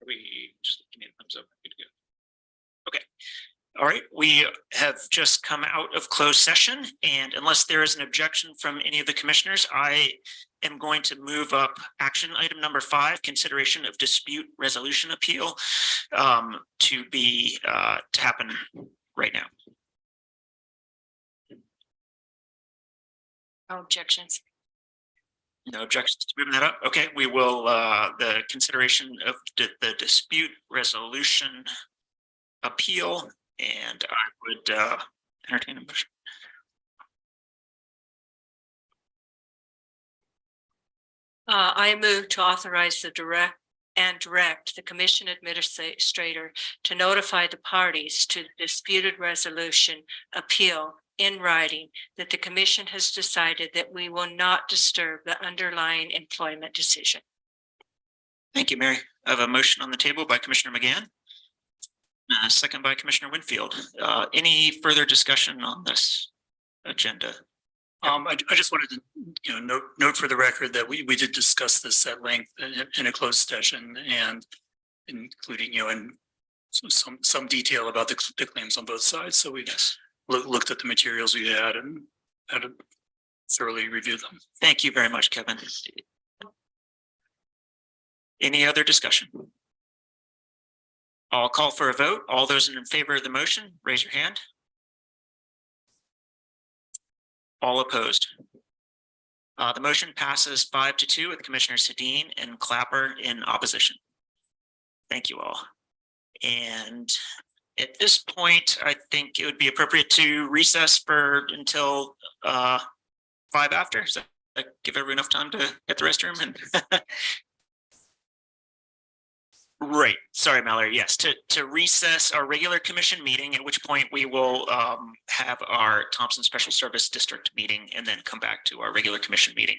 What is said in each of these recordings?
we just give me a thumbs up? Good to go. Okay. All right. We have just come out of closed session, and unless there is an objection from any of the commissioners, I am going to move up action item number 5, consideration of dispute resolution appeal, to happen right now. No objections. No objections to moving that up. Okay, we will, the consideration of the dispute resolution appeal, and I would entertain a motion. I move to authorize the direct the commission administrator to notify the parties to the disputed resolution appeal in writing that the commission has decided that we will not disturb the underlying employment decision. Thank you, Mary. I have a motion on the table by Commissioner McGann. Second by Commissioner Winfield. Any further discussion on this agenda? I just wanted to note for the record that we did discuss this at length in a closed session, and including in some detail about the claims on both sides. So we looked at the materials we had and had to thoroughly review them. Thank you very much, Kevin. Any other discussion? I'll call for a vote. All those in favor of the motion, raise your hand. All opposed. The motion passes 5-2 with Commissioners Hedin and Clapper in opposition. Thank you all. And at this point, I think it would be appropriate to recess until 5 after. Does that give everyone enough time to get the restroom? And right. Sorry, Mallory. Yes, to recess our regular commission meeting, at which point we will have our Thompson Special Service District meeting and then come back to our regular commission meeting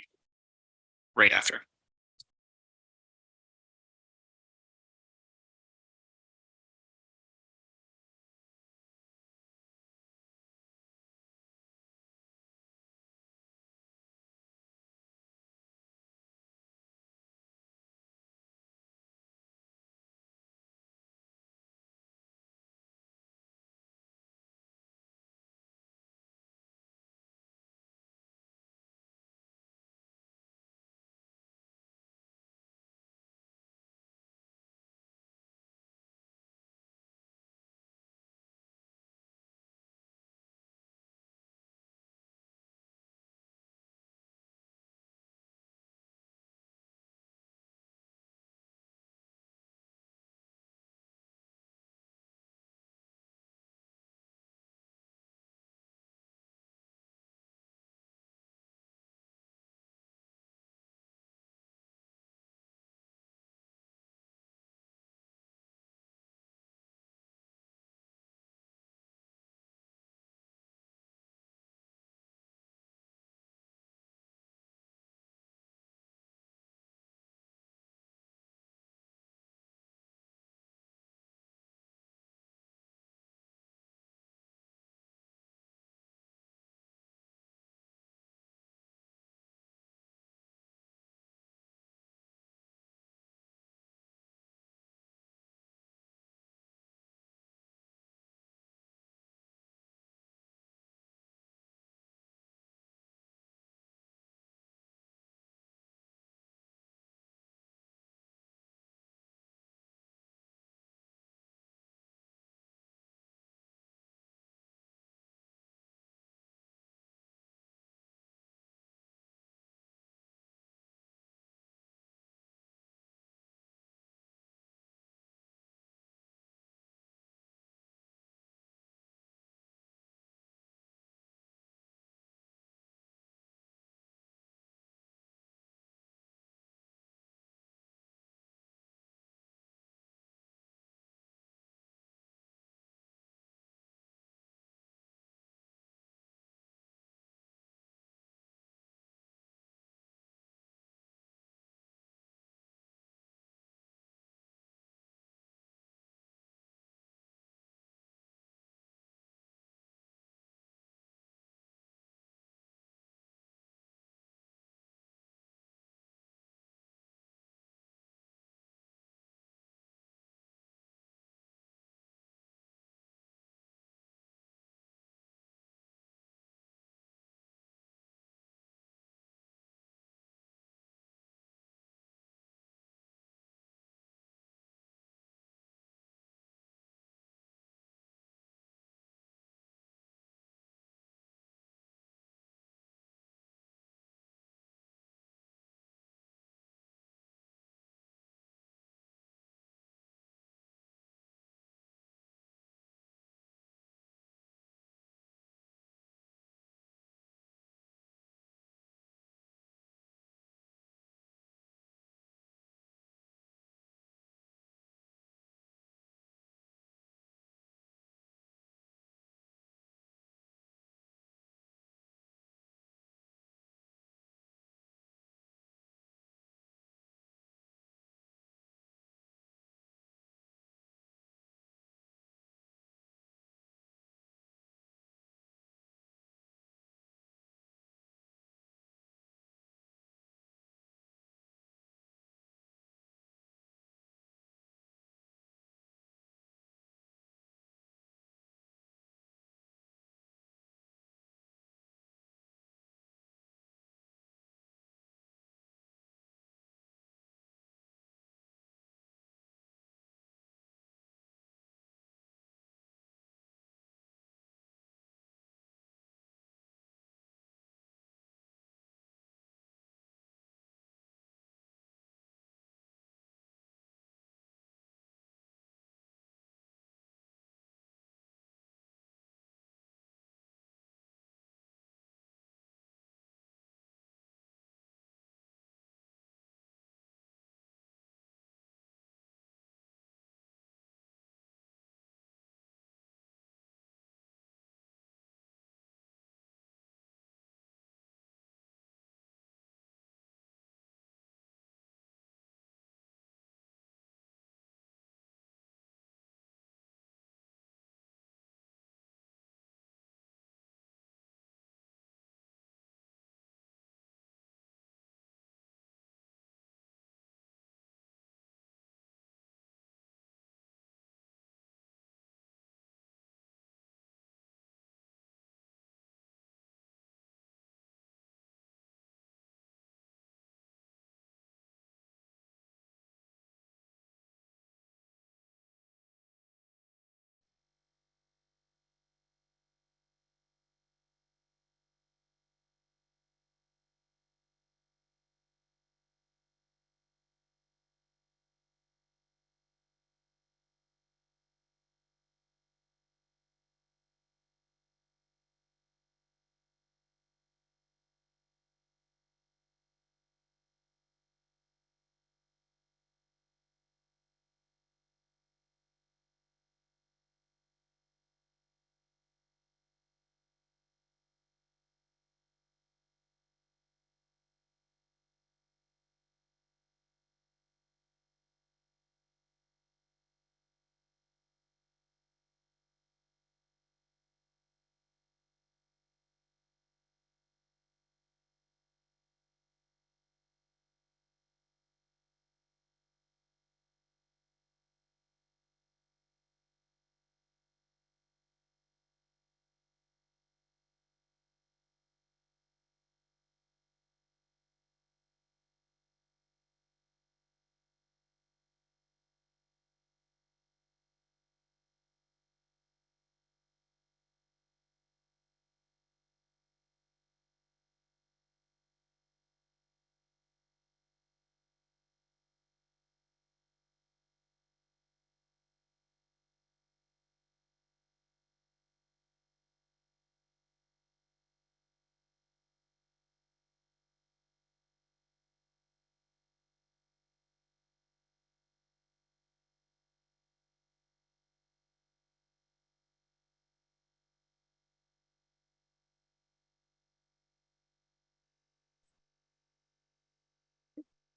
right after.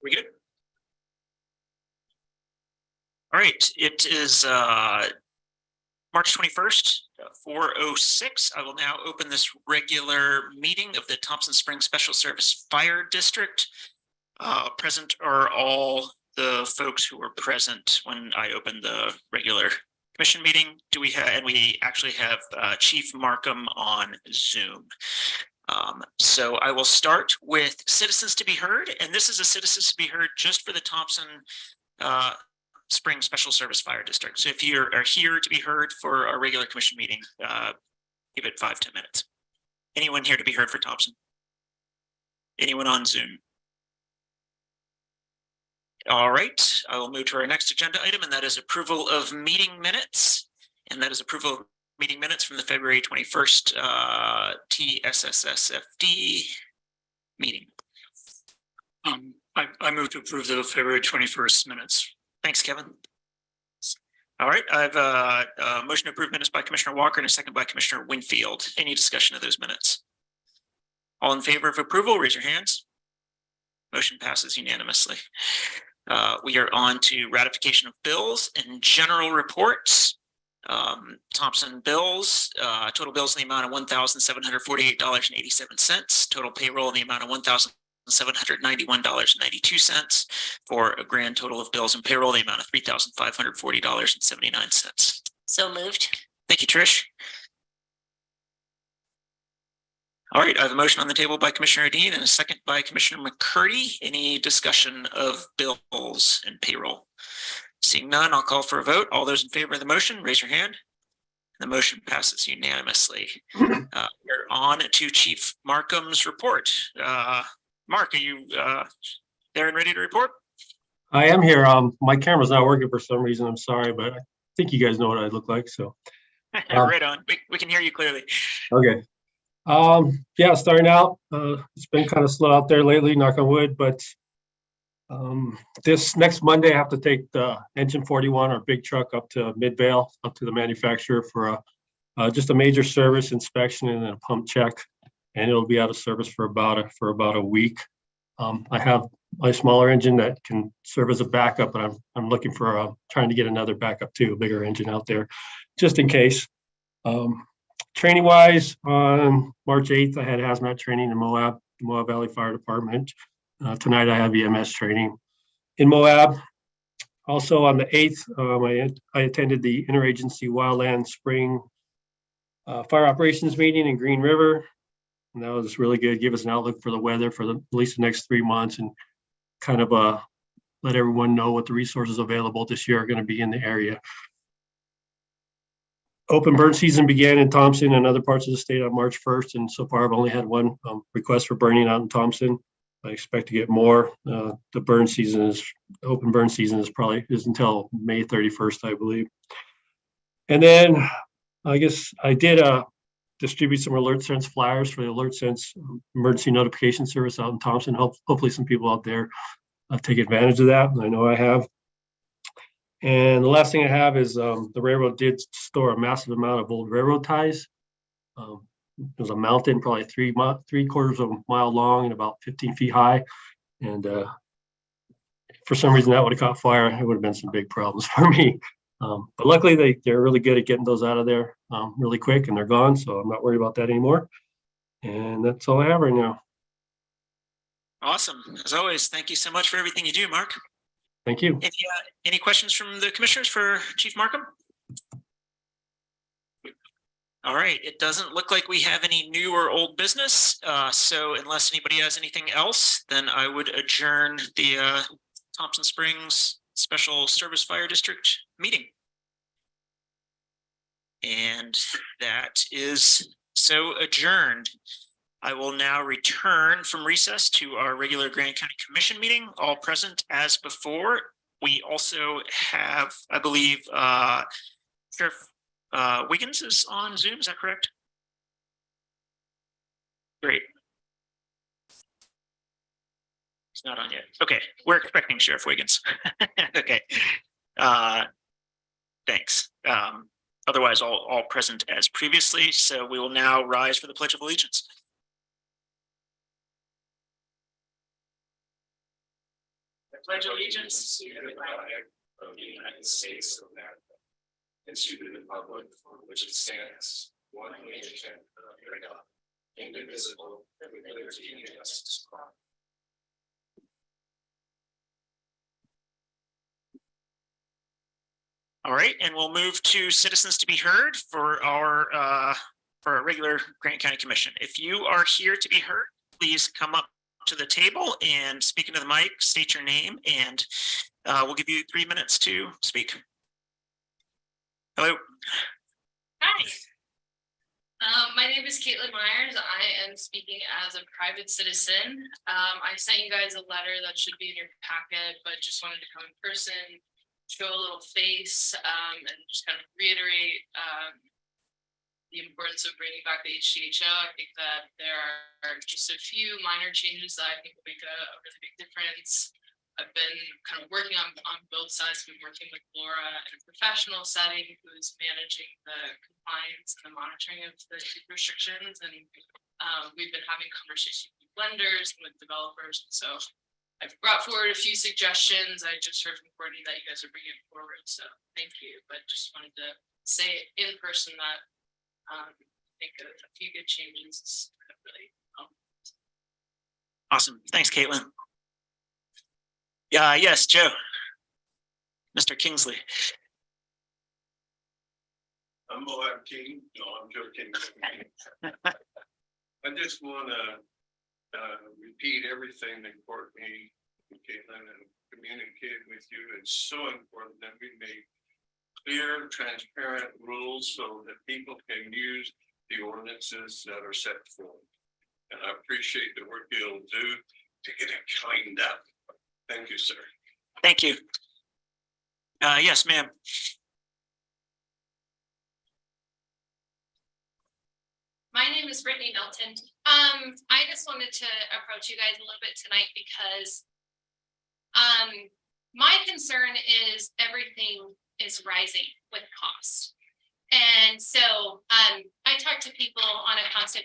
We good? All right, it is March 21st, 4:06. I will now open this regular meeting of the Thompson Springs Special Service Fire District. Present are all the folks who were present when I opened the regular commission meeting. And we actually have Chief Markham on Zoom. So I will start with citizens to be heard, and this is a citizens to be heard just for the Thompson Spring Special Service Fire District. So if you are here to be heard for our regular commission meeting, give it 5-10 minutes. Anyone here to be heard for Thompson? Anyone on Zoom? All right, I will move to our next agenda item, and that is approval of meeting minutes. And that is approval of meeting minutes from the February 21st SSFD meeting. I move to approve the February 21st minutes. Thanks, Kevin. All right, I have a motion to approve minutes by Commissioner Walker and a second by Commissioner Winfield. Any discussion of those minutes? All in favor of approval, raise your hands. Motion passes unanimously. We are on to ratification of bills and general reports. Thompson bills, total bills in the amount of $1,748.87. Total payroll in the amount of $1,791.92 for a grand total of bills and payroll, the amount of $3,540.79. So moved. Thank you, Trish. All right, I have a motion on the table by Commissioner Dean and a second by Commissioner McCurdy. Any discussion of bills and payroll? Seeing none, I'll call for a vote. All those in favor of the motion, raise your hand. The motion passes unanimously. We're on to Chief Markham's report. Mark, are you there and ready to report? I am here. My camera's not working for some reason. I'm sorry, but I think you guys know what I look like. So right on. We can hear you clearly. okay. Yeah, starting out. It's been kind of slow out there lately, knock on wood, but this next Monday I have to take the engine 41, our big truck, up to Midvale, up to the manufacturer for just a major service inspection and a pump check, and it'll be out of service for about a week. I have a smaller engine that can serve as a backup, but I'm looking for trying to get another backup too, a bigger engine out there, just in case. Training wise, on March 8th, I had hazmat training in Moab Valley Fire Department. Tonight I have EMS training in Moab. Also on the 8th, I attended the Interagency Wildland Spring Fire Operations meeting in Green River. And that was really good. Give us an outlook for the weather for at least the next 3 months, and kind of let everyone know what the resources available this year are going to be in the area. Open burn season began in Thompson and other parts of the state on March 1st. And so far I've only had one request for burning out in Thompson. I expect to get more. The open burn season is until May 31st, I believe. And then I guess I did distribute some Alert Sense flyers for the Alert Sense emergency notification service out in Thompson. Hopefully some people out there take advantage of that. I know I have. And the last thing I have is the railroad did store a massive amount of old railroad ties. There's a mountain probably 3/4 of a mile long and about 15 feet high. And for some reason that would have caught fire. It would have been some big problems for me. But luckily they're really good at getting those out of there really quick, and they're gone. So I'm not worried about that anymore. And that's all I have right now. Awesome. As always, thank you so much for everything you do, Mark. Thank you. Any questions from the commissioners for Chief Markham? All right, it doesn't look like we have any new or old business. So unless anybody has anything else, then I would adjourn the Thompson Springs Special Service Fire District meeting. And that is so adjourned. I will now return from recess to our regular Grand County Commission meeting, all present as before. We also have, I believe, Sheriff Wiggins is on Zoom, is that correct? Great. He's not on yet. Okay, we're expecting Sheriff Wiggins. Okay, thanks. Otherwise, all present as previously. So we will now rise for the Pledge of Allegiance. pledge allegiance to the flag of the United States of America and to the republic for which it stands, one nation under God, indivisible, with liberty and justice for all. All right, and we'll move to citizens to be heard for our regular Grant County Commission. If you are here to be heard, please come up to the table and speak into the mic, state your name, and we'll give you 3 minutes to speak. Hello. Hi. My name is Caitlin Myers. I am speaking as a private citizen. I sent you guys a letter that should be in your packet, but just wanted to come in person, show a little face, and just kind of reiterate the importance of bringing back the HDHO. I think that there are just a few minor changes that I think will make a really big difference. I've been kind of working on both sides. I've been working with Laura in a professional setting who's managing the compliance and the monitoring of the restrictions. And we've been having conversations with lenders and with developers. So I've brought forward a few suggestions. I just heard from Courtney that you guys are bringing it forward. So thank you. But just wanted to say in person that I think a few good changes have really helped. Awesome. Thanks, Caitlin. Yes, Joe. Mr. Kingsley. I'm Moab King. No, I'm joking. I just want to repeat everything that Courtney and Caitlin and communicated with you. It's so important that we make clear, transparent rules so that people can use the ordinances that are set forth. And I appreciate the work you'll do to get it cleaned up. Thank you, sir. Thank you. Yes, ma'am. My name is Brittany Nelton. I just wanted to approach you guys a little bit tonight because my concern is everything is rising with cost. And so I talk to people on a constant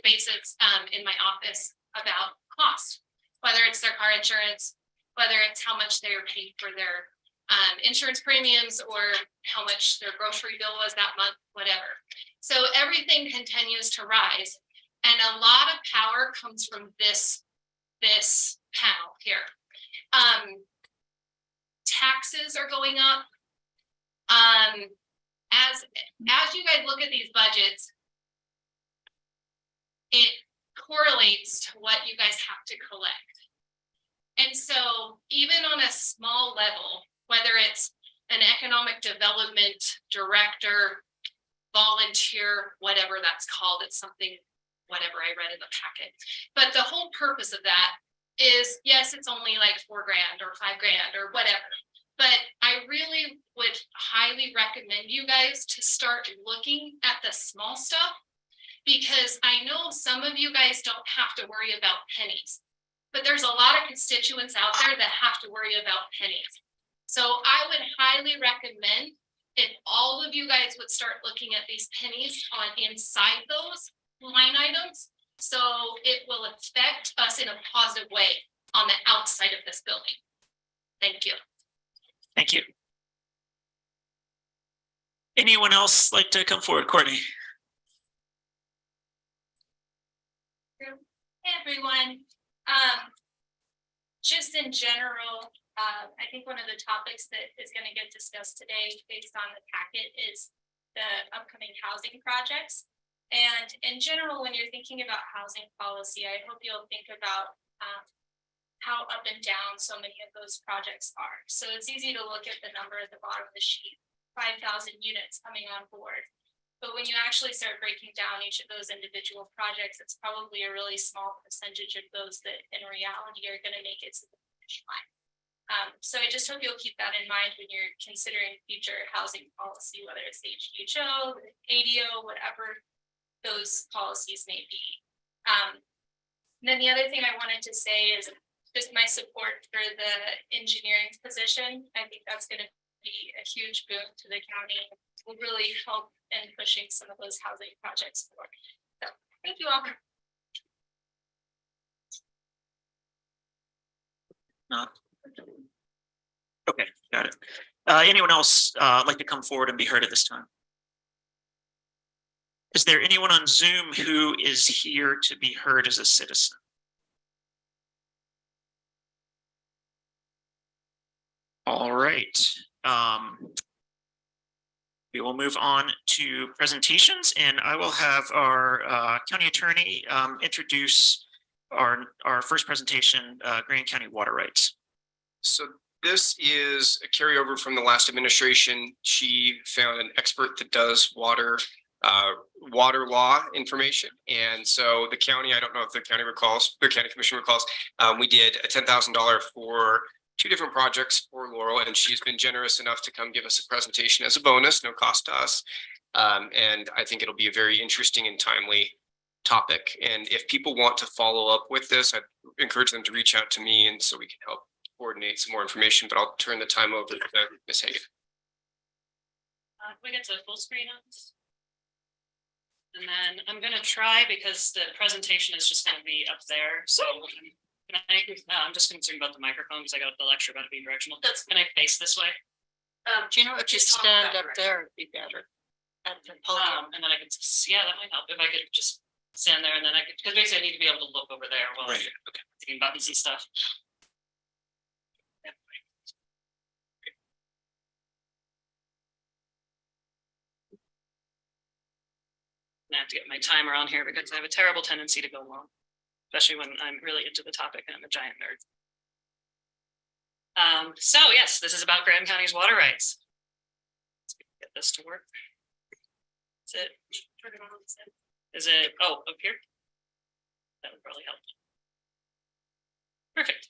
basis in my office about cost, whether it's their car insurance, whether it's how much they're paying for their insurance premiums or how much their grocery bill was that month, whatever. So everything continues to rise. And a lot of power comes from this panel here. Taxes are going up. As you guys look at these budgets, it correlates to what you guys have to collect. And so even on a small level, whether it's an economic development director, volunteer, whatever that's called, it's something, whatever I read in the packet. But the whole purpose of that is, yes, it's only like $4 grand or $5 grand or whatever. But I really would highly recommend you guys to start looking at the small stuff, because I know some of you guys don't have to worry about pennies. But there's a lot of constituents out there that have to worry about pennies. So I would highly recommend if all of you guys would start looking at these pennies on inside those line items, so it will affect us in a positive way on the outside of this building. Thank you. Thank you. Anyone else like to come forward? Courtney. Hey everyone. Just in general, I think one of the topics that is going to get discussed today based on the packet is the upcoming housing projects. And in general, when you're thinking about housing policy, I hope you'll think about how up and down so many of those projects are. So it's easy to look at the number at the bottom of the sheet, 5,000 units coming on board. But when you actually start breaking down each of those individual projects, it's probably a really small percentage of those that in reality are going to make it to the finish line. So I just hope you'll keep that in mind when you're considering future housing policy, whether it's HDHO, ADO, whatever those policies may be. And then the other thing I wanted to say is just my support for the engineering position. I think that's going to be a huge boon to the county. Will really help in pushing some of those housing projects forward. So thank you all. Okay, got it. Anyone else like to come forward and be heard at this time? Is there anyone on Zoom who is here to be heard as a citizen? All right. We will move on to presentations, and I will have our county attorney introduce our first presentation, Grand County Water Rights. So this is a carryover from the last administration. She found an expert that does water law information. And so the county, I don't know if the county recalls, the county commission recalls, we did a $10,000 for 2 different projects for Laurel, and she's been generous enough to come give us a presentation as a bonus, no cost to us. And I think it'll be a very interesting and timely topic. And if people want to follow up with this, I'd encourage them to reach out to me, and so we can help coordinate some more information, but I'll turn the time over to Ms. Hagan. We get to full screen on this. And then I'm going to try, because the presentation is just going to be up there. So I'm just concerned about the microphone because I got the lecture about it being directional. Can I face this way? Do you know if you stand up there, it'd be better. At the podium. And then I could, yeah, that might help if I could just stand there, and then I could, because basically I need to be able to look over there while I'm thinking about easy stuff. I have to get my timer on here because I have a terrible tendency to go long, especially when I'm really into the topic and I'm a giant nerd. So yes, this is about Grand County's water rights. Let's get this to work. Is it? Is it? Oh, up here? That would probably help. Perfect.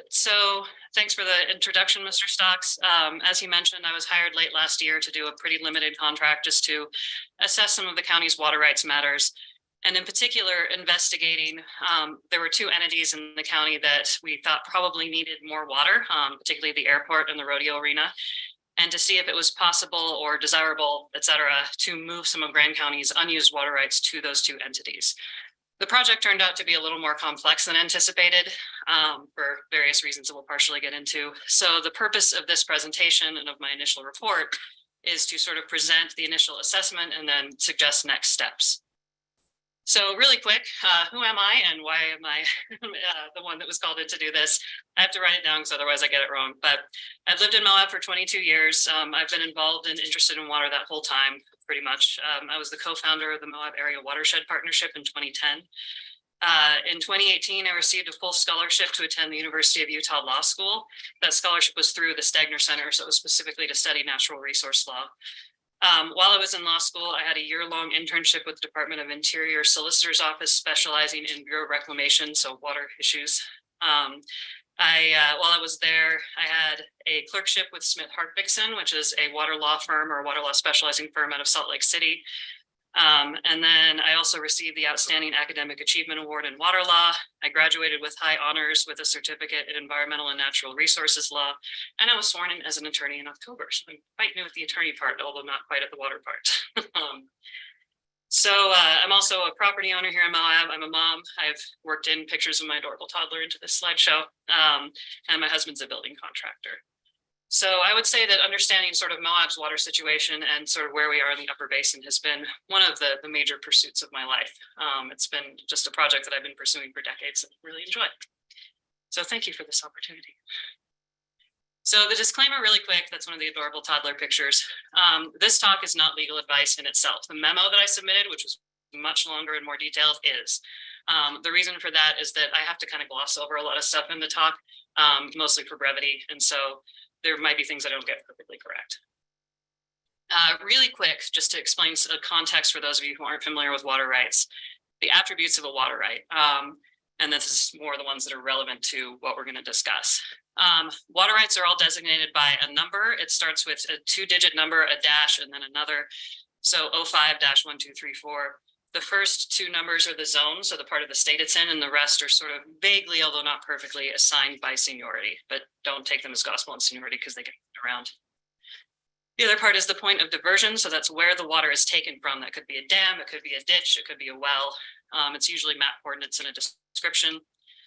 So thanks for the introduction, Mr. Stocks. As he mentioned, I was hired late last year to do a pretty limited contract just to assess some of the county's water rights matters. And in particular, investigating, there were 2 entities in the county that we thought probably needed more water, particularly the airport and the rodeo arena, and to see if it was possible or desirable, et cetera, to move some of Grand County's unused water rights to those 2 entities. The project turned out to be a little more complex than anticipated for various reasons that we'll partially get into. So the purpose of this presentation and of my initial report is to sort of present the initial assessment and then suggest next steps. So really quick, who am I and why am I the one that was called in to do this? I have to write it down because otherwise I get it wrong. But I've lived in Moab for 22 years. I've been involved and interested in water that whole time, pretty much. I was the co-founder of the Moab Area Watershed Partnership in 2010. In 2018, I received a full scholarship to attend the University of Utah Law School. That scholarship was through the Stegner Center, so it was specifically to study natural resource law. While I was in law school, I had a year-long internship with the Department of Interior Solicitor's Office, specializing in Bureau Reclamation, so water issues. While I was there, I had a clerkship with Smith Hartvickson, which is a water law firm or water law specializing firm out of Salt Lake City. And then I also received the Outstanding Academic Achievement Award in Water Law. I graduated with high honors with a certificate in Environmental and Natural Resources Law, and I was sworn in as an attorney in October. So I'm quite new at the attorney part, although not quite at the water part. I'm also a property owner here in Moab. I'm a mom. I've worked in pictures of my adorable toddler into this slideshow, and my husband's a building contractor. So I would say that understanding sort of Moab's water situation and sort of where we are in the upper basin has been one of the major pursuits of my life. It's been just a project that I've been pursuing for decades and really enjoyed. So thank you for this opportunity. So the disclaimer really quick, that's one of the adorable toddler pictures. This talk is not legal advice in itself. The memo that I submitted, which was much longer and more detailed, is. The reason for that is that I have to kind of gloss over a lot of stuff in the talk, mostly for brevity. And so there might be things I don't get perfectly correct. Really quick, just to explain a context for those of you who aren't familiar with water rights, the attributes of a water right. And this is more the ones that are relevant to what we're going to discuss. Water rights are all designated by a number. It starts with a 2-digit number, a dash, and then another. So 05-1234. The first 2 numbers are the zone, so the part of the state it's in, and the rest are sort of vaguely, although not perfectly, assigned by seniority, but don't take them as gospel and seniority because they get around. The other part is the point of diversion, so that's where the water is taken from. That could be a dam, it could be a ditch, it could be a well. It's usually map coordinates in a description.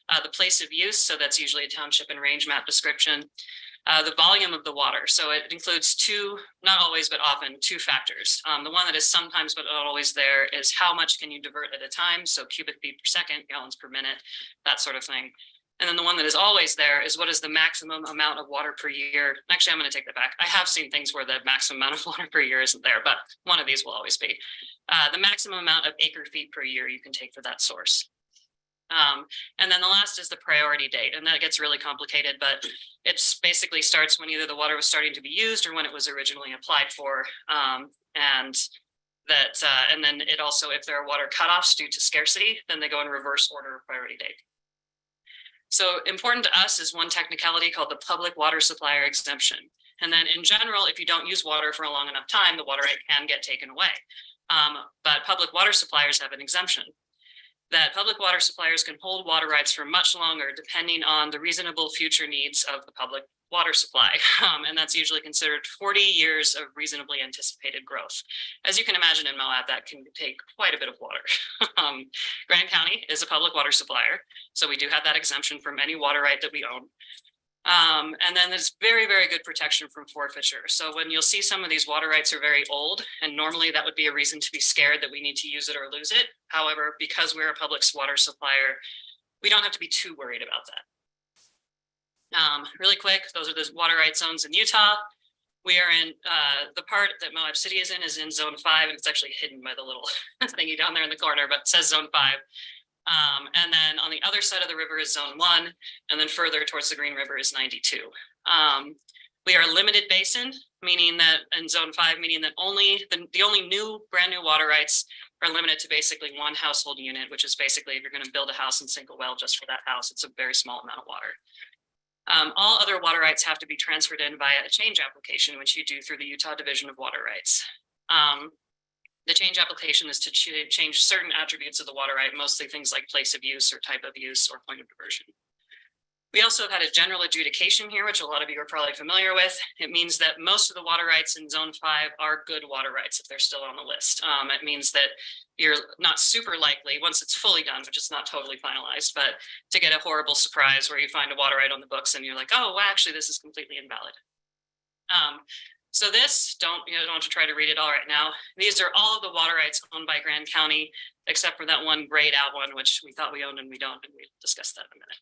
The place of use, so that's usually a township and range map description. The volume of the water, so it includes two, not always, but often two factors. The one that is sometimes but not always there is how much can you divert at a time, so cubic feet per second, gallons per minute, that sort of thing. And then the one that is always there is what is the maximum amount of water per year. Actually, I'm going to take that back. I have seen things where the maximum amount of water per year isn't there, but one of these will always be. The maximum amount of acre feet per year you can take for that source. And then the last is the priority date, and that gets really complicated, but it's basically starts when either the water was starting to be used or when it was originally applied for. And then it also, if there are water cutoffs due to scarcity, then they go in reverse order of priority date. So important to us is one technicality called the public water supplier exemption. And then in general, if you don't use water for a long enough time, the water right can get taken away. But public water suppliers have an exemption that public water suppliers can hold water rights for much longer, depending on the reasonable future needs of the public water supply. And that's usually considered 40 years of reasonably anticipated growth. As you can imagine in Moab, that can take quite a bit of water. Grand County is a public water supplier, so we do have that exemption from any water right that we own. And then there's very, very good protection from forfeiture. So when you'll see some of these water rights are very old, and normally that would be a reason to be scared that we need to use it or lose it. However, because we're a public water supplier, we don't have to be too worried about that. Really quick, those are the water rights zones in Utah. We are in the part that Moab City is in zone 5, and it's actually hidden by the little thingy down there in the corner, but it says zone 5. And then on the other side of the river is zone 1, and then further towards the Green River is 92. We are a limited basin, meaning that in zone 5, meaning that the only brand new water rights are limited to basically one household unit, which is basically if you're going to build a house and sink a well just for that house, it's a very small amount of water. All other water rights have to be transferred in via a change application, which you do through the Utah Division of Water Rights. The change application is to change certain attributes of the water right, mostly things like place of use or type of use or point of diversion. We also have had a general adjudication here, which a lot of you are probably familiar with. It means that most of the water rights in zone 5 are good water rights if they're still on the list. It means that you're not super likely, once it's fully done, which is not totally finalized, but to get a horrible surprise where you find a water right on the books and you're like, oh, well, actually, this is completely invalid. So this, don't have to try to read it all right now. These are all of the water rights owned by Grand County, except for that one grayed out one, which we thought we owned and we don't, and we'll discuss that in a minute.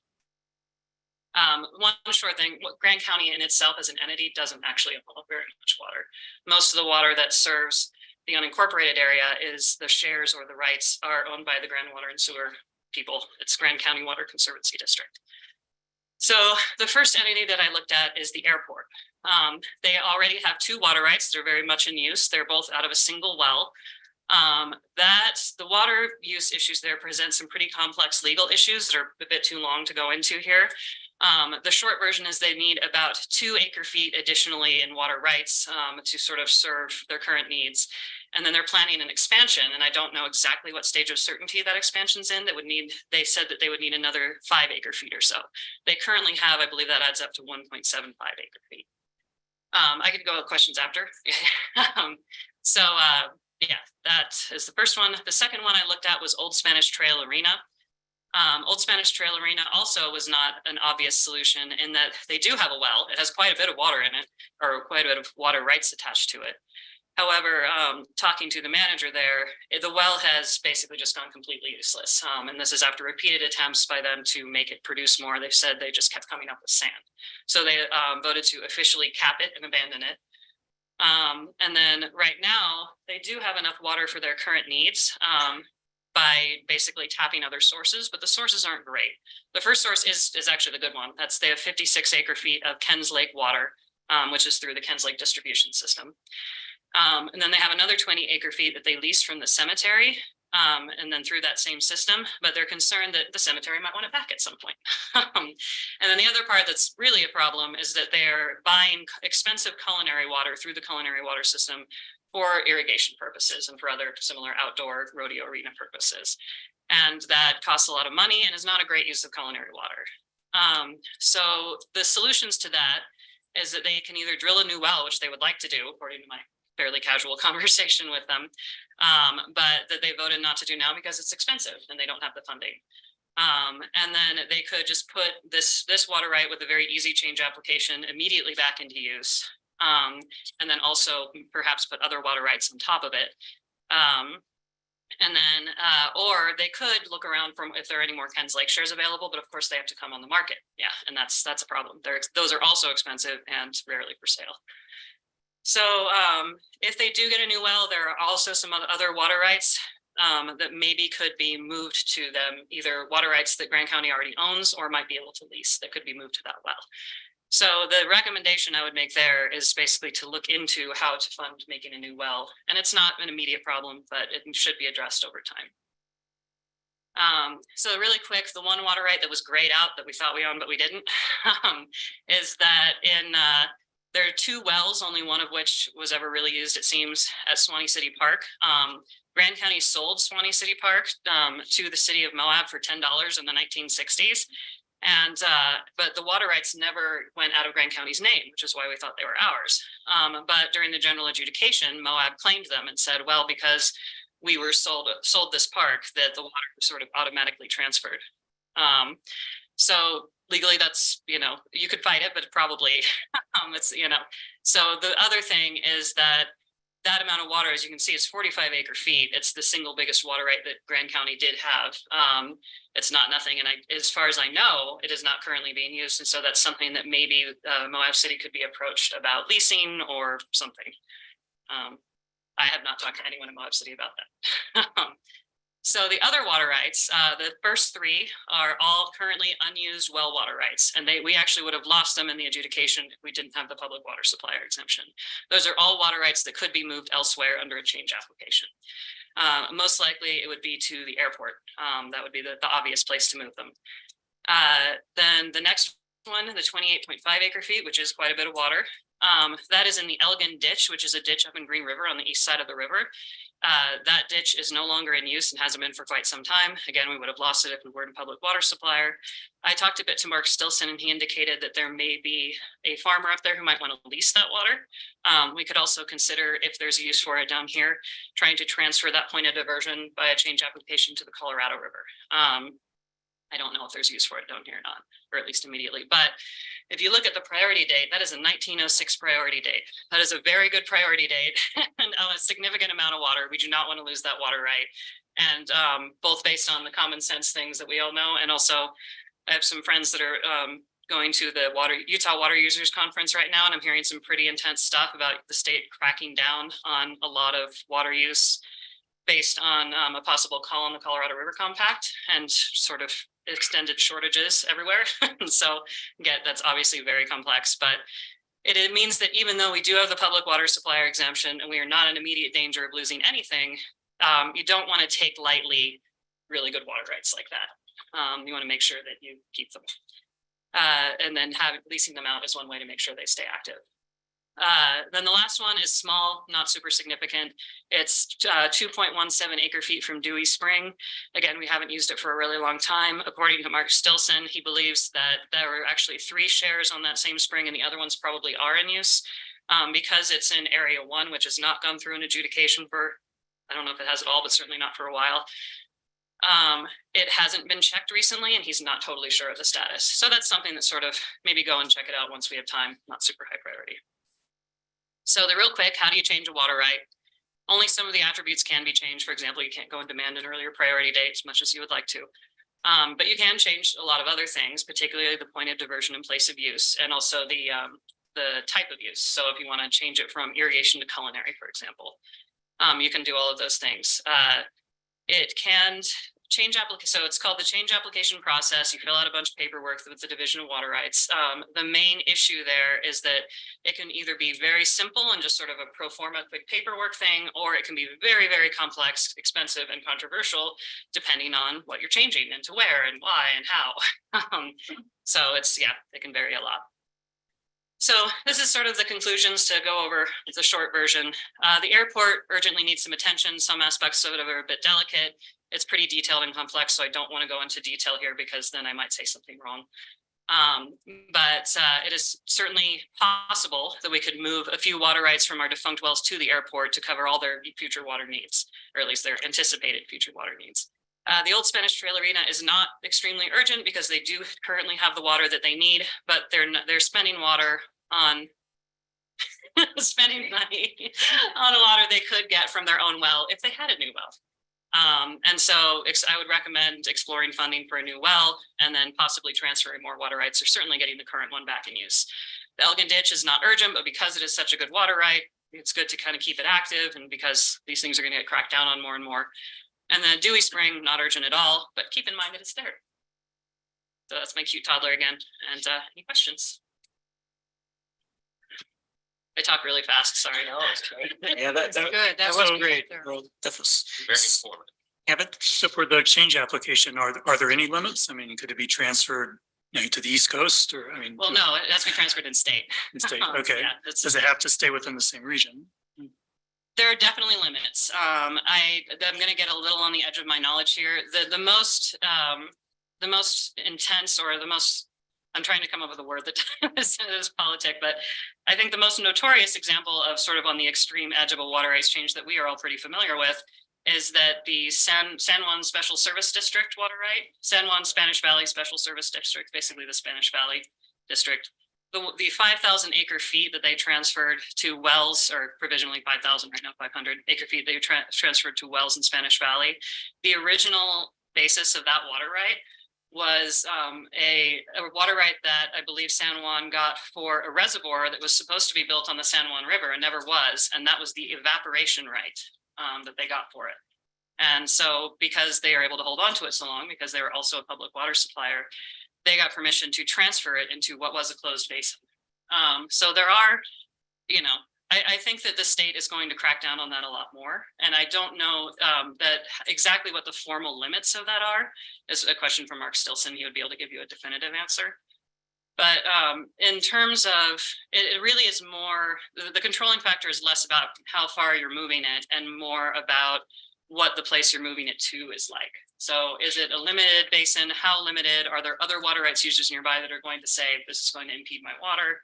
One short thing, Grand County in itself as an entity doesn't actually own very much water. Most of the water that serves the unincorporated area is the shares or the rights are owned by the Grand Water and Sewer people. It's Grand County Water Conservancy District. So the first entity that I looked at is the airport. They already have 2 water rights. They're very much in use. They're both out of a single well. The water use issues there present some pretty complex legal issues that are a bit too long to go into here. The short version is they need about 2 acre feet additionally in water rights to sort of serve their current needs. And then they're planning an expansion, and I don't know exactly what stage of certainty that expansion's in. They said that they would need another 5 acre feet or so. They currently have, I believe that adds up to 1.75 acre feet. I could go with questions after. Yeah, that is the first one. The second one I looked at was Old Spanish Trail Arena. Old Spanish Trail Arena also was not an obvious solution in that they do have a well. It has quite a bit of water in it, or quite a bit of water rights attached to it. However, talking to the manager there, the well has basically just gone completely useless. And this is after repeated attempts by them to make it produce more. They've said they just kept coming up with sand. So they voted to officially cap it and abandon it. And then right now, they do have enough water for their current needs by basically tapping other sources, but the sources aren't great. The first source is actually the good one. They have 56 acre feet of Ken's Lake water, which is through the Ken's Lake distribution system. And then they have another 20 acre feet that they lease from the cemetery, and then through that same system, but they're concerned that the cemetery might want it back at some point. And then the other part that's really a problem is that they're buying expensive culinary water through the culinary water system for irrigation purposes and for other similar outdoor rodeo arena purposes. And that costs a lot of money and is not a great use of culinary water. So the solutions to that is that they can either drill a new well, which they would like to do, according to my fairly casual conversation with them, but that they voted not to do now because it's expensive and they don't have the funding. And then they could just put this water right with a very easy change application immediately back into use. And then also perhaps put other water rights on top of it. And then, or they could look around from if there are any more Ken's Lake shares available, but of course they have to come on the market. Yeah, and that's a problem. Those are also expensive and rarely for sale. So if they do get a new well, there are also some other water rights that maybe could be moved to them, either water rights that Grand County already owns or might be able to lease that could be moved to that well. So the recommendation I would make there is basically to look into how to fund making a new well. And it's not an immediate problem, but it should be addressed over time. So really quick, the one water right that was grayed out that we thought we owned, but we didn't, is that there are two wells, only one of which was ever really used, it seems, at Swanee City Park. Grand County sold Swanee City Park to the city of Moab for $10 in the 1960s. And but the water rights never went out of Grand County's name, which is why we thought they were ours. But during the general adjudication, Moab claimed them and said, well, because we were sold this park, that the water was sort of automatically transferred. So legally, that's, you could fight it, but probably it's, So the other thing is that amount of water, as you can see, is 45 acre feet. It's the single biggest water right that Grand County did have. It's not nothing. And as far as I know, it is not currently being used. And so that's something that maybe Moab City could be approached about leasing or something. I have not talked to anyone in Moab City about that. So the other water rights, the first three are all currently unused well water rights, and we actually would have lost them in the adjudication if we didn't have the public water supplier exemption. Those are all water rights that could be moved elsewhere under a change application. Most likely it would be to the airport. That would be the obvious place to move them. Then the next one, the 28.5 acre feet, which is quite a bit of water. That is in the Elgin Ditch, which is a ditch up in Green River on the east side of the river. That ditch is no longer in use and hasn't been for quite some time. Again, we would have lost it if we weren't a public water supplier. I talked a bit to Mark Stilson, and he indicated that there may be a farmer up there who might want to lease that water. We could also consider, if there's a use for it down here, trying to transfer that point of diversion by a change application to the Colorado River. I don't know if there's use for it down here or not, or at least immediately. But if you look at the priority date, that is a 1906 priority date. That is a very good priority date and a significant amount of water. We do not want to lose that water right. And both based on the common sense things that we all know, and also I have some friends that are going to the Utah Water Users Conference right now, and I'm hearing some pretty intense stuff about the state cracking down on a lot of water use based on a possible call on the Colorado River Compact and sort of extended shortages everywhere. So again, that's obviously very complex, but it means that even though we do have the public water supplier exemption and we are not in immediate danger of losing anything, you don't want to take lightly really good water rights like that. You want to make sure that you keep them. And then leasing them out is one way to make sure they stay active. Then the last one is small, not super significant. It's 2.17 acre feet from Dewey Spring. Again, we haven't used it for a really long time. According to Mark Stilson, he believes that there were actually 3 shares on that same spring, and the other ones probably are in use because it's in Area 1, which has not gone through an adjudication for, I don't know if it has at all, but certainly not for a while. It hasn't been checked recently, and he's not totally sure of the status. So that's something that sort of maybe go and check it out once we have time, not super high priority. So the real quick, how do you change a water right? Only some of the attributes can be changed. For example, you can't go and demand an earlier priority date as much as you would like to. But you can change a lot of other things, particularly the point of diversion and place of use, and also the type of use. So if you want to change it from irrigation to culinary, for example, you can do all of those things. It can change application. So it's called the change application process. You fill out a bunch of paperwork with the Division of Water Rights. The main issue there is that it can either be very simple and just sort of a pro forma quick paperwork thing, or it can be very, very complex, expensive, and controversial, depending on what you're changing and to where and why and how. So it's, yeah, it can vary a lot. So this is sort of the conclusions to go over the short version. The airport urgently needs some attention. Some aspects of it are a bit delicate. It's pretty detailed and complex, so I don't want to go into detail here because then I might say something wrong. But it is certainly possible that we could move a few water rights from our defunct wells to the airport to cover all their future water needs, or at least their anticipated future water needs. The old Spanish Trail Arena is not extremely urgent because they do currently have the water that they need, but they're spending water on spending money on the water they could get from their own well if they had a new well. And so I would recommend exploring funding for a new well and then possibly transferring more water rights or certainly getting the current one back in use. The Elgin Ditch is not urgent, but because it is such a good water right, it's good to kind of keep it active, and because these things are going to get cracked down on more and more. And then Dewey Spring, not urgent at all, but keep in mind that it's there. So that's my cute toddler again. And any questions? I talk really fast, sorry. No, it's great. Yeah, that Good. that was great. Well, that was Very informative. Kevin. So for the change application, are there any limits? I mean, could it be transferred, to the East Coast, or, Well, no, it has to be transferred in state. in state? Okay. Yeah, that's- Does it have to stay within the same region? There are definitely limits. I'm going to get a little on the edge of my knowledge here. The most intense, or the most, I'm trying to come up with a word that is politic, but I think the most notorious example of sort of on the extreme edge of a water rights change that we are all pretty familiar with is that the San Juan Special Service District water right, San Juan Spanish Valley Special Service District, basically the Spanish Valley District. The 5,000 acre feet that they transferred to wells, or provisionally 5,000 right now, 500 acre feet they transferred to wells in Spanish Valley. The original basis of that water right was a water right that I believe San Juan got for a reservoir that was supposed to be built on the San Juan River and never was, and that was the evaporation right that they got for it. And so because they are able to hold on to it so long, because they were also a public water supplier, they got permission to transfer it into what was a closed basin. So there are, I think that the state is going to crack down on that a lot more. And I don't know that exactly what the formal limits of that are. Is a question from Mark Stilson. He would be able to give you a definitive answer. But in terms of, it really is more, the controlling factor is less about how far you're moving it and more about what the place you're moving it to is like. So is it a limited basin? How limited? Are there other water rights users nearby that are going to say, this is going to impede my water?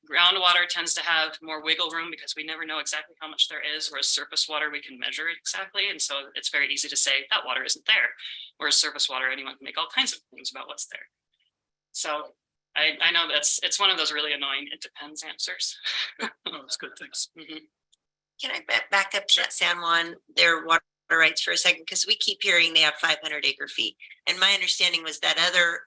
Groundwater tends to have more wiggle room because we never know exactly how much there is, whereas surface water, we can measure it exactly. And so it's very easy to say that water isn't there. Whereas surface water, anyone can make all kinds of things about what's there. So I know it's one of those really annoying, it depends answers. Oh, that's good, thanks. Can I back up to that San Juan, their water rights for a second? Because we keep hearing they have 500 acre feet. And my understanding was that other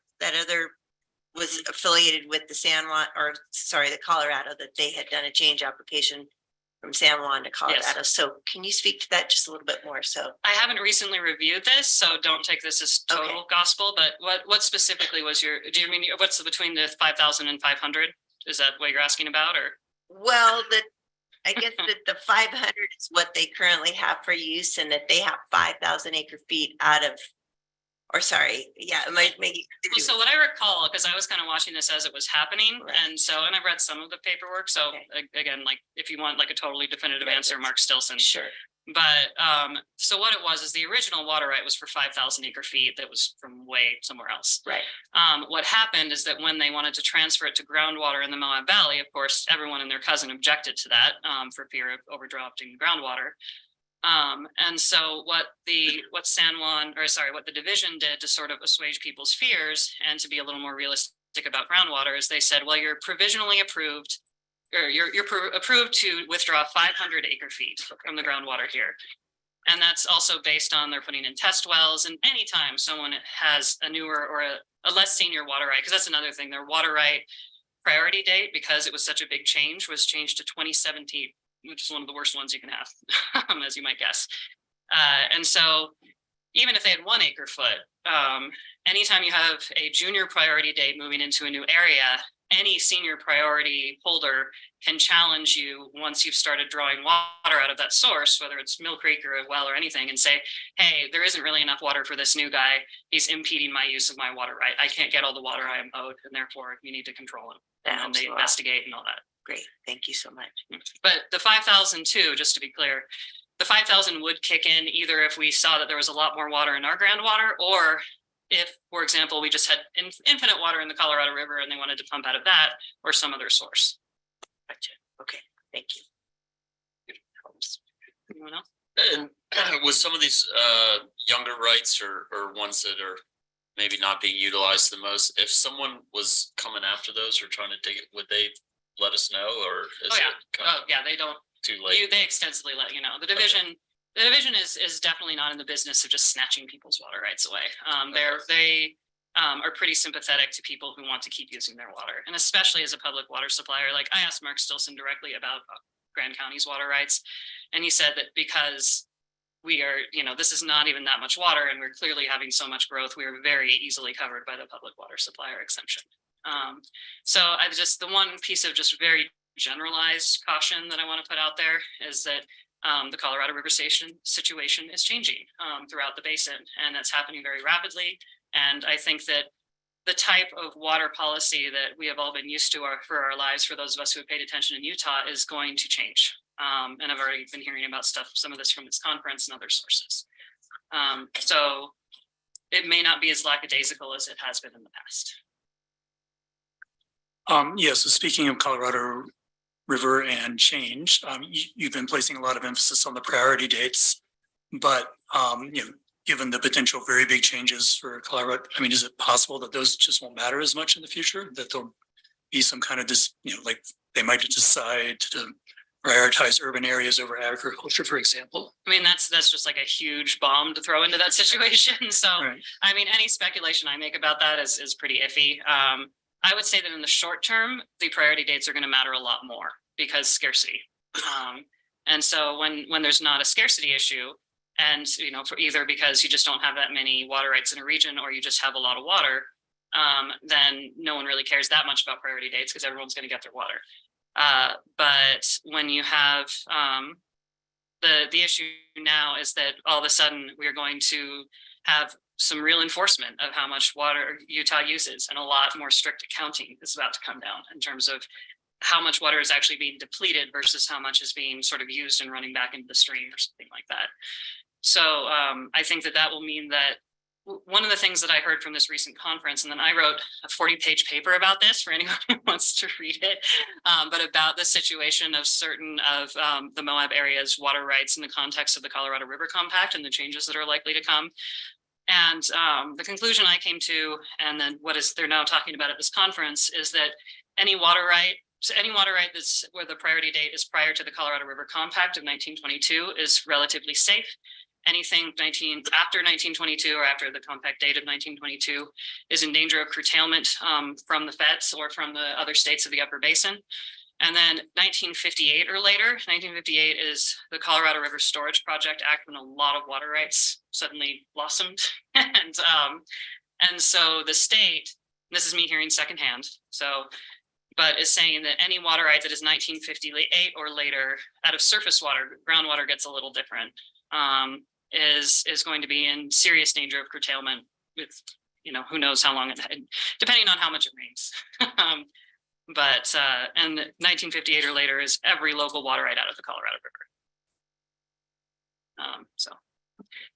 was affiliated with the the Colorado, that they had done a change application from San Juan to Colorado. Yes. So can you speak to that just a little bit more? So I haven't recently reviewed this, so don't take this as total gospel, but what specifically was do you mean, what's between the 5,000 and 500? Is that what you're asking about, or? well, I guess that the 500 is what they currently have for use, and that they have 5,000 acre feet out of, it might make it. Well, so what I recall, because I was kind of watching this as it was happening, Right. and I've read some of the paperwork. So again, like if you want like a totally definitive answer, Mark Stilson. Sure. But so what it was is the original water right was for 5,000 acre feet that was from way somewhere else. Right. What happened is that when they wanted to transfer it to groundwater in the Moab Valley, of course, everyone and their cousin objected to that for fear of overdrafting groundwater. And so what the division did to sort of assuage people's fears and to be a little more realistic about groundwater is they said, well, you're provisionally approved, or you're approved to withdraw 500 acre feet from the groundwater here. And that's also based on they're putting in test wells, and anytime someone has a newer or a less senior water right, because that's another thing, their water right priority date, because it was such a big change, was changed to 2017. Which is one of the worst ones you can have, as you might guess. And so even if they had 1 acre foot, anytime you have a junior priority date moving into a new area, any senior priority holder can challenge you once you've started drawing water out of that source, whether it's Mill Creek or a well or anything, and say, hey, there isn't really enough water for this new guy. He's impeding my use of my water right. I can't get all the water I am owed, and therefore you need to control him. And they investigate and all that. Great. Thank you so much. But the 5,000 too, just to be clear, the 5,000 would kick in either if we saw that there was a lot more water in our groundwater, or if, for example, we just had infinite water in the Colorado River and they wanted to pump out of that or some other source. Gotcha. Okay. Thank you. Anyone else? And with some of these younger rights or ones that are maybe not being utilized the most, if someone was coming after those or trying to dig it, would they let us know, or is Oh, yeah. it kind of Yeah, they don't, too late? they extensively let you know. The division is definitely not in the business of just snatching people's water rights away. They are pretty sympathetic to people who want to keep using their water, and especially as a public water supplier. Like, I asked Mark Stilson directly about Grand County's water rights, and he said that because we are, this is not even that much water, and we're clearly having so much growth, we are very easily covered by the public water supplier exemption. So the one piece of just very generalized caution that I want to put out there is that the Colorado River Station situation is changing throughout the basin, and that's happening very rapidly. And I think that the type of water policy that we have all been used to for our lives, for those of us who have paid attention in Utah, is going to change. And I've already been hearing about some of this from this conference and other sources. So it may not be as lackadaisical as it has been in the past. So speaking of Colorado River and change, you've been placing a lot of emphasis on the priority dates, but given the potential very big changes for Colorado, is it possible that those just won't matter as much in the future? That there'll be some kind of like they might decide to prioritize urban areas over agriculture, for example? That's just like a huge bomb to throw into that situation. So, Right. Any speculation I make about that is pretty iffy. I would say that in the short term, the priority dates are going to matter a lot more because scarcity. And so when there's not a scarcity issue, and for either because you just don't have that many water rights in a region, or you just have a lot of water, then no one really cares that much about priority dates because everyone's going to get their water. But when you have the issue now is that all of a sudden we are going to have some real enforcement of how much water Utah uses, and a lot more strict accounting is about to come down in terms of how much water is actually being depleted versus how much is being sort of used and running back into the stream or something like that. So I think that will mean that one of the things that I heard from this recent conference, and then I wrote a 40-page paper about this for anyone who wants to read it, but about the situation of certain of the Moab area's water rights in the context of the Colorado River Compact and the changes that are likely to come. And the conclusion I came to, and then they're now talking about at this conference, is that any water right that's where the priority date is prior to the Colorado River Compact of 1922 is relatively safe. Anything after 1922 or after the compact date of 1922 is in danger of curtailment from the feds or from the other states of the upper basin. And then 1958 or later, 1958 is the Colorado River Storage Project Act, when a lot of water rights suddenly blossomed. And so the state, this is me hearing secondhand, but is saying that any water right that is 1958 or later out of surface water, groundwater gets a little different, is going to be in serious danger of curtailment with, who knows how long depending on how much it rains. And 1958 or later is every local water right out of the Colorado River.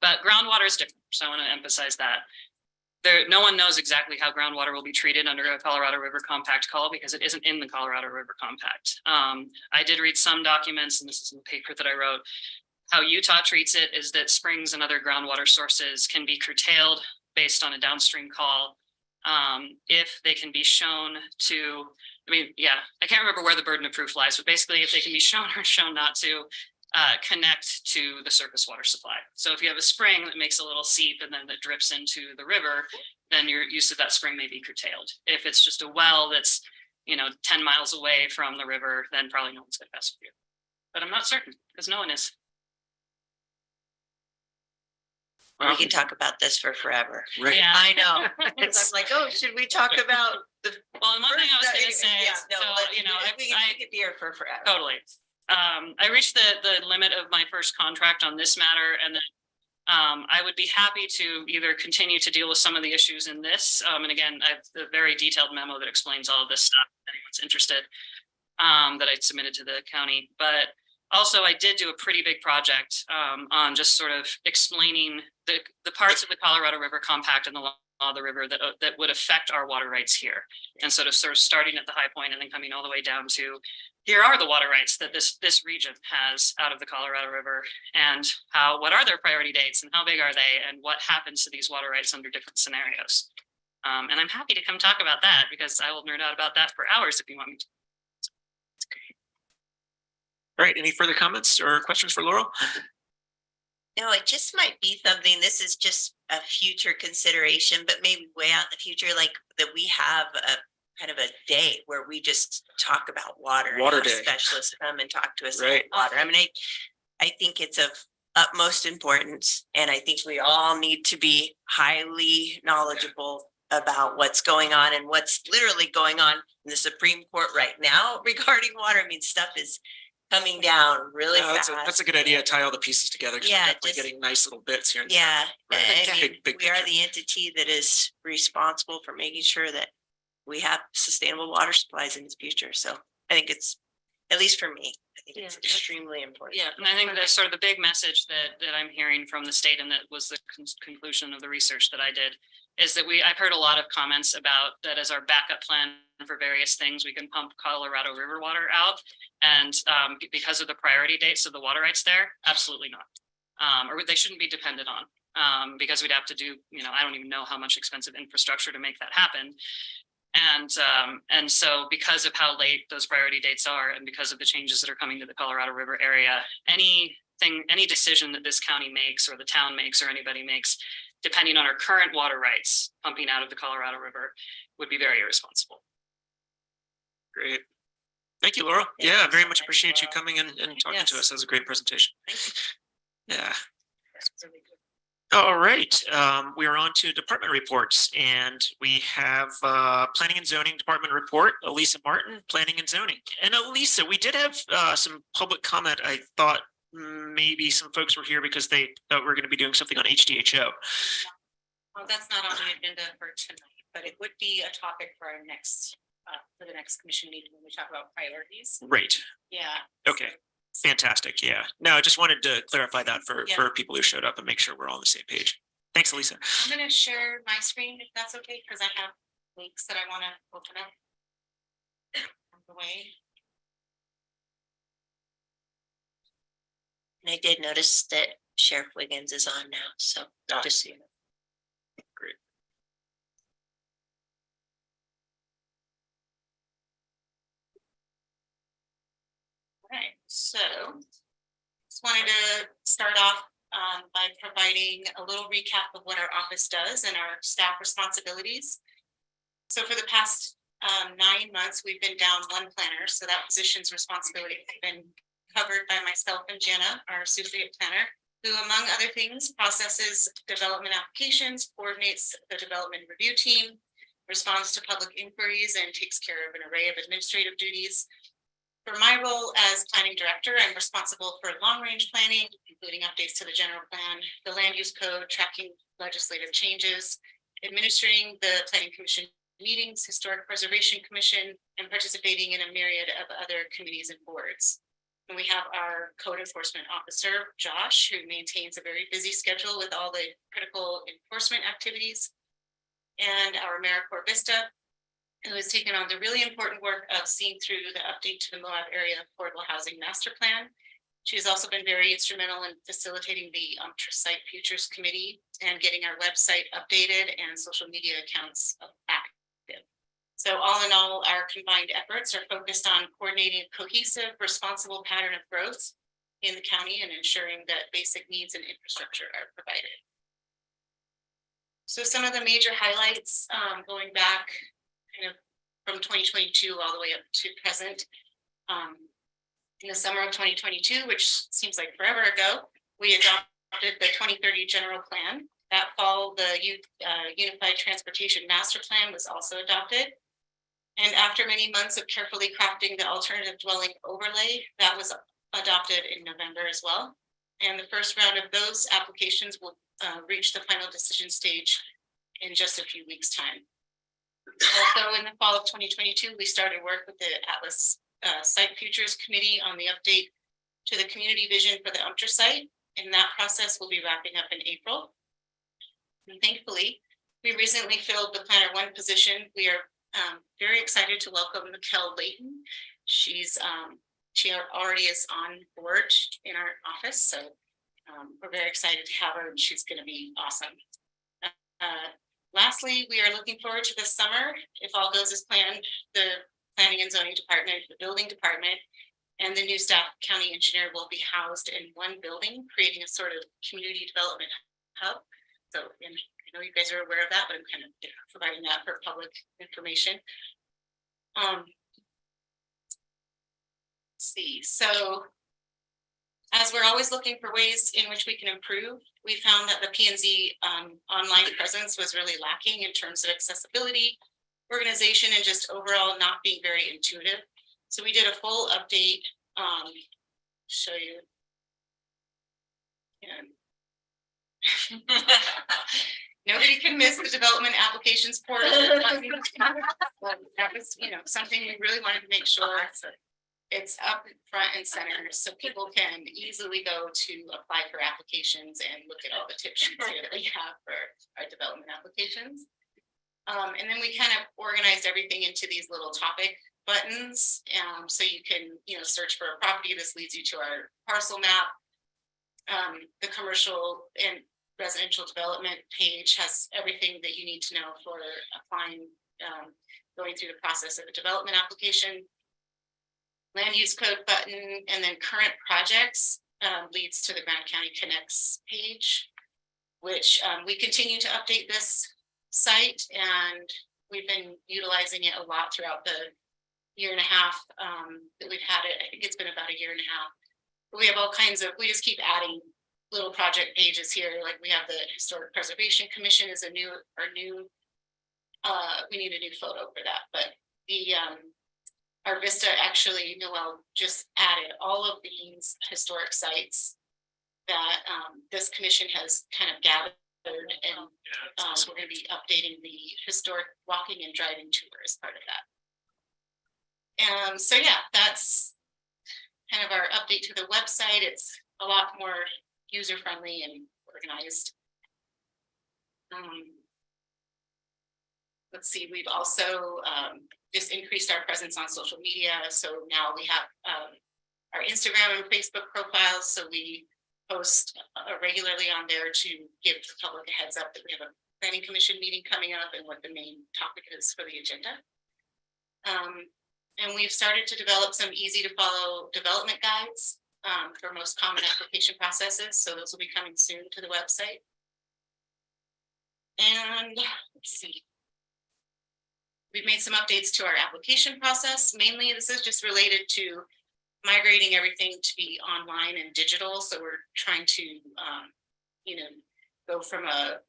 But groundwater is different. So I want to emphasize that. No one knows exactly how groundwater will be treated under a Colorado River Compact call because it isn't in the Colorado River Compact. I did read some documents, and this is in the paper that I wrote. How Utah treats it is that springs and other groundwater sources can be curtailed based on a downstream call if they can be shown to, I can't remember where the burden of proof lies, but basically if they can be shown or shown not to connect to the surface water supply. So if you have a spring that makes a little seep and then that drips into the river, then your use of that spring may be curtailed. If it's just a well that's 10 miles away from the river, then probably no one's going to mess with you. But I'm not certain because no one is. We can talk about this for forever. Right. Yeah. I know. I'm like, should we talk about the? Well, and one thing I was going to say, We could be here for forever. Totally. I reached the limit of my first contract on this matter, and then I would be happy to either continue to deal with some of the issues in this. And again, I have a very detailed memo that explains all of this stuff if anyone's interested, that I submitted to the county. But also, I did do a pretty big project on just sort of explaining the parts of the Colorado River Compact and the the river that would affect our water rights here. And so to sort of starting at the high point and then coming all the way down to here are the water rights that this region has out of the Colorado River, and what are their priority dates and how big are they and what happens to these water rights under different scenarios. And I'm happy to come talk about that because I will nerd out about that for hours if you want me to. All right, any further comments or questions for Laurel? No, it just might be something, this is just a future consideration, but maybe way out in the future, like that we have a kind of a day where we just talk about water. and Water have day. Specialists come and talk to us Right. about water. I mean, I think it's of utmost importance, and I think we all need to be highly knowledgeable about what's going on and what's literally going on in the Supreme Court right now regarding water. I mean, stuff is coming down really Yeah, fast. that's a good idea. Tie all the pieces together. 'Cause we're Yeah, definitely just- getting nice little bits here. and there. Yeah, Right. I mean, Big we are picture. the entity that is responsible for making sure that we have sustainable water supplies in the future. So I think it's, at least for me, I think it's Yeah. extremely important. Yeah, and I think that's sort of the big message that I'm hearing from the state, and that was the conclusion of the research that I did, is that I've heard a lot of comments about that as our backup plan for various things, we can pump Colorado River water out. And because of the priority dates of the water rights there, absolutely not. Or they shouldn't be dependent on, because we'd have to do, I don't even know how much expensive infrastructure to make that happen. And so because of how late those priority dates are, and because of the changes that are coming to the Colorado River area, any decision that this county makes or the town makes or anybody makes, depending on our current water rights pumping out of the Colorado River, would be very irresponsible. Great. Thank you, Laurel. Yeah, very much Thanks, appreciate you Laurel. coming and talking to Yes. us. That was a great presentation. Yeah. That's really good. All right, we are on to department reports, and we have Planning and Zoning Department report, Elisa Martin, Planning and Zoning. And Elisa, we did have some public comment. I thought maybe some folks were here because they thought we were going to be doing something on HDHO. Well, that's not on the agenda for tonight, but it would be a topic for our next, for the next commission meeting when we talk about priorities. Right. Yeah. Okay. Fantastic. Yeah. No, I just wanted to clarify that for Yeah. people who showed up and make sure we're all on the same page. Thanks, Elisa. I'm gonna share my screen if that's okay, because I have links that I want to open up. On the way. And I did notice that Sheriff Wiggins is on now, so just so you know. Great. Right, so just wanted to start off by providing a little recap of what our office does and our staff responsibilities. So for the past 9 months, we've been down one planner, so that position's responsibility has been covered by myself and Jenna, our associate planner, who, among other things, processes development applications, coordinates the development review team, responds to public inquiries, and takes care of an array of administrative duties. For my role as planning director, I'm responsible for long-range planning, including updates to the general plan, the land use code, tracking legislative changes, administering the planning commission meetings, historic preservation commission, and participating in a myriad of other committees and boards. And we have our code enforcement officer, Josh, who maintains a very busy schedule with all the critical enforcement activities, and our AmeriCorps Vista, who has taken on the really important work of seeing through the update to the Moab Area Affordable Housing Master Plan. She has also been very instrumental in facilitating the Site Futures Committee and getting our website updated and social media accounts active. So all in all, our combined efforts are focused on coordinating a cohesive, responsible pattern of growth in the county and ensuring that basic needs and infrastructure are provided. So some of the major highlights going back kind of from 2022 all the way up to present. In the summer of 2022, which seems like forever ago, we adopted the 2030 general plan. That fall, the Unified Transportation Master Plan was also adopted. And after many months of carefully crafting the alternative dwelling overlay, that was adopted in November as well. And the first round of those applications will reach the final decision stage in just a few weeks' time. Also, in the fall of 2022, we started work with the Atlas Site Futures Committee on the update to the community vision for the site, and that process will be wrapping up in April. And thankfully, We recently filled the planner one position. We are very excited to welcome Mikkel Layton. She already is on board in our office, so we're very excited to have her, and she's going to be awesome. Lastly, we are looking forward to this summer. If all goes as planned, the planning and zoning department, the building department, and the new staff county engineer will be housed in one building, creating a sort of community development hub. So, and I know you guys are aware of that, but I'm kind of providing that for public information. Let's see, so as we're always looking for ways in which we can improve, we found that the P&Z online presence was really lacking in terms of accessibility, organization, and just overall not being very intuitive. So we did a full update, show you. And nobody can miss the development applications portal. That was, something we really wanted to make sure it's up front and center, so people can easily go to apply for applications and look at all the tip sheets that we have for our development applications. And then we kind of organized everything into these little topic buttons. So you can, search for a property. This leads you to our parcel map. The commercial and residential development page has everything that you need to know for applying, going through the process of a development application. Land use code button, and then current projects leads to the Grand County Connects page, which we continue to update this site, and we've been utilizing it a lot throughout the year and a half that we've had it. I think it's been about a year and a half. But we have all kinds of, we just keep adding little project pages here. Like we have the Historic Preservation Commission is we need a new photo for that, but the our Vista, actually, Noel just added all of these historic sites that this commission has kind of gathered, and we're going to be updating the historic walking and driving tour as part of that. So yeah, that's kind of our update to the website. It's a lot more user-friendly and organized. Let's see, we've also just increased our presence on social media. So now we have our Instagram and Facebook profiles. So we post regularly on there to give the public a heads up that we have a planning commission meeting coming up and what the main topic is for the agenda. And we've started to develop some easy to follow development guides for most common application processes. So those will be coming soon to the website. And let's see. We've made some updates to our application process. Mainly, this is just related to migrating everything to be online and digital. So we're trying to, go from a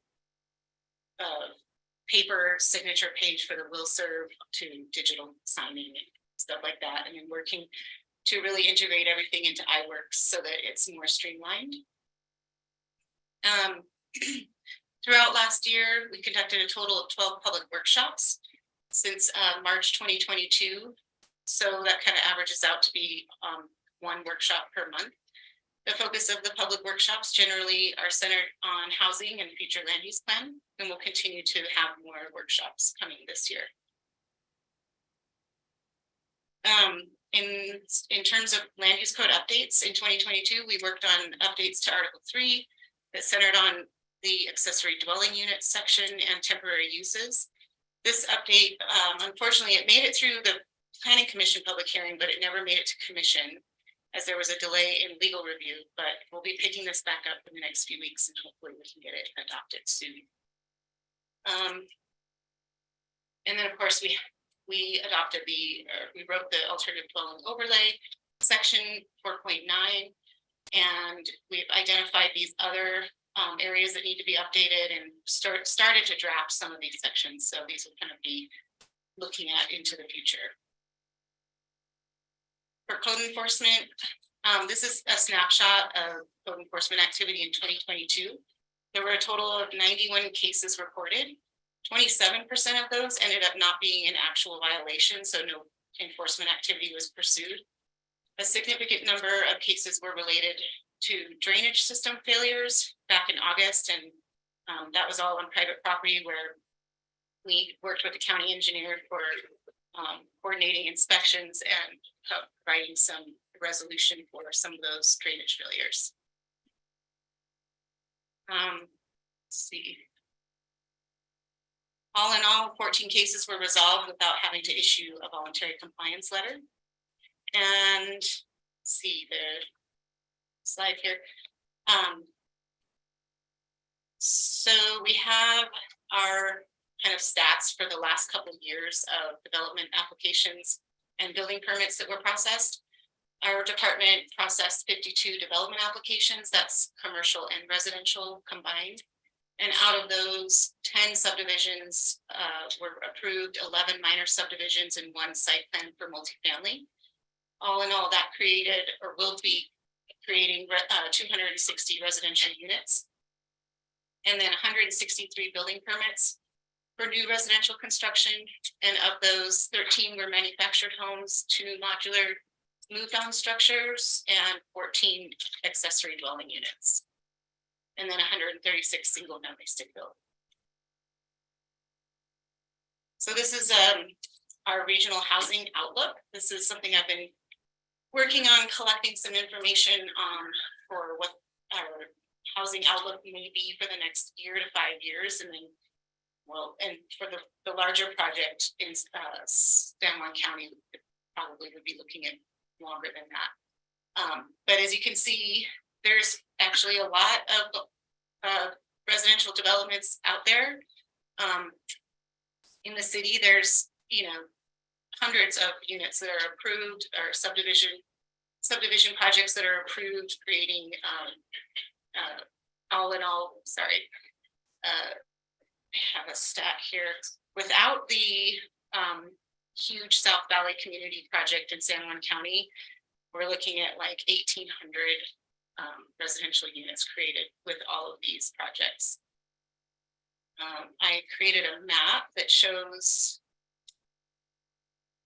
paper signature page for the will serve to digital signing and stuff like that. And then working to really integrate everything into iWorks so that it's more streamlined. Throughout last year, we conducted a total of 12 public workshops since March 2022. So that kind of averages out to be one workshop per month. The focus of the public workshops generally are centered on housing and future land use plan, and we'll continue to have more workshops coming this year. In terms of land use code updates in 2022, we worked on updates to Article 3 that centered on the accessory dwelling unit section and temporary uses. This update, unfortunately, it made it through the Planning Commission public hearing, but it never made it to Commission as there was a delay in legal review, but we'll be picking this back up in the next few weeks and hopefully we can get it adopted soon. And then of course we adopted we wrote the alternative dwelling overlay section 4.9, and we've identified these other areas that need to be updated and started to draft some of these sections. So these will kind of be looking at into the future. For code enforcement, this is a snapshot of code enforcement activity in 2022. There were a total of 91 cases reported. 27% of those ended up not being an actual violation, so no enforcement activity was pursued. A significant number of cases were related to drainage system failures back in August and That was all on private property where we worked with the county engineer for coordinating inspections and providing some resolution for some of those drainage failures. Let's see. All in all, 14 cases were resolved without having to issue a voluntary compliance letter. And let's see the slide here. So we have our kind of stats for the last couple of years of development applications and building permits that were processed. Our department processed 52 development applications, that's commercial and residential combined. And out of those, 10 subdivisions were approved, 11 minor subdivisions, and 1 site plan for multifamily. All in all, that created or will be creating 260 residential units. And then 163 building permits for new residential construction. And of those, 13 were manufactured homes, 2 modular moved on structures, and 14 accessory dwelling units. And then 136 single family stick built. So this is our regional housing outlook. This is something I've been working on, collecting some information for what our housing outlook may be for the next year to 5 years. And then, well, and for the larger project in San Juan County, probably would be looking at longer than that. But as you can see, there's actually a lot of residential developments out there. In the city, there's, you know, hundreds of units that are approved, or subdivision projects that are approved, creating all in all, sorry, I have a stat here. Without the huge South Valley Community Project in San Juan County, we're looking at like 1,800 residential units created with all of these projects. I created a map that shows,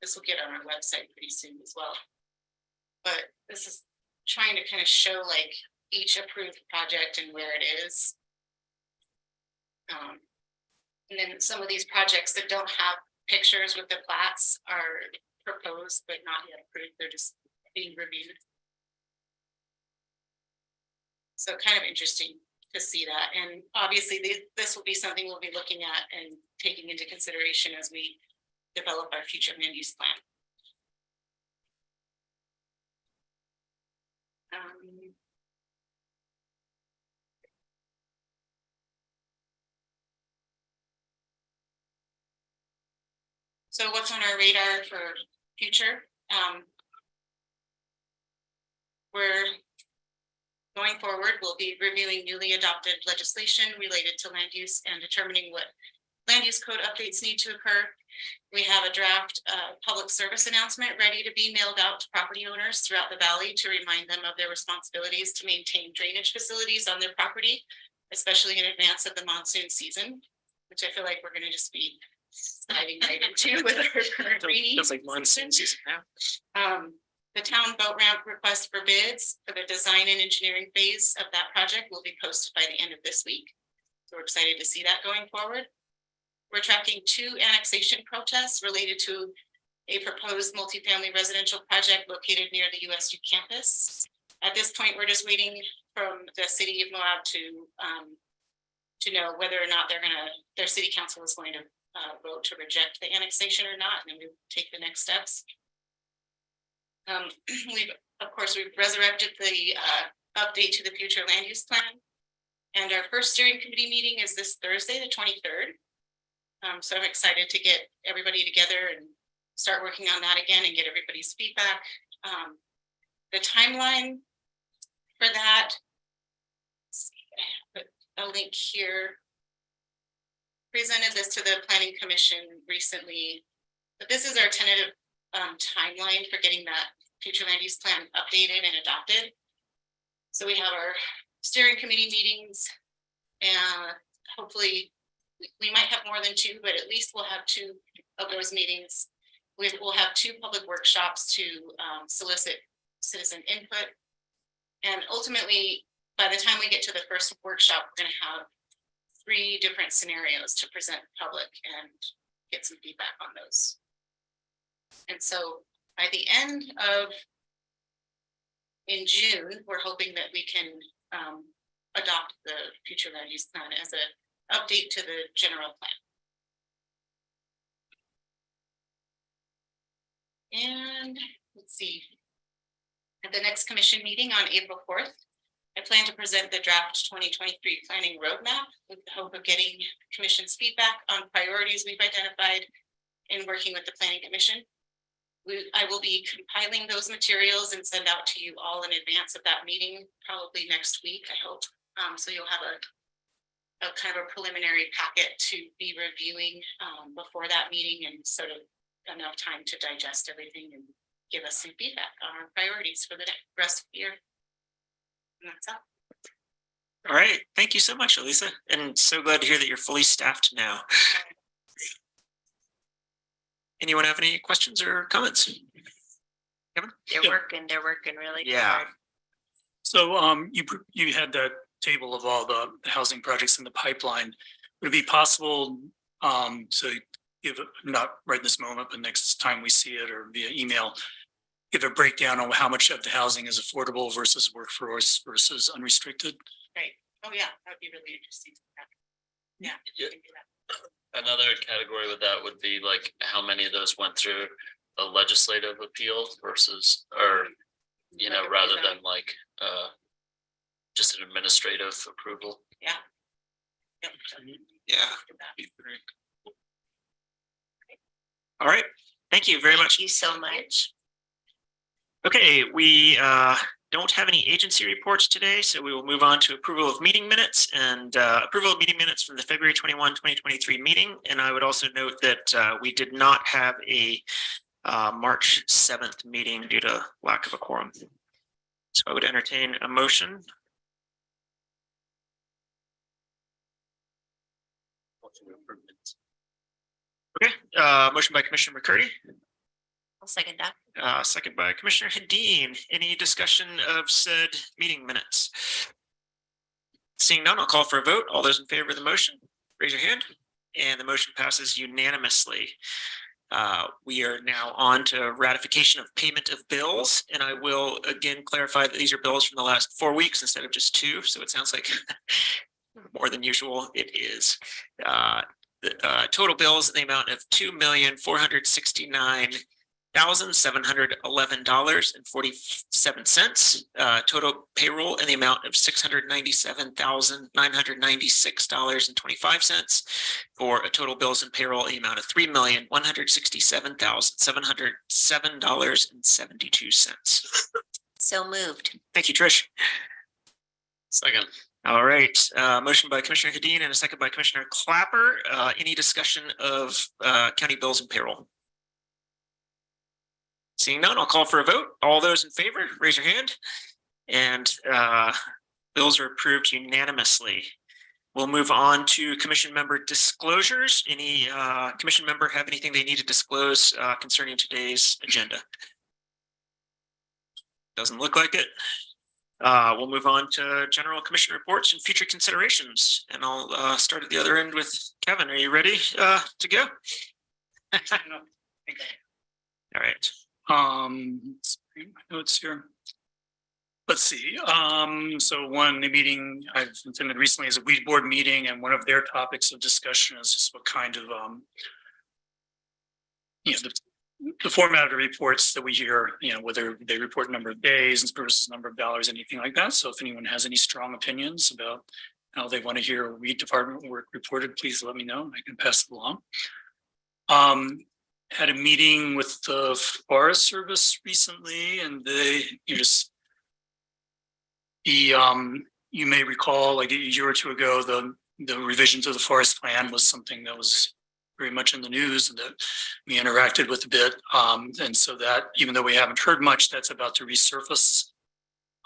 this will get on our website pretty soon as well, but this is trying to kind of show like each approved project and where it is. And then some of these projects that don't have pictures with the plats are proposed but not yet approved, they're just being reviewed. So kind of interesting to see that. And obviously this will be something we'll be looking at and taking into consideration as we develop our future land use plan. So what's on our radar for future? We're going forward, we'll be reviewing newly adopted legislation related to land use and determining what land use code updates need to occur. We have a draft public service announcement ready to be mailed out to property owners throughout the valley to remind them of their responsibilities to maintain drainage facilities on their property, especially in advance of the monsoon season, which I feel like we're going to just be diving right into with our current rainy. Feels like monsoon season now. The town boat ramp request for bids for the design and engineering phase of that project will be posted by the end of this week. So we're excited to see that going forward. We're tracking 2 annexation protests related to a proposed multifamily residential project located near the USU campus. At this point, we're just waiting from the city of Moab to know whether or not their city council is going to vote to reject the annexation or not, and then we take the next steps. We've resurrected the update to the future land use plan, and our first steering committee meeting is this Thursday, the 23rd. So I'm excited to get everybody together and start working on that again and get everybody's feedback. The timeline for that, put a link here. Presented this to the Planning Commission recently, but this is our tentative timeline for getting that future land use plan updated and adopted. So we have our steering committee meetings, and hopefully we might have more than 2, but at least we'll have 2 of those meetings. We'll have 2 public workshops to solicit citizen input. And ultimately, by the time we get to the first workshop, we're going to have 3 different scenarios to present to public and get some feedback on those. And so by the end of in June, we're hoping that we can adopt the future land use plan as an update to the general plan. And let's see. At the next commission meeting on April 4th, I plan to present the draft 2023 planning roadmap with the hope of getting commission's feedback on priorities we've identified in working with the planning commission. I will be compiling those materials and send out to you all in advance of that meeting, probably next week, I hope. So you'll have a kind of a preliminary packet to be reviewing before that meeting, and sort of enough time to digest everything and give us some feedback on our priorities for the rest of the year. And that's all. All right. Thank you so much, Elisa. And so glad to hear that you're fully staffed now. Anyone have any questions or comments? Kevin? They're working really Yeah. hard. So you had that table of all the housing projects in the pipeline. Would it be possible to give, not right this moment, but next time we see it or via email, give a breakdown on how much of the housing is affordable versus workforce versus unrestricted? Right. Oh, yeah, that'd be really interesting. Yeah. Yeah. we can do that. Another category with that would be like how many of those went through a legislative appeal versus, or, you know, rather than like just an administrative approval. Yeah. Yep. Yeah. Do that. All right. Thank you very much. Thank you so much. Okay, we don't have any agency reports today, so we will move on to approval of meeting minutes and approval of meeting minutes from the February 21, 2023 meeting. And I would also note that we did not have a March 7th meeting due to lack of a quorum. So I would entertain a motion. Okay, motion by Commissioner McCurdy. I'll second that. Second by Commissioner Hedin. Any discussion of said meeting minutes? Seeing none, I'll call for a vote. All those in favor of the motion, raise your hand. And the motion passes unanimously. We are now on to ratification of payment of bills. And I will again clarify that these are bills from the last 4 weeks instead of just 2. So it sounds like more than usual. It is. Total bills in the amount of $2,469,711.47. Total payroll in the amount of $697,996.25 for a total bills and payroll in the amount of $3,167,707.72. So moved. Thank you, Trish. Second. All right, motion by Commissioner Hedin and a second by Commissioner Clapper. Any discussion of county bills and payroll? Seeing none, I'll call for a vote. All those in favor, raise your hand. And bills are approved unanimously. We'll move on to commission member disclosures. Any commission member have anything they need to disclose concerning today's agenda? Doesn't look like it. We'll move on to general commission reports and future considerations. And I'll start at the other end with Kevin. Are you ready to go? All right. Let's bring my notes here. Let's see. So one meeting I've attended recently is a weed board meeting, and one of their topics of discussion is just what kind of the format of the reports that we hear, whether they report number of days versus number of dollars, anything like that. So if anyone has any strong opinions about how they want to hear weed department work reported, please let me know. I can pass it along. Had a meeting with the Forest Service recently, and you may recall, like a year or two ago, the revision to the forest plan was something that was very much in the news and that we interacted with a bit. And so that, even though we haven't heard much, that's about to resurface.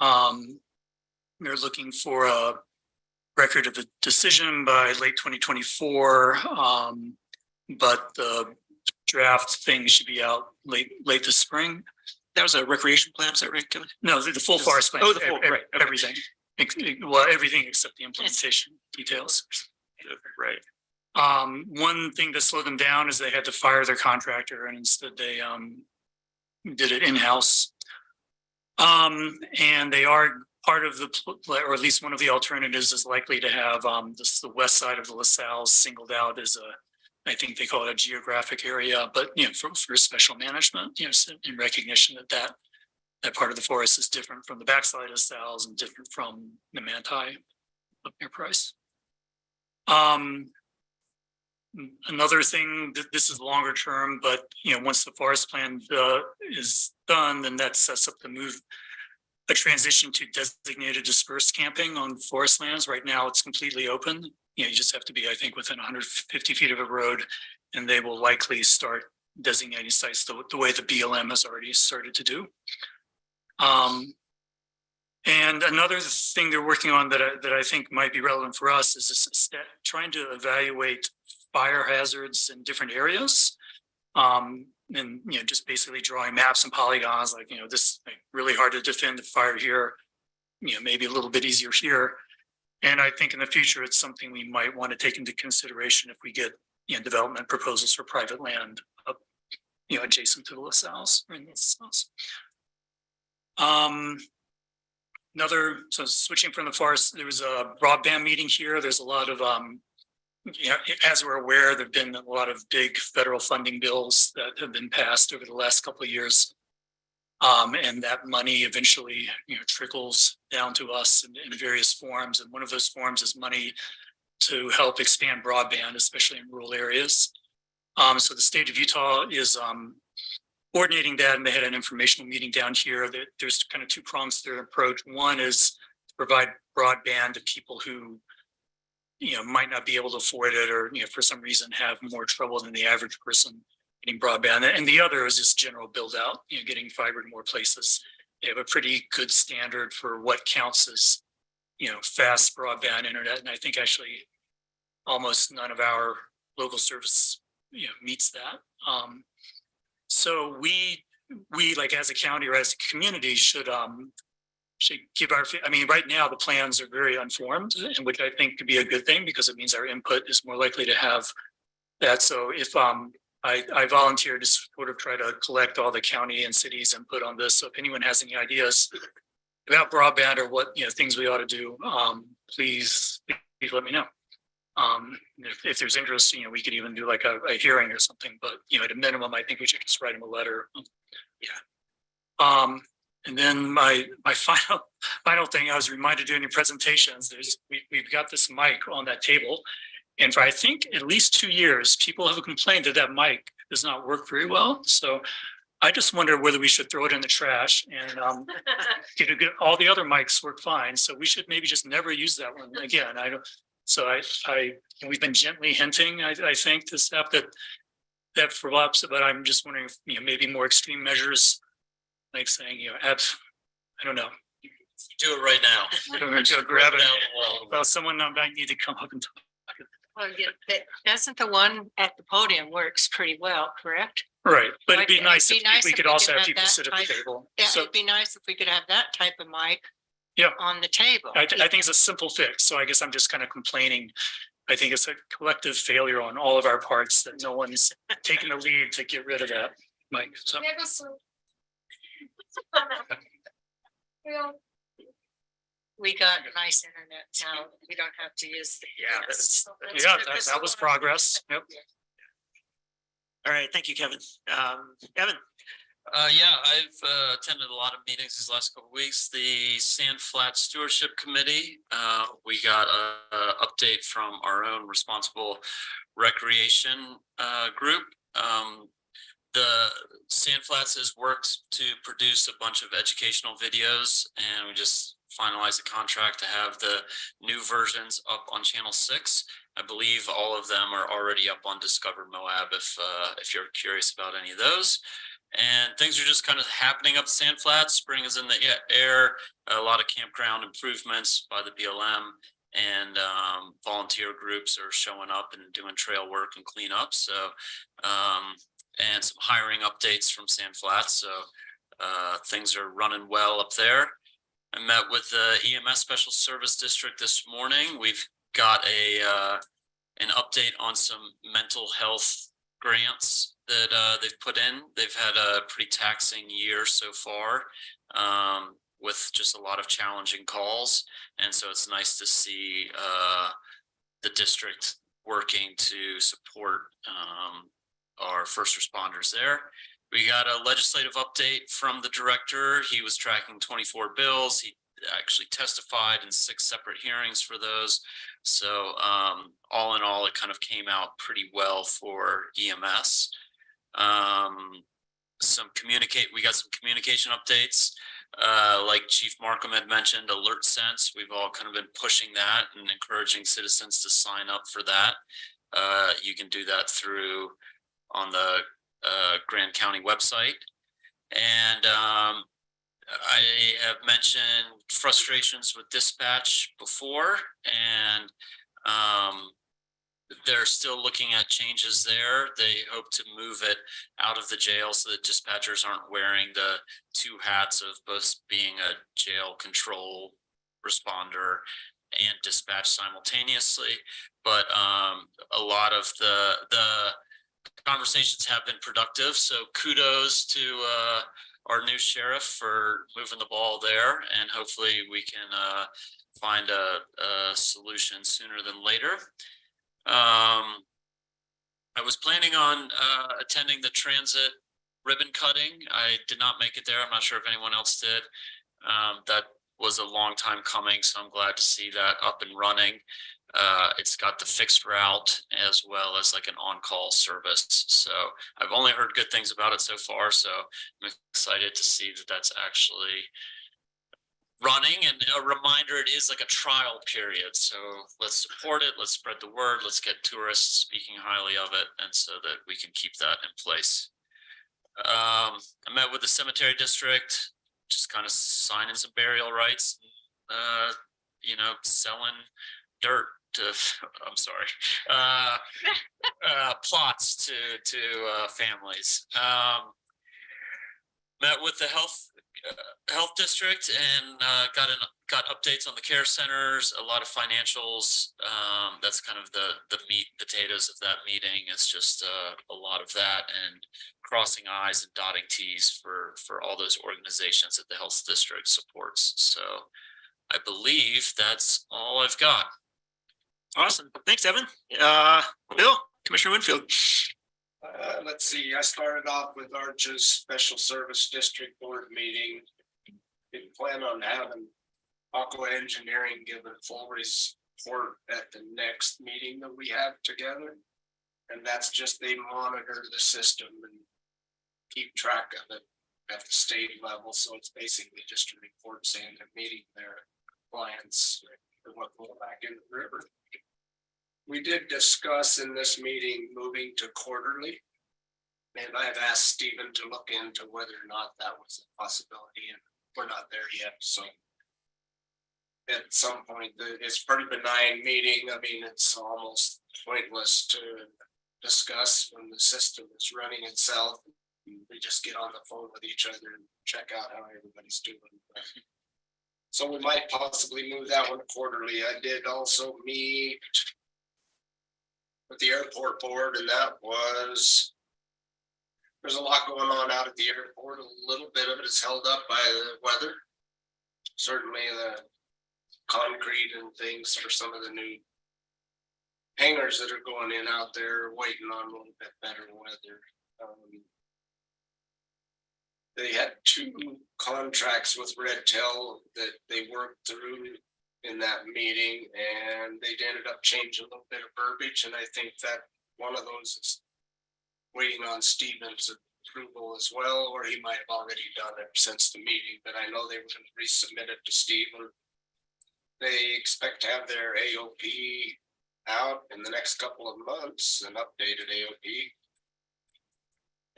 We're looking for a record of a decision by late 2024, but the draft thing should be out late this spring. That was a recreation plan, is that right, Kevin? No, the full forest plan. Oh, the full, right. Okay. Everything. Well, everything except the implementation details. Right. One thing that slowed them down is they had to fire their contractor and instead they did it in-house. And they are part of the, or at least one of the alternatives is likely to have this, the west side of the LaSalle singled out as a, I think they call it a geographic area, but you know, for special management, you know, in recognition that that part of the forest is different from the backside of LaSalle's and different from the Manti up near Price. Another thing that this is longer term, but you know, once the forest plan is done, then that sets up the move, a transition to designated dispersed camping on forest lands. Right now, it's completely open. You know, you just have to be, I think, within 150 feet of a road, and they will likely start designating sites the way the BLM has already started to do. And another thing they're working on that I think might be relevant for us is trying to evaluate fire hazards in different areas. And, you know, just basically drawing maps and polygons like, you know, this like, really hard to defend the fire here, you know, maybe a little bit easier here. And I think in the future, it's something we might want to take into consideration if we get, you know, development proposals for private land up, you know, adjacent to the LaSalle's or in the LaSalle's. So switching from the forest, there was a broadband meeting here. There's a lot of, you know, as we're aware, there've been a lot of big federal funding bills that have been passed over the last couple of years. And that money eventually, you know, trickles down to us in various forms. And one of those forms is money to help expand broadband, especially in rural areas. So the state of Utah is coordinating that, and they had an informational meeting down here. There's kind of two prongs to their approach. One is to provide broadband to people who, you know, might not be able to afford it, or you know, for some reason have more trouble than the average person getting broadband. And the other is just general build out, you know, getting fiber in more places. They have a pretty good standard for what counts as, you know, fast broadband internet, and I think actually almost none of our local service, you know, meets that. So we like as a county or as a community should give our, I mean, right now the plans are very unformed, which I think could be a good thing because it means our input is more likely to have that. So if I volunteered to sort of try to collect all the county and cities input on this. So if anyone has any ideas about broadband or what, you know, things we ought to do, please let me know. If there's interest, you know, we could even do like a hearing or something, but you know, at a minimum, I think we should just write them a letter. Yeah. And then my final thing, I was reminded during your presentations, we've got this mic on that table. And for I think at least 2 years, people have complained that mic does not work very well. So I just wonder whether we should throw it in the trash and all the other mics work fine. So we should maybe just never use that one again. So we've been gently hinting, I think, to staff that for lots, but I'm just wondering if, you know, maybe more extreme measures, like saying, you know, I don't know. Do it right now. Go grab it. Well, someone might need to come up and talk. Well, yeah, doesn't the one at the podium works pretty well, correct? Right, but it'd be It'd nice be if nice we if could we also could have have people that sit at the type- table. Yeah, So it'd be nice if we could have that type of mic. Yeah. On the table. I think it's a simple fix. So I guess I'm just kind of complaining. I think it's a collective failure on all of our parts that no one's taking the lead to get rid of that mic. So We got nice internet now. We don't have to use the. that was progress. Yep. All right, thank you, Kevin. Evan. Yeah, I've attended a lot of meetings these last couple of weeks. The Sand Flat Stewardship Committee, we got a update from our own responsible recreation group. The Sand Flats has worked to produce a bunch of educational videos, and we just finalized a contract to have the new versions up on Channel 6. I believe all of them are already up on Discover Moab if you're curious about any of those. And things are just kind of happening up Sand Flats. Spring is in the air. A lot of campground improvements by the BLM, and volunteer groups are showing up and doing trail work and cleanup. So, and some hiring updates from Sand Flats. So things are running well up there. I met with the EMS Special Service District this morning. We've got a an update on some mental health grants that they've put in. They've had a pretty taxing year so far, with just a lot of challenging calls. And so it's nice to see the district working to support our first responders there. We got a legislative update from the director. He was tracking 24 bills. He actually testified in 6 separate hearings for those. So all in all, it kind of came out pretty well for EMS. We got some communication updates. Like Chief Markham had mentioned, Alert Sense. We've all kind of been pushing that and encouraging citizens to sign up for that. You can do that on the Grand County website. And I have mentioned frustrations with dispatch before, and they're still looking at changes there. They hope to move it out of the jail so that dispatchers aren't wearing the 2 hats of both being a jail control responder and dispatch simultaneously. But a lot of the conversations have been productive. So kudos to our new sheriff for moving the ball there, and hopefully we can find a solution sooner than later. I was planning on attending the transit ribbon cutting. I did not make it there. I'm not sure if anyone else did. That was a long time coming, so I'm glad to see that up and running. It's got the fixed route as well as like an on-call service. So I've only heard good things about it so far. So I'm excited to see that that's actually running. And a reminder, it is like a trial period. So let's support it. Let's spread the word. Let's get tourists speaking highly of it, and so that we can keep that in place. I met with the cemetery district, just kind of signing some burial rights, selling dirt to, I'm sorry, plots to families. Met with the health district and got updates on the care centers, a lot of financials. That's kind of the meat and potatoes of that meeting. Is just a lot of that, and crossing I's and dotting T's for all those organizations that the health district supports. So I believe that's all I've got. Awesome. Thanks, Evan. Bill, Commissioner Winfield. Let's see, I started off with Arches Special Service District Board meeting. We plan on having Aqua Engineering give a full report at the next meeting that we have together. And that's just, they monitor the system and keep track of it at the state level. So it's basically just a report saying they're meeting their compliance for what will back in the river. We did discuss in this meeting moving to quarterly. And I've asked Stephen to look into whether or not that was a possibility, and we're not there yet. So at some point, it's pretty benign meeting. I mean, it's almost pointless to discuss when the system is running itself. We just get on the phone with each other and check out how everybody's doing. So we might possibly move that one quarterly. I did also meet with the airport board, and there's a lot going on out at the airport. A little bit of it is held up by the weather. Certainly the concrete and things for some of the new hangars that are going in out there, waiting on a little bit better weather. They had 2 contracts with Red Tail that they worked through in that meeting, and they ended up changing a little bit of verbiage, and I think that one of those is waiting on Stephen's approval as well, or he might have already done it since the meeting, but I know they were going to resubmit it to Stephen. They expect to have their AOP out in the next couple of months, an updated AOP.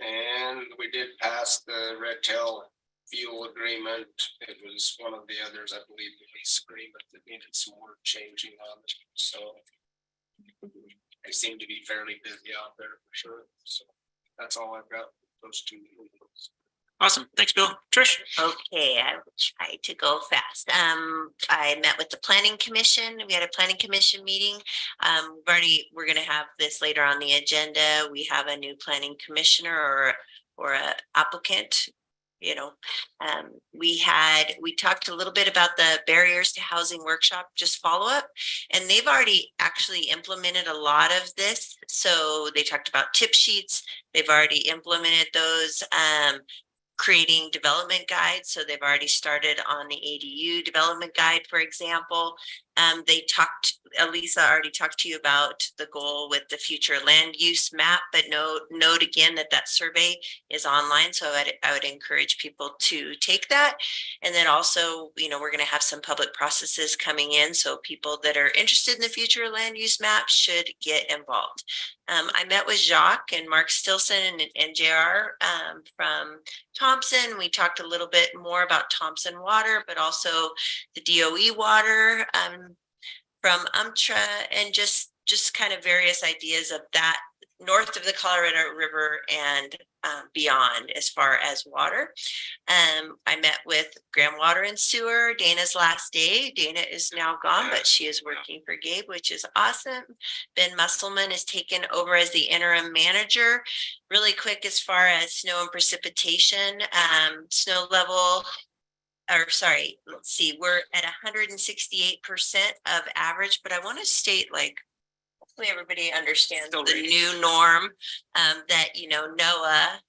And we did pass the Red Tail fuel agreement. It was one of the others, I believe, the lease agreement that needed some work changing on it. So they seem to be fairly busy out there for sure. So that's all I've got. Those 2. Awesome. Thanks, Bill. Trish? Okay, I will try to go fast. I met with the planning commission. We had a planning commission meeting. We're gonna have this later on the agenda. We have a new planning commissioner or a applicant. You know, we talked a little bit about the barriers to housing workshop, just follow up, and they've already actually implemented a lot of this. So they talked about tip sheets. They've already implemented those. Creating development guides. So they've already started on the ADU development guide, for example. Elisa already talked to you about the goal with the future land use map, but note again that survey is online. So I would encourage people to take that. And then also, you know, we're going to have some public processes coming in. So people that are interested in the future land use map should get involved. I met with Jacques and Mark Stilson and JR from Thompson. We talked a little bit more about Thompson water, but also the DOE water from UMTRA, and just kind of various ideas of that north of the Colorado River and beyond as far as water. I met with Grand Water and Sewer, Dana's last day. Dana is now gone, but she is working for Gabe, which is awesome. Ben Musselman is taken over as the interim manager. Really quick, as far as snow and precipitation, snow level, let's see, we're at 168% of average, but I want to state, like, hopefully everybody understands the new norm, that, you know, NOAA,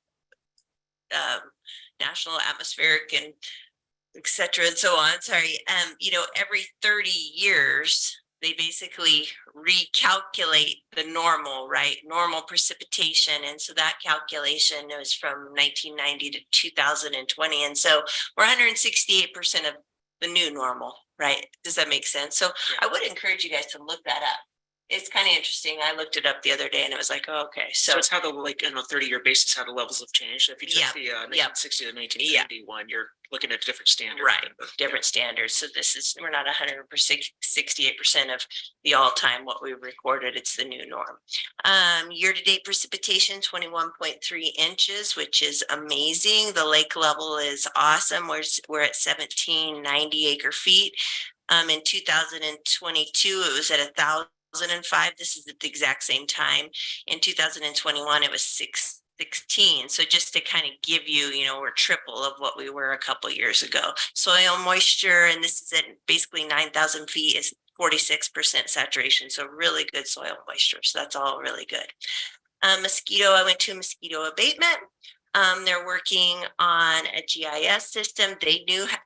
National Atmospheric and et cetera and so on. You know, every 30 years, they basically recalculate the normal, right? Normal precipitation. And so that calculation is from 1990 to 2020. And so we're 168% of the new normal, right? Does that make sense? So I would encourage you guys to look that up. It's kind of interesting. I looked it up the other day and it was like, oh, okay. So it's how the, like, on a 30-year basis, how the levels have changed. So if you took the 1960 to 1971, you're looking at a different standard. Right, different standards. So we're not 168% of the all-time what we recorded. It's the new norm. Year-to-date precipitation, 21.3 inches, which is amazing. The lake level is awesome. We're at 1790 acre feet. In 2022, it was at 1,005. This is at the exact same time. In 2021, it was 616. So just to kind of give you, you know, we're triple of what we were a couple years ago. Soil moisture, and this is at basically 9,000 feet, is 46% saturation. So really good soil moisture. So that's all really good. Mosquito, I went to mosquito abatement. They're working on a GIS system.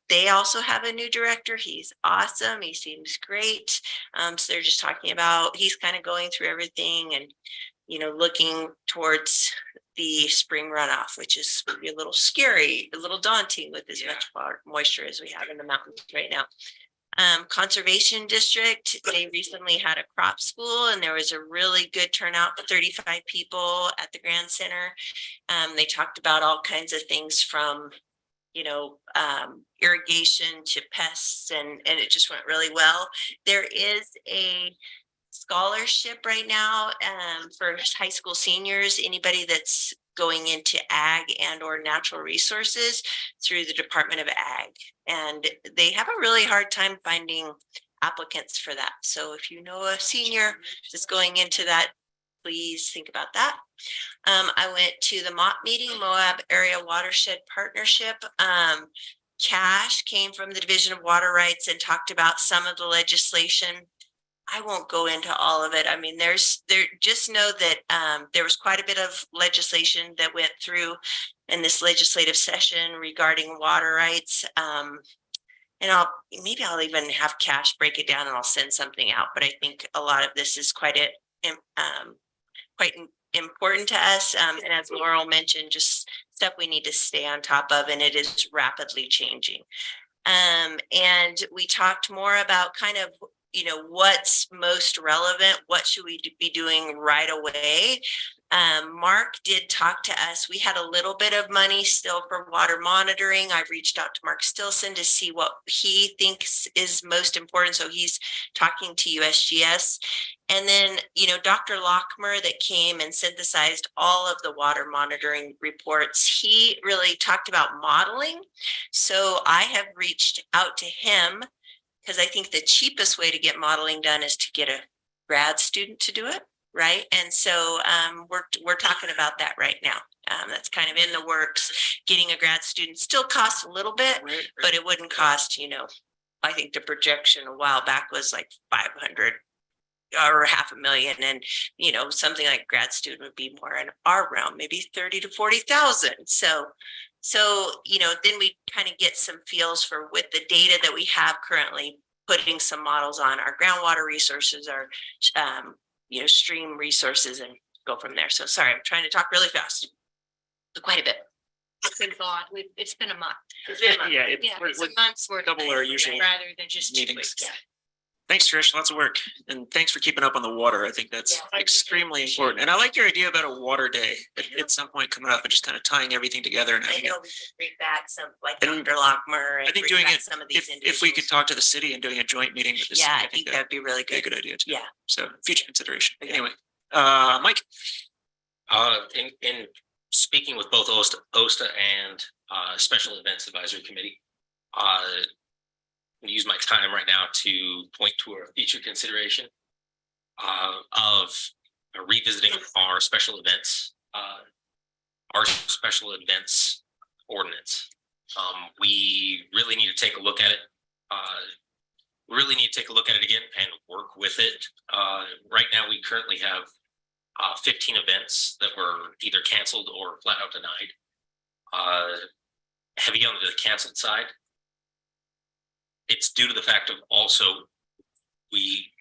They also have a new director. He's awesome. He seems great. So they're just talking about, he's kind of going through everything and, you know, looking towards the spring runoff, which is a little scary, a little daunting with as much moisture as we have in the mountains right now. Conservation District, they recently had a crop school and there was a really good turnout, 35 people at the Grand Center. They talked about all kinds of things from, you know, irrigation to pests, and it just went really well. There is a scholarship right now for high school seniors, anybody that's going into ag and or natural resources through the Department of Ag. And they have a really hard time finding applicants for that. So if you know a senior that's going into that, please think about that. I went to the MOP meeting, Moab Area Watershed Partnership. Cash came from the Division of Water Rights and talked about some of the legislation. I won't go into all of it. I mean, just know that there was quite a bit of legislation that went through in this legislative session regarding water rights. And maybe I'll even have Cash break it down and I'll send something out. But I think a lot of this is quite important to us. And as Laurel mentioned, just stuff we need to stay on top of, and it is rapidly changing. And we talked more about kind of, you know, what's most relevant? What should we be doing right away? Mark did talk to us. We had a little bit of money still for water monitoring. I've reached out to Mark Stilson to see what he thinks is most important. So he's talking to USGS. And then, you know, Dr. Lockmer that came and synthesized all of the water monitoring reports, he really talked about modeling. So I have reached out to him because I think the cheapest way to get modeling done is to get a grad student to do it. Right. And so we're talking about that right now. That's kind of in the works. Getting a grad student still costs a little bit, but it wouldn't cost, you know, I think the projection a while back was like 500 or $500,000. And, you know, something like grad student would be more in our realm, maybe 30 to 40,000. So, you know, then we kind of get some feels for with the data that we have currently, putting some models on our groundwater resources, our you know, stream resources, and go from there. So sorry, I'm trying to talk really fast. Quite a bit. It's been gone. It's been a month. Yeah, It's a month's worth. double our usual rather than just 2 meetings. weeks. Thanks, Trish. Lots of work. And thanks for keeping up on the water. I think that's extremely important. And I like your idea about a water day at some point coming up and just kind of tying everything together. And I know we should bring back some, like And Dr. Lockmer. I think doing it, if we could talk to the city and doing a joint meeting with the city, Yeah, I think that'd be really be a good. good idea too. Yeah. So future consideration. Okay. Anyway, Mike. In speaking with both OSTA and Special Events Advisory Committee, I'm gonna use my time right now to point to a future consideration of revisiting our special events ordinance. We really need to take a look at it. Again and work with it. Right now, we currently have 15 events that were either canceled or flat out denied. Heavy on the canceled side. It's due to the fact of also we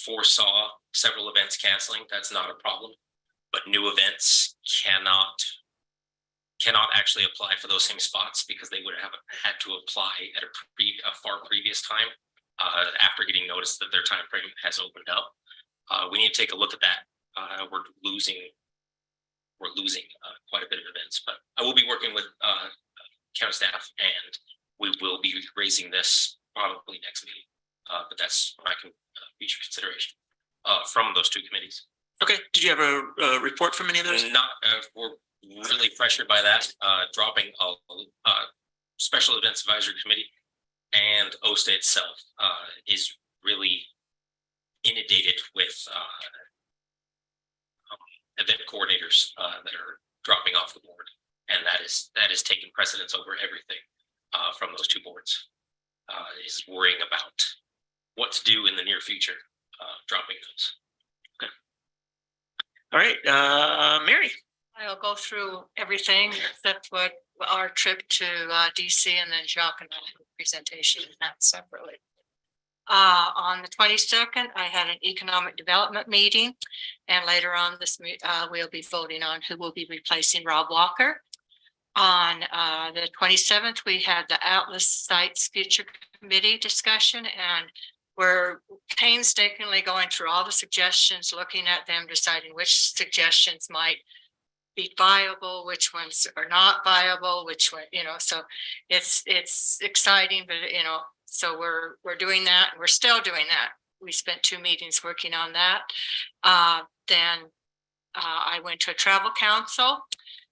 foresaw several events canceling. That's not a problem, but new events cannot actually apply for those same spots because they would have had to apply at a far previous time after getting notice that their time frame has opened up. We need to take a look at that. We're losing quite a bit of events, but I will be working with county staff and we will be raising this probably next meeting. But that's my future consideration from those two committees. Okay. Did you have a report from any of those? Not, we're really pressured by that, dropping a Special Events Advisory Committee and OSTA itself is really inundated with event coordinators that are dropping off the board, and that is taking precedence over everything from those two boards. Is worrying about what to do in the near future, dropping those. Okay. All right, Mary. I'll go through everything except what our trip to DC, and then Jacques and I have a presentation in that separately. On the 22nd, I had an economic development meeting, and later on this we'll be voting on who will be replacing Rob Walker. On the 27th, we had the Atlas Sites Future Committee discussion, and we're painstakingly going through all the suggestions, looking at them, deciding which suggestions might be viable, which ones are not viable, which one, you know, so it's exciting, but you know, so we're doing that. We're still doing that. We spent 2 meetings working on that. Then I went to a travel council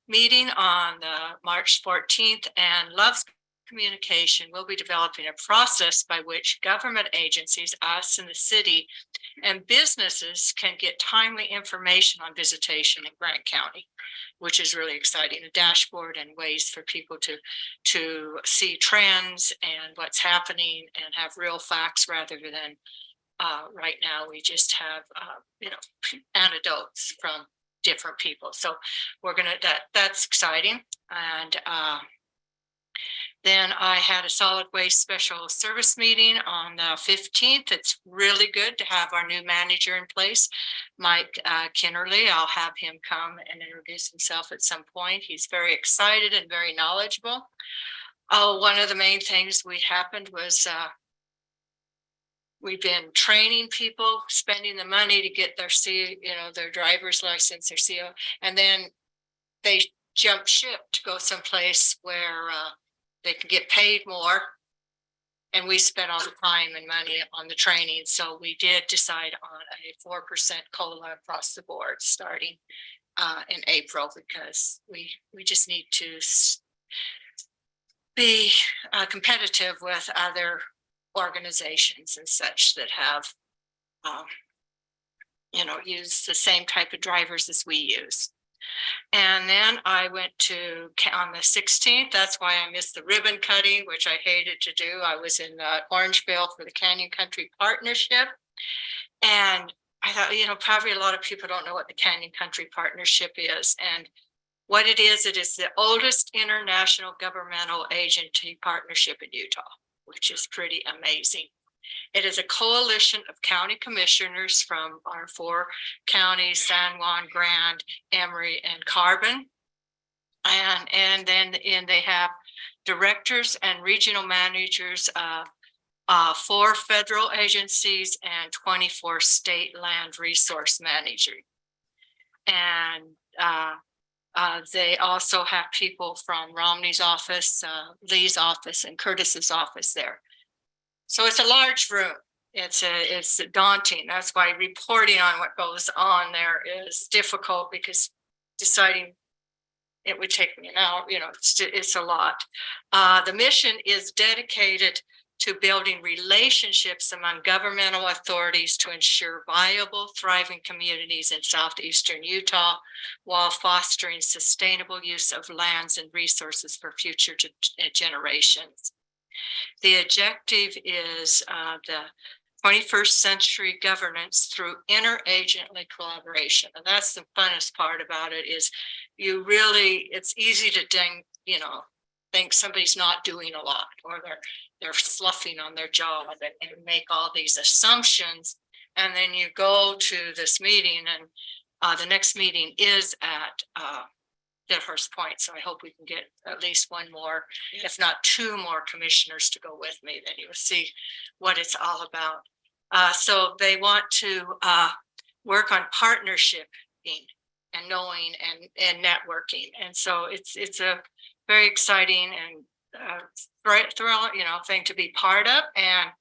meeting on the March 14th, and Love's Communication will be developing a process by which government agencies, us and the city, and businesses can get timely information on visitation in Grant County, which is really exciting. A dashboard and ways for people to see trends and what's happening and have real facts rather than right now we just have you know, anecdotes from different people. So we're gonna that's exciting. And then I had a solid waste special service meeting on the 15th. It's really good to have our new manager in place, Mike Kinnerly. I'll have him come and introduce himself at some point. He's very excited and very knowledgeable. Oh, one of the main things we happened was we've been training people, spending the money to get their their driver's license, their CO, and then they jump ship to go someplace where they can get paid more. And we spent all the time and money on the training. So we did decide on a 4% COLA across the board starting in April, because we just need to be competitive with other organizations and such that have, use the same type of drivers as we use. And then I went to on the 16th. That's why I missed the ribbon cutting, which I hated to do. I was in Orangeville for the Canyon Country Partnership. And I thought, probably a lot of people don't know what the Canyon Country Partnership is. And what it is the oldest international governmental agency partnership in Utah, which is pretty amazing. It is a coalition of county commissioners from our 4 counties, San Juan, Grand, Emory, and Carbon. And then they have directors and regional managers of 4 federal agencies and 24 state land resource managers. And they also have people from Romney's office, Lee's office, and Curtis's office there. So it's a large room. It's daunting. That's why reporting on what goes on there is difficult, because deciding it would take me an hour, it's a lot. The mission is dedicated to building relationships among governmental authorities to ensure viable, thriving communities in southeastern Utah, while fostering sustainable use of lands and resources for future generations. The objective is the 21st century governance through interagency collaboration. And that's the funnest part about it, is it's easy to think somebody's not doing a lot, or they're sloughing on their job, and make all these assumptions. And then you go to this meeting, and the next meeting is at Deadhurst Point. So I hope we can get at least one more, if not 2 more commissioners to go with me. Then you'll see what it's all about. So they want to work on partnership and knowing and networking. And so it's a very exciting and thrill, thing to be part of. And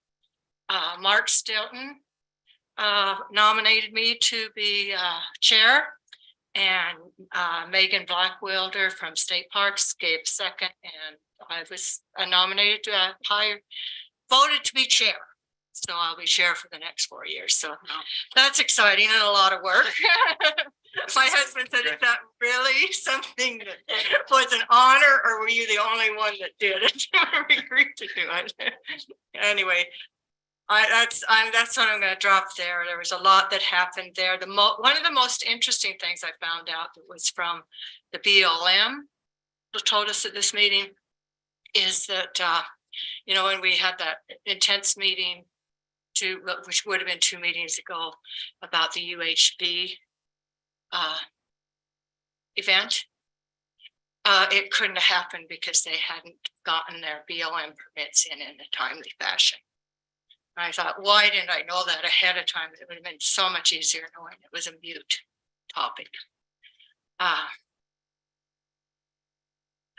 Mark Stilton nominated me to be chair. And Megan Blackwilder from State Parks gave second, and I was nominated to voted to be chair. So I'll be chair for the next 4 years. So that's exciting and a lot of work. My husband said, "Is that really something that was an honor, or were you the only one that did it?" I agreed to do it. Anyway. That's what I'm going to drop there. There was a lot that happened there. One of the most interesting things I found out was from the BLM, who told us at this meeting, is that when we had that intense meeting, which would have been 2 meetings ago, about the UHB event, it couldn't have happened because they hadn't gotten their BLM permits in a timely fashion. I thought, why didn't I know that ahead of time? It would have been so much easier knowing it was a mute topic.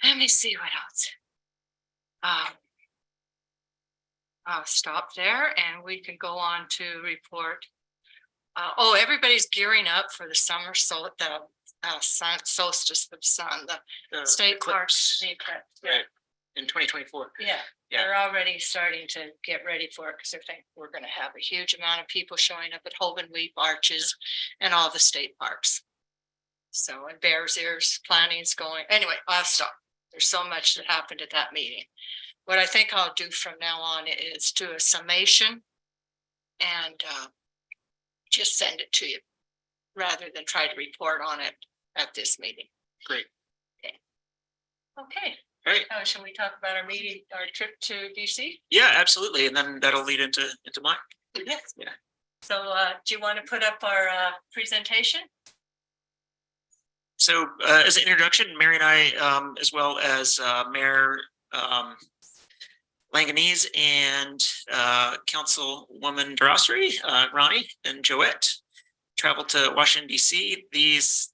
Let me see what else. I'll stop there and we can go on to report. Everybody's gearing up for the summer, solstice of the sun, the state parks. Right. In 2024. Yeah. They're already starting to get ready for it, because they're thinking we're going to have a huge amount of people showing up at Hovenweep, Arches, and all the state parks. So, and Bears Ears planning's going. Anyway, I'll stop. There's so much that happened at that meeting. What I think I'll do from now on is do a summation and just send it to you, rather than try to report on it at this meeting. Great. Okay. All right. Shall we talk about our trip to DC? Yeah, absolutely. And then that'll lead into mine. Yes. Yeah. So do you want to put up our presentation? So as an introduction, Mary and I, as well as Mayor Langanese and Councilwoman Durossery, Ronnie and Joette traveled to Washington DC. These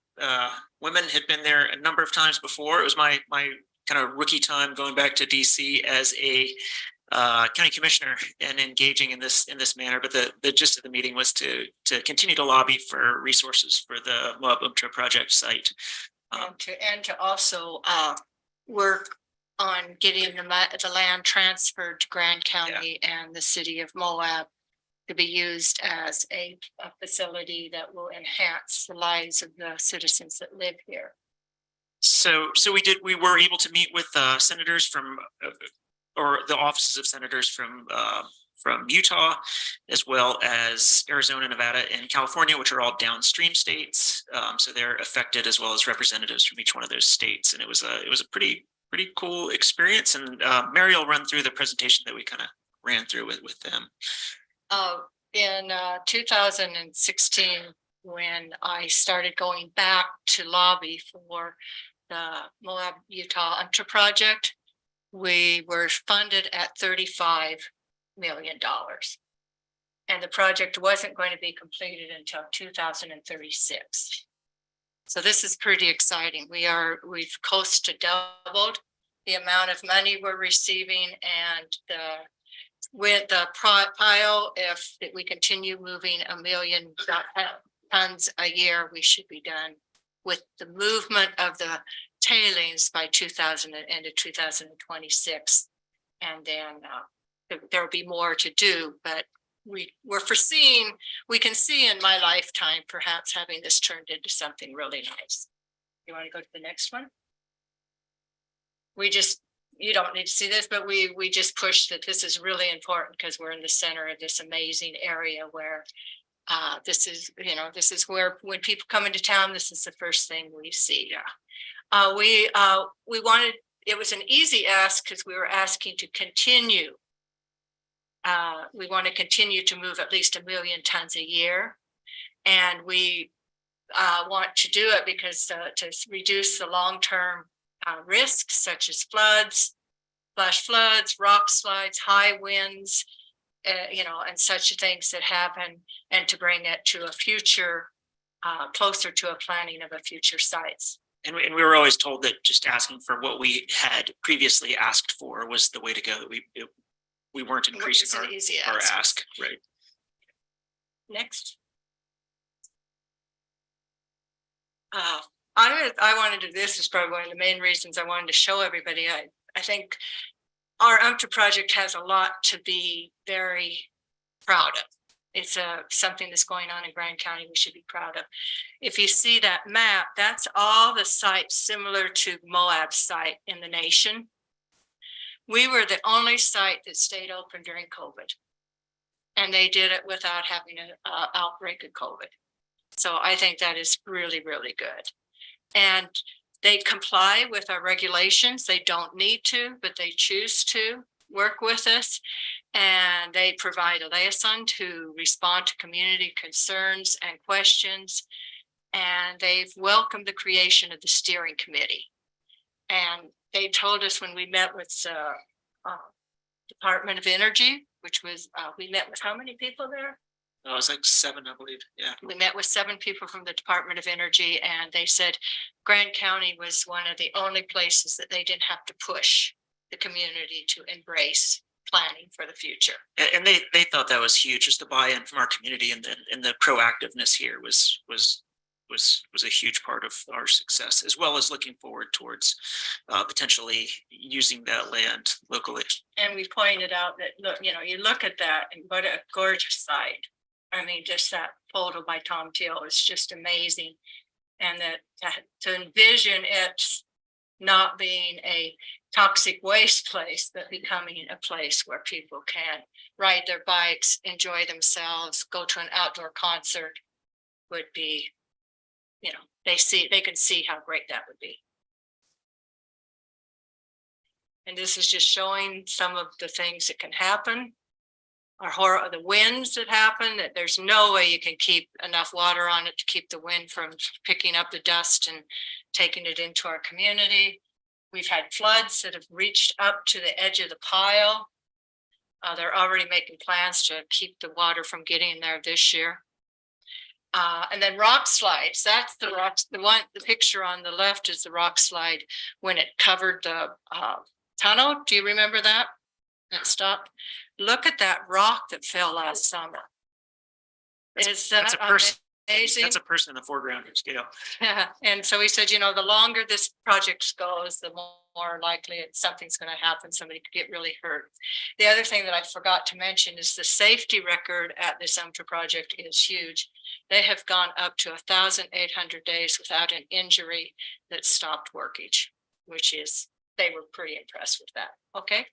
women had been there a number of times before. It was my kind of rookie time going back to DC as a county commissioner and engaging in this manner. But the gist of the meeting was to continue to lobby for resources for the Moab UMTRA project site. And to also work on getting the land transferred to Grand County and the city of Moab to be used as a facility that will enhance the lives of the citizens that live here. So we were able to meet with senators from or the offices of senators from Utah, as well as Arizona, Nevada, and California, which are all downstream states. So they're affected, as well as representatives from each one of those states. And it was a pretty cool experience. And Mary will run through the presentation that we kind of ran through with them. In 2016, when I started going back to lobby for the Moab Utah UMTRA project, we were funded at $35 million. And the project wasn't going to be completed until 2036. So this is pretty exciting. We've close to doubled the amount of money we're receiving, and with the pile, if we continue moving 1 million tons a year, we should be done with the movement of the tailings by end of 2026. And then there will be more to do, but we're foreseeing, we can see in my lifetime, perhaps having this turned into something really nice. You want to go to the next one? You don't need to see this, but we just push that this is really important because we're in the center of this amazing area where this is where when people come into town, this is the first thing we see. We wanted, it was an easy ask because we were asking to continue. We want to continue to move at least 1 million tons a year. And we want to do it because to reduce the long-term risks such as floods, flash floods, rock slides, high winds, and such things that happen, and to bring it to a future, closer to a planning of a future sites. And we were always told that just asking for what we had previously asked for was the way to go. We weren't increasing our ask, right? Next. I wanted to do this is probably one of the main reasons I wanted to show everybody. I think our UMTRA project has a lot to be very proud of. It's something that's going on in Grand County we should be proud of. If you see that map, that's all the sites similar to Moab's site in the nation. We were the only site that stayed open during COVID, and they did it without having an outbreak of COVID. So I think that is really, really good. And they comply with our regulations. They don't need to, but they choose to work with us. And they provide a liaison to respond to community concerns and questions. And they've welcomed the creation of the steering committee. And they told us when we met with the Department of Energy, which was, we met with how many people there? It was like 7, I believe. Yeah. We met with 7 people from the Department of Energy, and they said Grand County was one of the only places that they didn't have to push the community to embrace planning for the future. And they thought that was huge, just the buy-in from our community, and the proactiveness here was a huge part of our success, as well as looking forward towards potentially using that land locally. And we pointed out that, look, you look at that and what a gorgeous site. I mean, just that photo by Tom Teal is just amazing. And that to envision it not being a toxic waste place, but becoming a place where people can ride their bikes, enjoy themselves, go to an outdoor concert would be, they can see how great that would be. And this is just showing some of the things that can happen. The winds that happen, that there's no way you can keep enough water on it to keep the wind from picking up the dust and taking it into our community. We've had floods that have reached up to the edge of the pile They're already making plans to keep the water from getting there this year. And then rock slides, that's the rocks, the picture on the left is the rock slide when it covered the tunnel. Do you remember that? It stopped. Look at that rock that fell last summer. Is that amazing? That's a person in the foreground scale. Yeah, and so he said, you know, the longer this project goes, the more likely something's going to happen. Somebody could get really hurt. The other thing that I forgot to mention is the safety record at this project is huge. They have gone up to 1,800 days without an injury that stopped workage, which is, they were pretty impressed with that. Okay.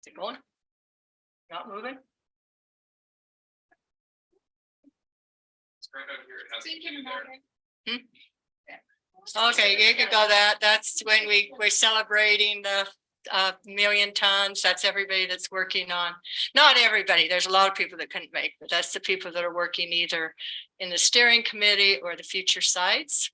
Is it going? Not moving? It's right over here. It has to Thinking be about there. it. Okay, you can go that's when we're celebrating the 1,000,000 tons. That's everybody that's working on, not everybody, there's a lot of people that couldn't make, but that's the people that are working either in the steering committee or the future sites.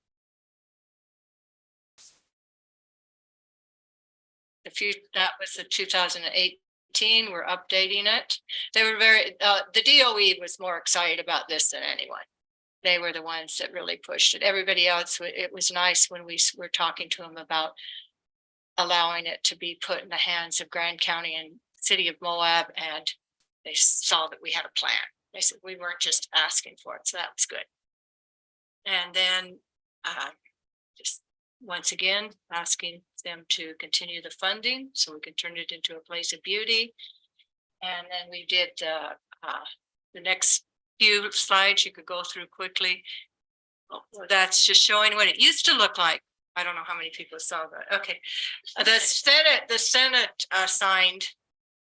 That was the 2018, we're updating it. They were the DOE was more excited about this than anyone. They were the ones that really pushed it. Everybody else, it was nice when we were talking to them about allowing it to be put in the hands of Grand County and City of Moab, and they saw that we had a plan. They said we weren't just asking for it, so that was good. And then just once again, asking them to continue the funding so we can turn it into a place of beauty. And then we did the next few slides you could go through quickly. That's just showing what it used to look like. I don't know how many people saw that. Okay. The Senate signed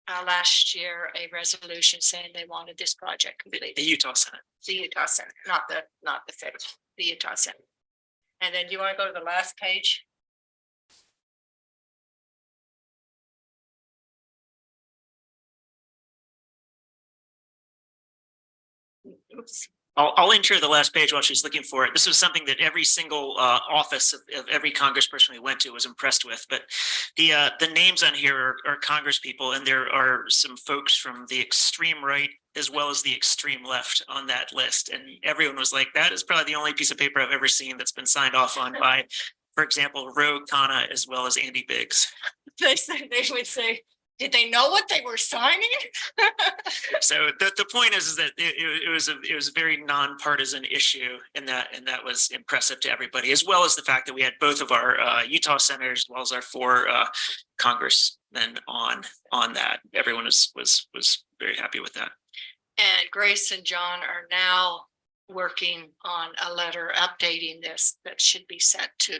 last year a resolution saying they wanted this project completed. The Utah Senate. The Utah Senate, not the federal, the Utah Senate. And then do you want to go to the last page? Oops. I'll enter the last page while she's looking for it. This was something that every single office of every congressperson we went to was impressed with. But the names on here are Congress people, and there are some folks from the extreme right as well as the extreme left on that list. And everyone was like, that is probably the only piece of paper I've ever seen that's been signed off on by, for example, Roe Khanna as well as Andy Biggs. They would say, did they know what they were signing? So the point is that it was a very nonpartisan issue, and that was impressive to everybody, as well as the fact that we had both of our Utah senators as well as our 4 congressmen on that. Everyone was very happy with that. And Grace and John are now working on a letter updating this that should be sent to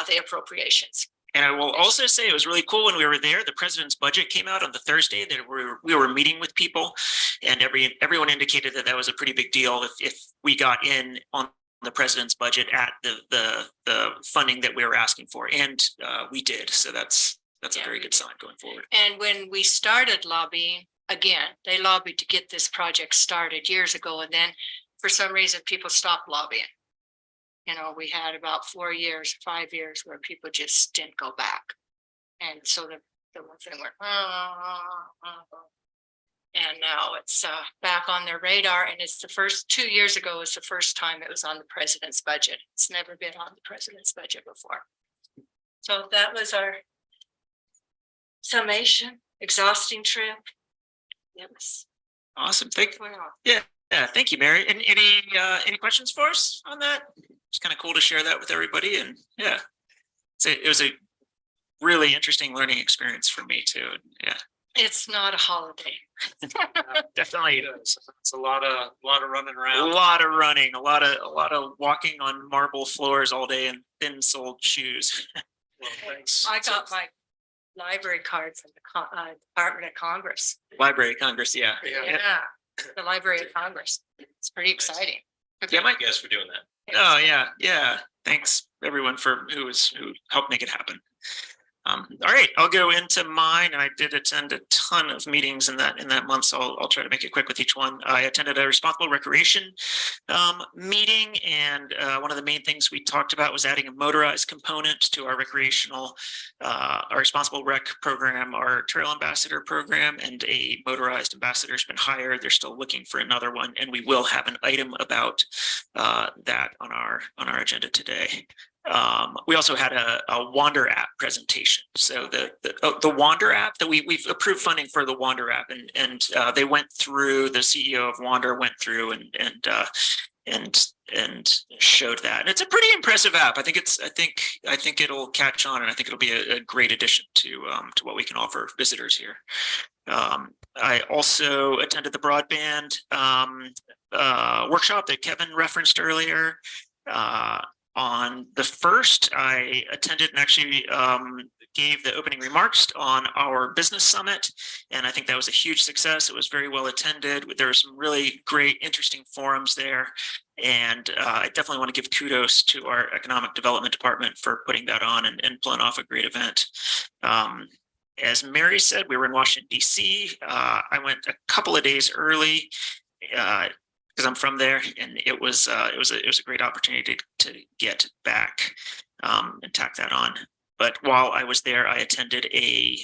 the appropriations. And I will also say it was really cool when we were there. The president's budget came out on the Thursday that we were meeting with people, and everyone indicated that was a pretty big deal if we got in on the president's budget at the funding that we were asking for, and we did. So that's a very good sign going forward. And when we started lobbying, again, they lobbied to get this project started years ago, and then for some reason people stopped lobbying. You know, we had about 4 years, 5 years where people just didn't go back. And so the one thing went, and now it's back on their radar. And it's the first 2 years ago was the first time it was on the president's budget. It's never been on the president's budget before. So that was our summation, exhausting trip. It was awesome. Thank you. Yeah, thank you, Mary. And any questions for us on that? It's kind of cool to share that with everybody, and yeah, it was a really interesting learning experience for me too. Yeah, it's not a holiday. Definitely, It's a lot of running around. a lot of running, a lot of walking on marble floors all day in thin-soled shoes. Well, thanks. I got my library card from the Department of Congress. Library of Congress, yeah. Yeah, the Library of Congress. It's pretty exciting. Yeah, Mike, yes, for doing that. Oh yeah. Thanks everyone who helped make it happen. All right, I'll go into mine. I did attend a ton of meetings in that month, so I'll try to make it quick with each one. I attended a responsible recreation meeting, and one of the main things we talked about was adding a motorized component to our recreational, our responsible rec program, our trail ambassador program, and a motorized ambassador has been hired. They're still looking for another one, and we will have an item about that on our agenda today. We also had a Wander app presentation. So the Wander app that we've approved funding for the Wander app, and they went through, the CEO of Wander went through and showed that. And it's a pretty impressive app. I think it'll catch on, and I think it'll be a great addition to what we can offer visitors here. I also attended the broadband workshop that Kevin referenced earlier. On the first, I attended and actually gave the opening remarks on our business summit, and I think that was a huge success. It was very well attended. There were some really great, interesting forums there, and I definitely want to give kudos to our economic development department for putting that on and pulling off a great event. As Mary said, we were in Washington, D.C. I went a couple of days early because I'm from there, and it was a great opportunity to get back and tack that on. But while I was there, I attended a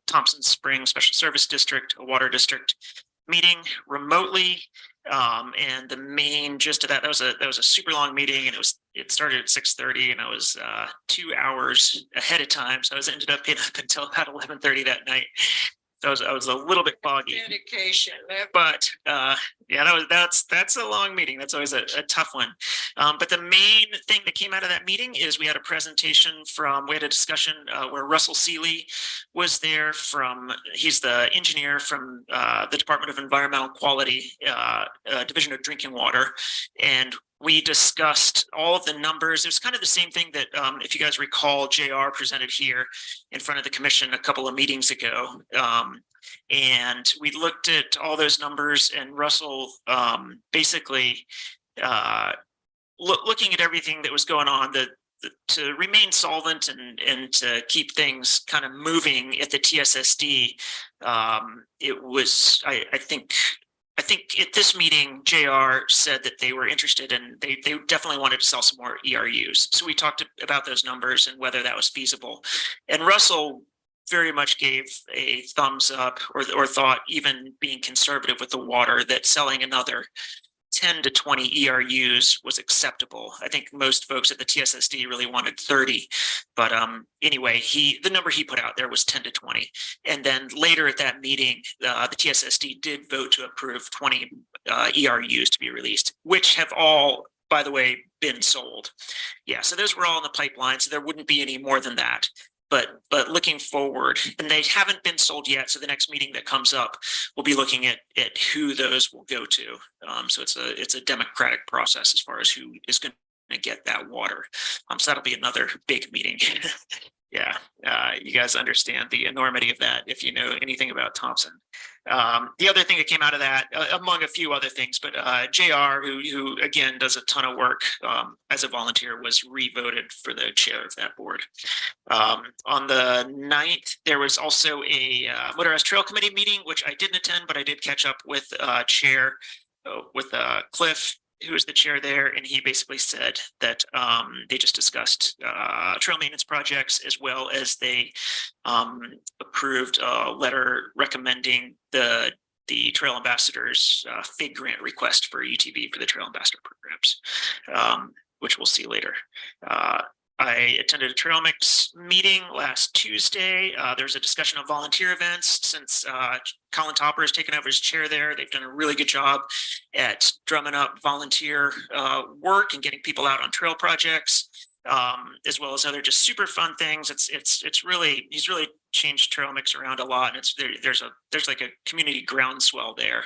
Thompson Springs Special Service District, a water district meeting remotely. And the main gist of that was a super long meeting, and it started at 6:30, and I was 2 hours ahead of time, so I ended up being up until about 11:30 that night. So I was a little bit foggy. Dedication, but yeah, that's a long meeting. That's always a tough one. But the main thing that came out of that meeting is we had a presentation we had a discussion where Russell Seeley was there he's the engineer from the Department of Environmental Quality, Division of Drinking Water, and we discussed all of the numbers. It was kind of the same thing that, if you guys recall, JR presented here in front of the commission a couple of meetings ago. And we looked at all those numbers, and Russell basically looking at everything that was going on, to remain solvent and to keep things kind of moving at the TSSD. It was, I think at this meeting, JR said that they were interested, and they definitely wanted to sell some more ERUs. So we talked about those numbers and whether that was feasible. And Russell very much gave a thumbs up, or thought, even being conservative with the water, that selling another 10 to 20 ERUs was acceptable. I think most folks at the TSSD really wanted 30, but anyway, the number he put out there was 10 to 20. And then later at that meeting, the TSSD did vote to approve 20 ERUs to be released, which have all, by the way, been sold. Yeah, so those were all in the pipeline, so there wouldn't be any more than that. But looking forward, and they haven't been sold yet, so the next meeting that comes up, we'll be looking at who those will go to. So it's a democratic process as far as who is going to get that water. So that'll be another big meeting. Yeah, you guys understand the enormity of that if you know anything about Thompson. The other thing that came out of that, among a few other things, but JR, who again does a ton of work as a volunteer, was re-voted for the chair of that board. On the 9th, there was also a Motorized Trail Committee meeting, which I didn't attend, but I did catch up with Cliff, who was the chair there, and he basically said that they just discussed trail maintenance projects, as well as they approved a letter recommending the trail ambassadors FIG grant request for UTV for the trail ambassador programs, which we'll see later. I attended a Trail Mix meeting last Tuesday. There's a discussion of volunteer events. Since Colin Topper has taken over his chair there, they've done a really good job at drumming up volunteer work and getting people out on trail projects, as well as other just super fun things. He's really changed Trail Mix around a lot, and there's like a community groundswell there.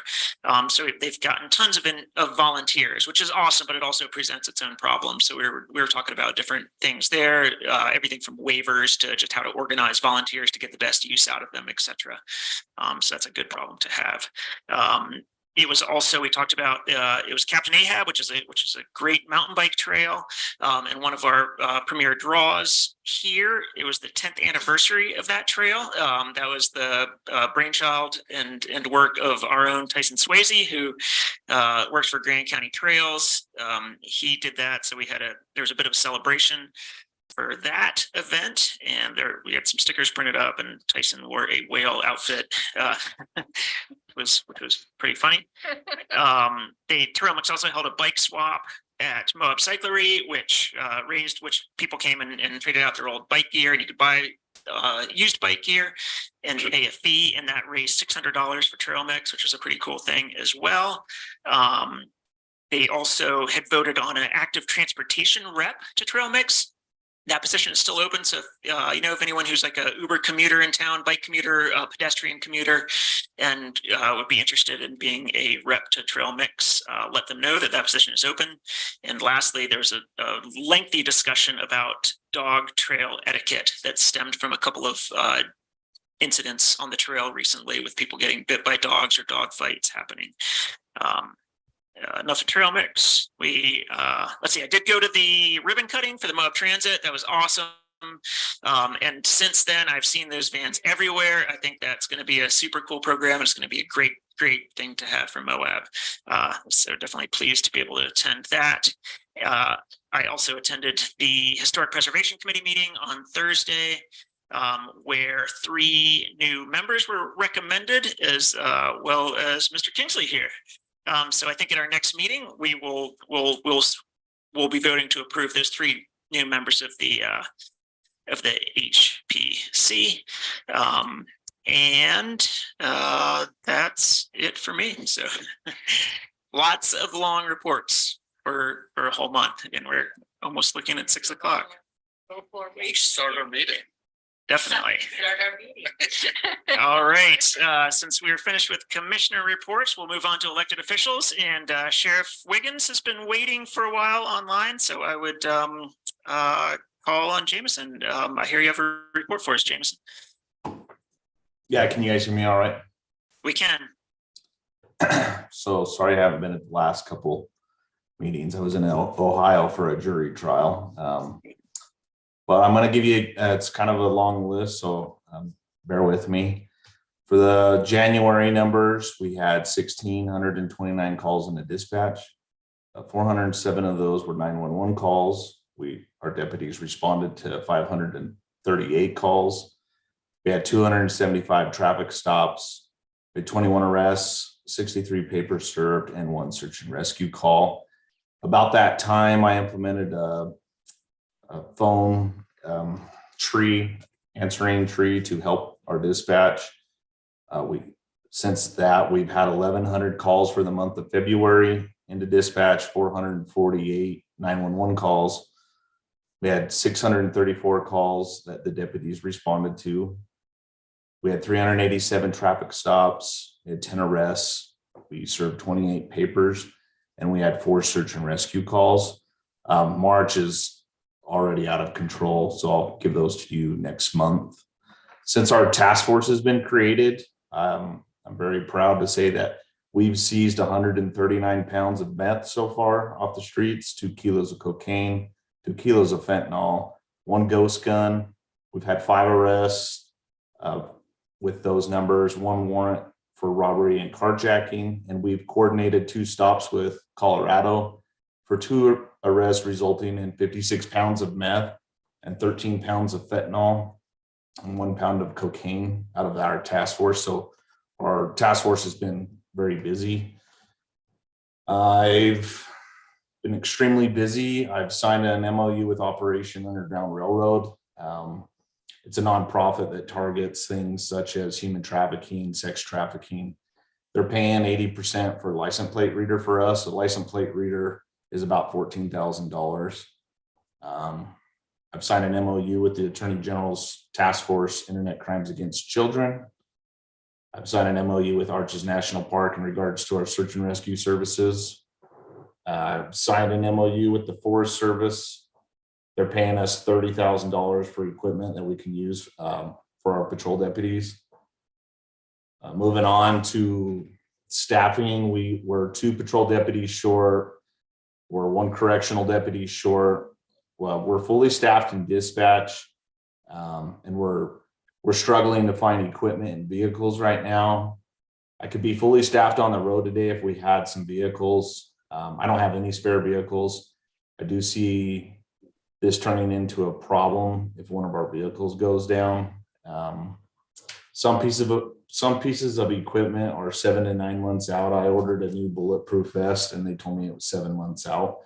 So they've gotten tons of volunteers, which is awesome, but it also presents its own problems. So we were talking about different things there, everything from waivers to just how to organize volunteers to get the best use out of them, etc. So that's a good problem to have. It was also, we talked about, it was Captain Ahab, which is a great mountain bike trail, and one of our premier draws here. It was the 10th anniversary of that trail. That was the brainchild and work of our own Tyson Swayze, who works for Grand County Trails. He did that, so there was a bit of a celebration for that event, and we had some stickers printed up, and Tyson wore a whale outfit, which was pretty funny. The Trail Mix also held a bike swap at Moab Cyclery, which people came and traded out their old bike gear, and you could buy used bike gear and pay a fee, and that raised $600 for Trail Mix, which was a pretty cool thing as well. They also had voted on an active transportation rep to Trail Mix. That position is still open. So, if anyone who's like a Uber commuter in town, bike commuter, pedestrian commuter, and would be interested in being a rep to Trail Mix, let them know that position is open. And lastly, there's a lengthy discussion about dog trail etiquette that stemmed from a couple of incidents on the trail recently with people getting bit by dogs or dog fights happening. Enough of Trail Mix. Let's see, I did go to the ribbon cutting for the Moab Transit. That was awesome. And since then, I've seen those vans everywhere. I think that's going to be a super cool program. It's going to be a great thing to have for Moab. So definitely pleased to be able to attend that. I also attended the Historic Preservation Committee meeting on Thursday, where 3 new members were recommended, as well as Mr. Kingsley here. So I think at our next meeting, we'll be voting to approve those 3 new members of the HPC. And that's it for me. So lots of long reports for a whole month, and we're almost looking at 6 o'clock. We start our meeting. Definitely. All right. Since we're finished with commissioner reports, we'll move on to elected officials. And Sheriff Wiggins has been waiting for a while online, so I would call on Jameson. I hear you have a report for us, Jameson. Yeah, can you guys hear me all right? We can. So sorry I haven't been at the last couple meetings. I was in Ohio for a jury trial. But I'm going to give you, it's kind of a long list, so bear with me. For the January numbers, we had 1,629 calls in the dispatch. 407 of those were 911 calls. Our deputies responded to 538 calls. We had 275 traffic stops. We had 21 arrests, 63 papers served, and 1 search and rescue call. About that time, I implemented a phone answering tree to help our dispatch. Since that, we've had 1,100 calls for the month of February into dispatch, 448 911 calls. We had 634 calls that the deputies responded to. We had 387 traffic stops. We had 10 arrests. We served 28 papers, and we had 4 search and rescue calls. March is already out of control, so I'll give those to you next month. Since our task force has been created, I'm very proud to say that we've seized 139 pounds of meth so far off the streets, 2 kilos of cocaine, 2 kilos of fentanyl, 1 ghost gun. We've had 5 arrests with those numbers, 1 warrant for robbery and carjacking, and we've coordinated 2 stops with Colorado for 2 arrests, resulting in 56 pounds of meth and 13 pounds of fentanyl and 1 pound of cocaine out of our task force. So our task force has been very busy. I've been extremely busy. I've signed an MOU with Operation Underground Railroad. It's a nonprofit that targets things such as human trafficking, sex trafficking. They're paying 80% for a license plate reader for us. A license plate reader is about $14,000. I've signed an MOU with the Attorney General's Task Force Internet Crimes Against Children. I've signed an MOU with Arches National Park in regards to our search and rescue services. I've signed an MOU with the Forest Service. They're paying us $30,000 for equipment that we can use for our patrol deputies. Moving on to staffing, we were 2 patrol deputies short. We're 1 correctional deputy short. Well, we're fully staffed in dispatch. And we're struggling to find equipment and vehicles right now. I could be fully staffed on the road today if we had some vehicles. I don't have any spare vehicles. I do see this turning into a problem if one of our vehicles goes down. Some pieces of equipment are 7 to 9 months out. I ordered a new bulletproof vest and they told me it was 7 months out.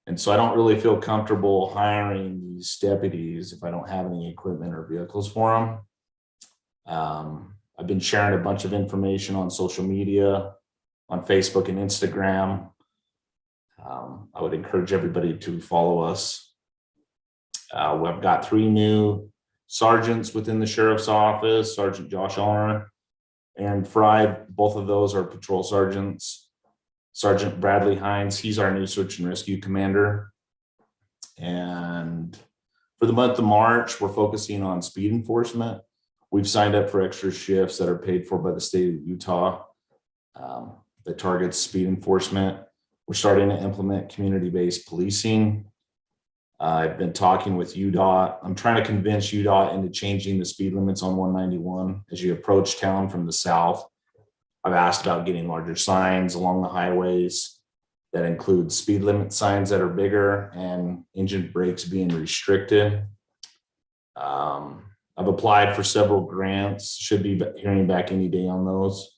And so I don't really feel comfortable hiring these deputies if I don't have any equipment or vehicles for them. I've been sharing a bunch of information on social media, on Facebook and Instagram. I would encourage everybody to follow us. We've got 3 new sergeants within the sheriff's office, Sergeant Josh Allner and Fry. Both of those are patrol sergeants. Sergeant Bradley Hines, he's our new search and rescue commander. And for the month of March, we're focusing on speed enforcement. We've signed up for extra shifts that are paid for by the state of Utah that targets speed enforcement. We're starting to implement community-based policing. I've been talking with UDOT. I'm trying to convince UDOT into changing the speed limits on 191 as you approach town from the south. I've asked about getting larger signs along the highways that include speed limit signs that are bigger and engine brakes being restricted. I've applied for several grants, should be hearing back any day on those.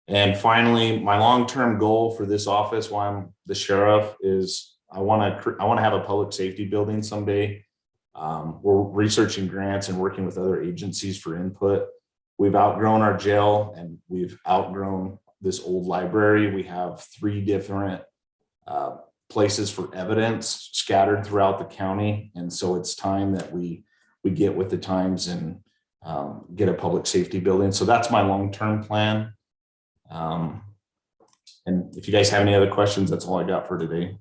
And finally, my long-term goal for this office while I'm the sheriff is I want to have a public safety building someday. We're researching grants and working with other agencies for input. We've outgrown our jail and we've outgrown this old library. We have 3 different places for evidence scattered throughout the county. And so it's time that we get with the times and get a public safety building. So that's my long-term plan. And if you guys have any other questions, that's all I got for today.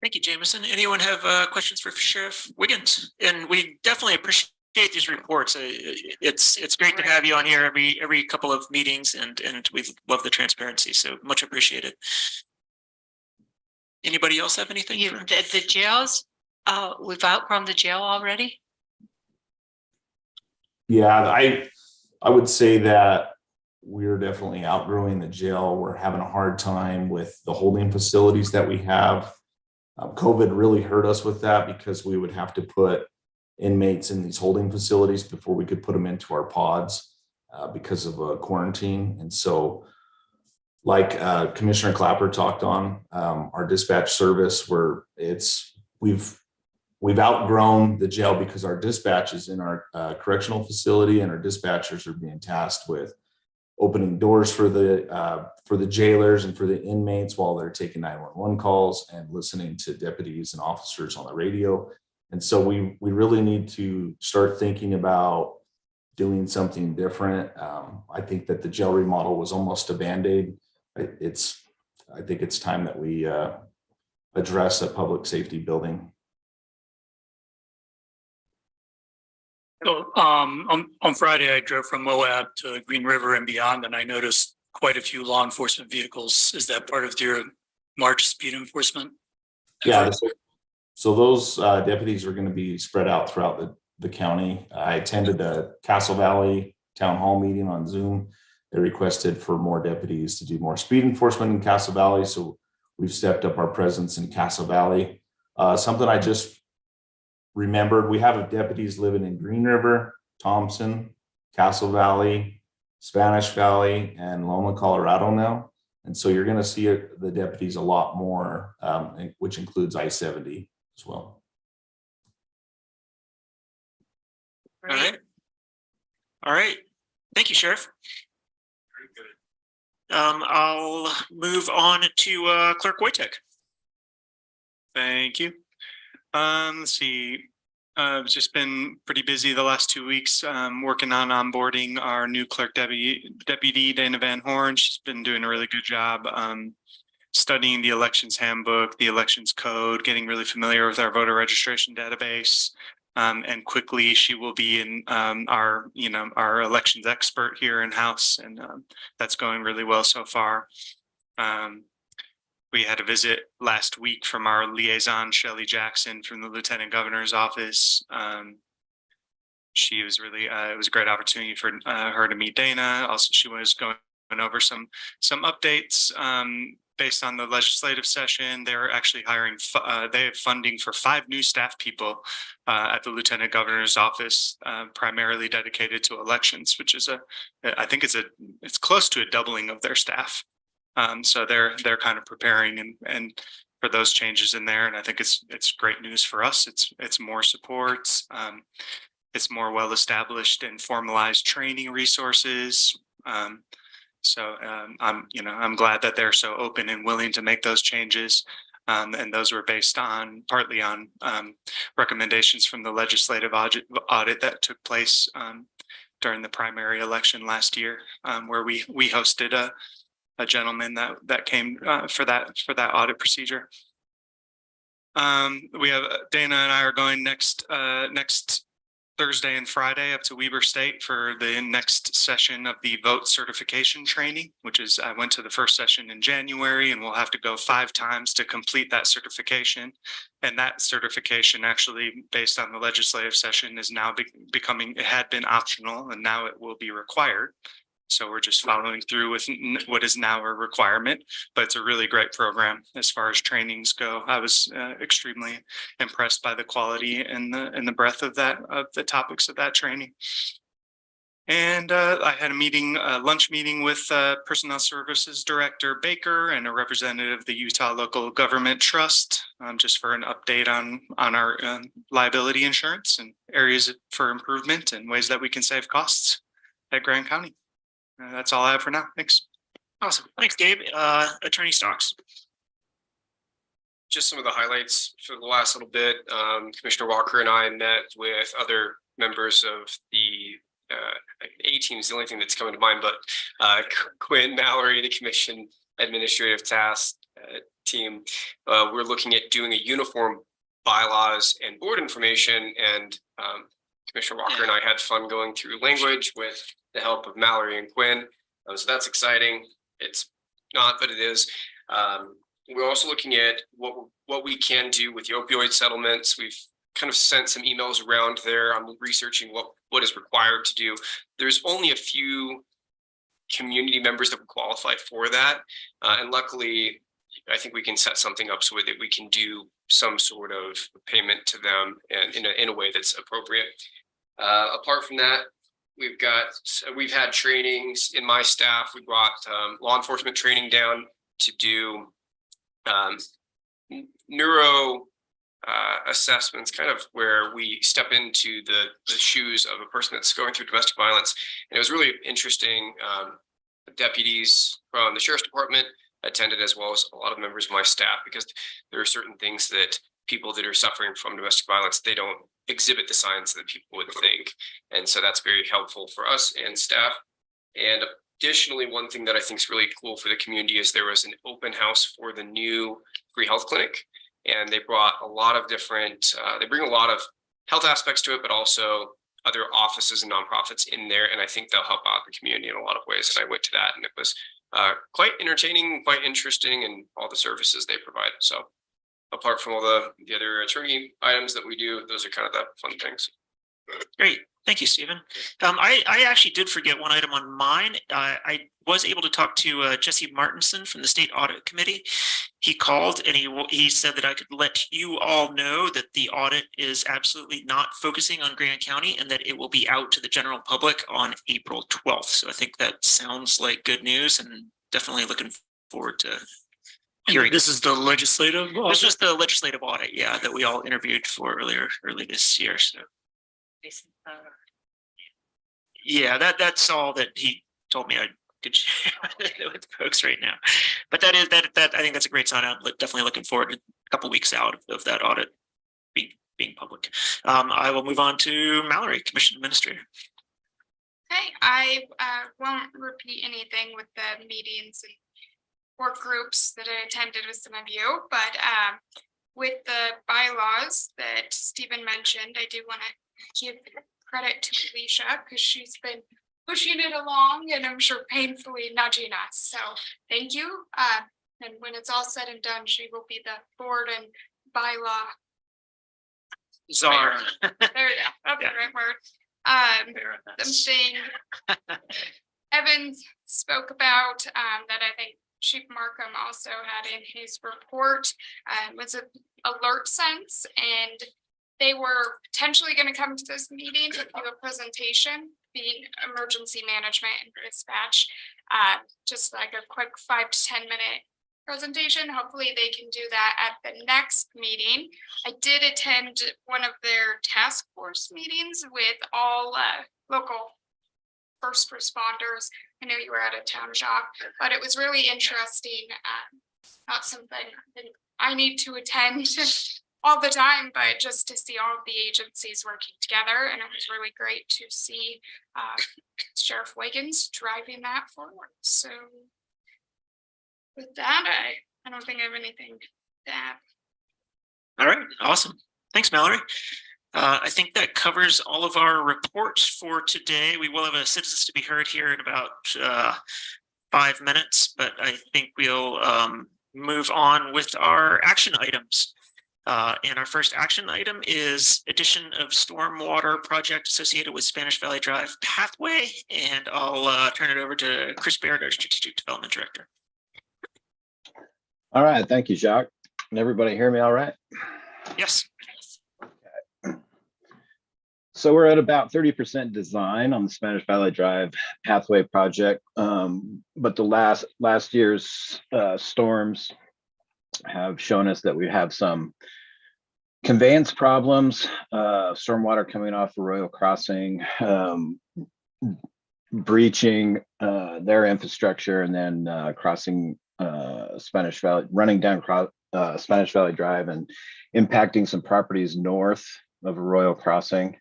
Thank you, Jameson. Anyone have questions for Sheriff Wiggins? And we definitely appreciate these reports. It's great to have you on here every couple of meetings, and we love the transparency. So much appreciated. Anybody else have anything? The jails, we've outgrown the jail already. Yeah, I would say that we're definitely outgrowing the jail. We're having a hard time with the holding facilities that we have. COVID really hurt us with that because we would have to put inmates in these holding facilities before we could put them into our pods because of quarantine. And so like Commissioner Clapper talked on, our dispatch service we've outgrown the jail because our dispatch is in our correctional facility, and our dispatchers are being tasked with opening doors for the jailers and for the inmates while they're taking 911 calls and listening to deputies and officers on the radio. And so we really need to start thinking about doing something different. I think that the jail remodel was almost a Band-Aid. I think it's time that we address a public safety building. So on Friday, I drove from Moab to Green River and beyond, and I noticed quite a few law enforcement vehicles. Is that part of your March speed enforcement? Yeah, so those deputies are going to be spread out throughout the county. I attended a Castle Valley town hall meeting on Zoom. They requested for more deputies to do more speed enforcement in Castle Valley, so we've stepped up our presence in Castle Valley. Something I just remembered, we have deputies living in Green River, Thompson, Castle Valley, Spanish Valley, and Loma, Colorado now. And so you're going to see the deputies a lot more, which includes I-70 as well. All right. All right. Thank you, Sheriff. I'll move on to Clerk Wojtek. Thank you. Let's see. I've just been pretty busy the last 2 weeks working on onboarding our new clerk deputy, Dana Van Horn. She's been doing a really good job studying the elections handbook, the elections code, getting really familiar with our voter registration database. And quickly she will be in our elections expert here in house, and that's going really well so far. We had a visit last week from our liaison, Shelley Jackson, from the Lieutenant Governor's office. She was really, it was a great opportunity for her to meet Dana. Also, she was going over some updates based on the legislative session. They're actually hiring, they have funding for 5 new staff people at the Lieutenant Governor's office, primarily dedicated to elections, which is I think it's close to a doubling of their staff. So they're kind of preparing and for those changes in there. And I think it's great news for us. It's more support. It's more well-established and formalized training resources. So I'm glad that they're so open and willing to make those changes. And those were based on partly on recommendations from the legislative audit that took place during the primary election last year, where we hosted a gentleman that came for that audit procedure. We have Dana and I are going next Thursday and Friday up to Weber State for the next session of the vote certification training, which is, I went to the first session in January, and we'll have to go 5 times to complete that certification. And that certification, actually based on the legislative session, is now becoming, it had been optional and now it will be required. So we're just following through with what is now a requirement, but it's a really great program as far as trainings go. I was extremely impressed by the quality and the breadth of the topics of that training. And I had a lunch meeting with Personnel Services Director Baker and a representative of the Utah Local Government Trust, just for an update on our liability insurance and areas for improvement and ways that we can save costs at Grand County. That's all I have for now. Thanks. Awesome. Thanks, Gabe. Attorney Stocks. Just some of the highlights for the last little bit. Commissioner Walker and I met with other members of the A team is the only thing that's coming to mind, but Quinn, Mallory, the commission administrative task team. We're looking at doing a uniform bylaws and board information, and Commissioner Walker and I had fun going through language with the help of Mallory and Quinn. So that's exciting. It's not, but it is. We're also looking at what we can do with the opioid settlements. We've kind of sent some emails around there. I'm researching what is required to do. There's only a few community members that would qualify for that. And luckily, I think we can set something up so that we can do some sort of payment to them and in a way that's appropriate. Apart from that, we've had trainings in my staff. We brought law enforcement training down to do neuro assessments, kind of where we step into the shoes of a person that's going through domestic violence. And it was really interesting. Deputies from the Sheriff's Department attended, as well as a lot of members of my staff, because there are certain things that people that are suffering from domestic violence, they don't exhibit the signs that people would think. And so that's very helpful for us and staff. And additionally, one thing that I think is really cool for the community is there was an open house for the new free health clinic. And they brought a lot of different, they bring a lot of health aspects to it, but also other offices and nonprofits in there. And I think they'll help out the community in a lot of ways. And I went to that, and it was quite entertaining, quite interesting, and all the services they provide. So apart from all the other attorney items that we do, those are kind of the fun things. Great. Thank you, Stephen. I actually did forget one item on mine. I was able to talk to Jesse Martinson from the State Audit Committee. He called and he said that I could let you all know that the audit is absolutely not focusing on Grand County and that it will be out to the general public on April 12th. So I think that sounds like good news, and definitely looking forward to hearing. This is the legislative audit? This was the legislative audit, yeah, that we all interviewed for early this year. So yeah, that's all that he told me I could share with folks right now. But that I think that's a great sign out. Definitely looking forward to a couple weeks out of that audit being public. I will move on to Mallory, Commission Administrator. Okay, I won't repeat anything with the meetings and work groups that I attended with some of you, but with the bylaws that Stephen mentioned, I do want to give credit to Alicia because she's been pushing it along and I'm sure painfully nudging us. So thank you. And when it's all said and done, she will be the board and bylaw. Czar. There you go. That's the right word. Something Evan spoke about that I think Chief Markham also had in his report was an alert sense, and they were potentially going to come to this meeting to do a presentation, being emergency management and dispatch, just like a quick 5 to 10 minute presentation. Hopefully they can do that at the next meeting. I did attend one of their task force meetings with all local first responders. I know you were out of town, Jacques, but it was really interesting. Not something that I need to attend all the time, but just to see all of the agencies working together. And it was really great to see Sheriff Wiggins driving that forward. So with that, I don't think I have anything to add. All right, awesome. Thanks, Mallory. I think that covers all of our reports for today. We will have a citizens to be heard here in about 5 minutes, but I think we'll move on with our action items. And our first action item is addition of stormwater project associated with Spanish Valley Drive pathway. And I'll turn it over to Chris Baird, our Strategic Development Director. All right, thank you, Jacques. Can everybody hear me all right? Yes. So we're at about 30% design on the Spanish Valley Drive pathway project, but the last year's storms have shown us that we have some conveyance problems, stormwater coming off Arroyo Crossing, breaching their infrastructure, and then crossing Spanish Valley, running down Spanish Valley Drive and impacting some properties north of Arroyo Crossing.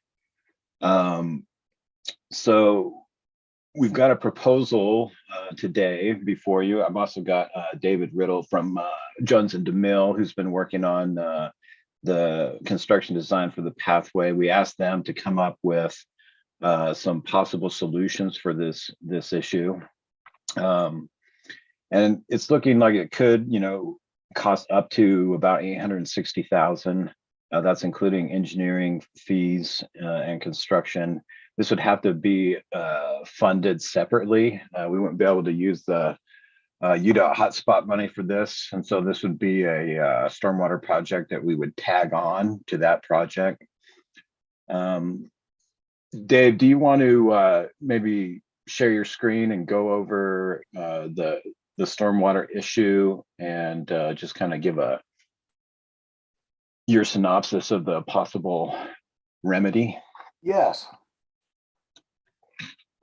So we've got a proposal today before you. I've also got David Riddle from Jones and DeMille, who's been working on the construction design for the pathway. We asked them to come up with some possible solutions for this issue. And it's looking like it could, cost up to about $860,000. That's including engineering fees and construction. This would have to be funded separately. We wouldn't be able to use the UDOT hotspot money for this. And so this would be a stormwater project that we would tag on to that project. Dave, do you want to maybe share your screen and go over the stormwater issue and just kind of give your synopsis of the possible remedy? Yes.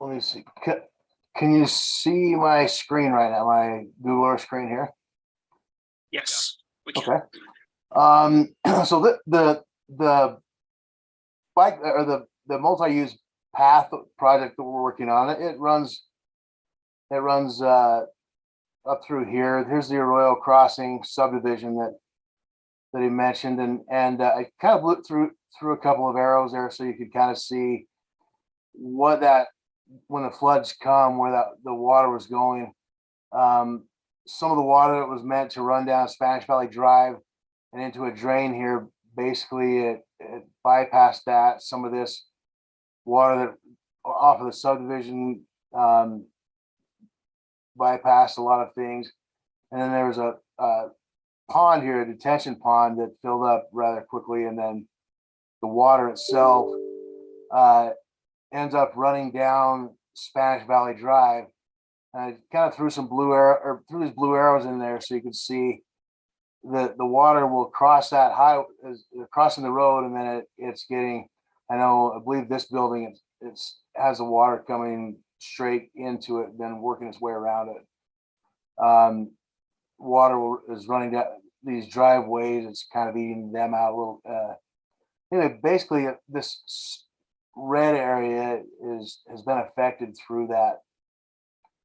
Let me see. Can you see my screen right now? My Google Earth screen here? Yes, we can. Okay. So the bike or the multi-use path project that we're working on, it runs up through here. Here's the Arroyo Crossing subdivision that he mentioned, and I kind of looked through a couple of arrows there so you could kind of see what that, when the floods come, where the water was going. Some of the water that was meant to run down Spanish Valley Drive and into a drain here, basically it bypassed that. Some of this water that off of the subdivision bypassed a lot of things. And then there was a pond here, a detention pond that filled up rather quickly, and then the water itself ends up running down Spanish Valley Drive. And I kind of threw some threw these blue arrows in there so you could see that the water will cross that crossing the road, and then it's getting, I believe this building has the water coming straight into it, then working its way around it. Water is running down these driveways. It's kind of eating them out a little. Anyway, basically this red area has been affected through that.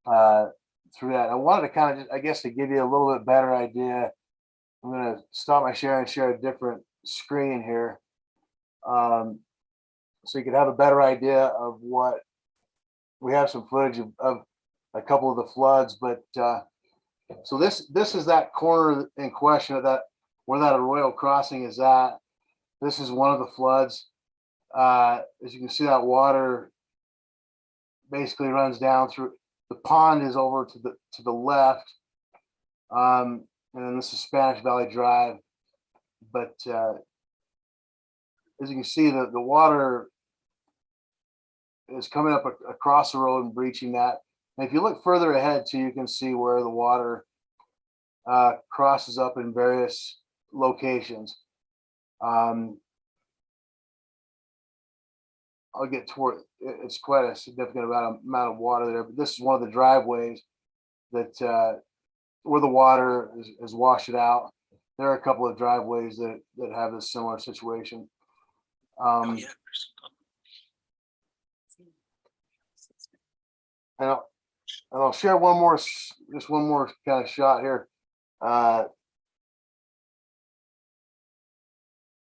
I wanted to kind of, I guess, to give you a little bit better idea I'm gonna stop my share and share a different screen here. So you can have a better idea of what, we have some footage of a couple of the floods, but so this is that corner in question of that, where that Arroyo crossing is at. This is one of the floods. As you can see, that water basically runs down through, the pond is over to the left. And then this is Spanish Valley Drive. But as you can see, the water is coming up across the road and breaching that. And if you look further ahead too, you can see where the water crosses up in various locations. I'll get toward, it's quite a significant amount of water there, but this is one of the driveways that where the water is washed it out. There are a couple of driveways that have this similar situation. And I'll share one more, just one more kind of shot here.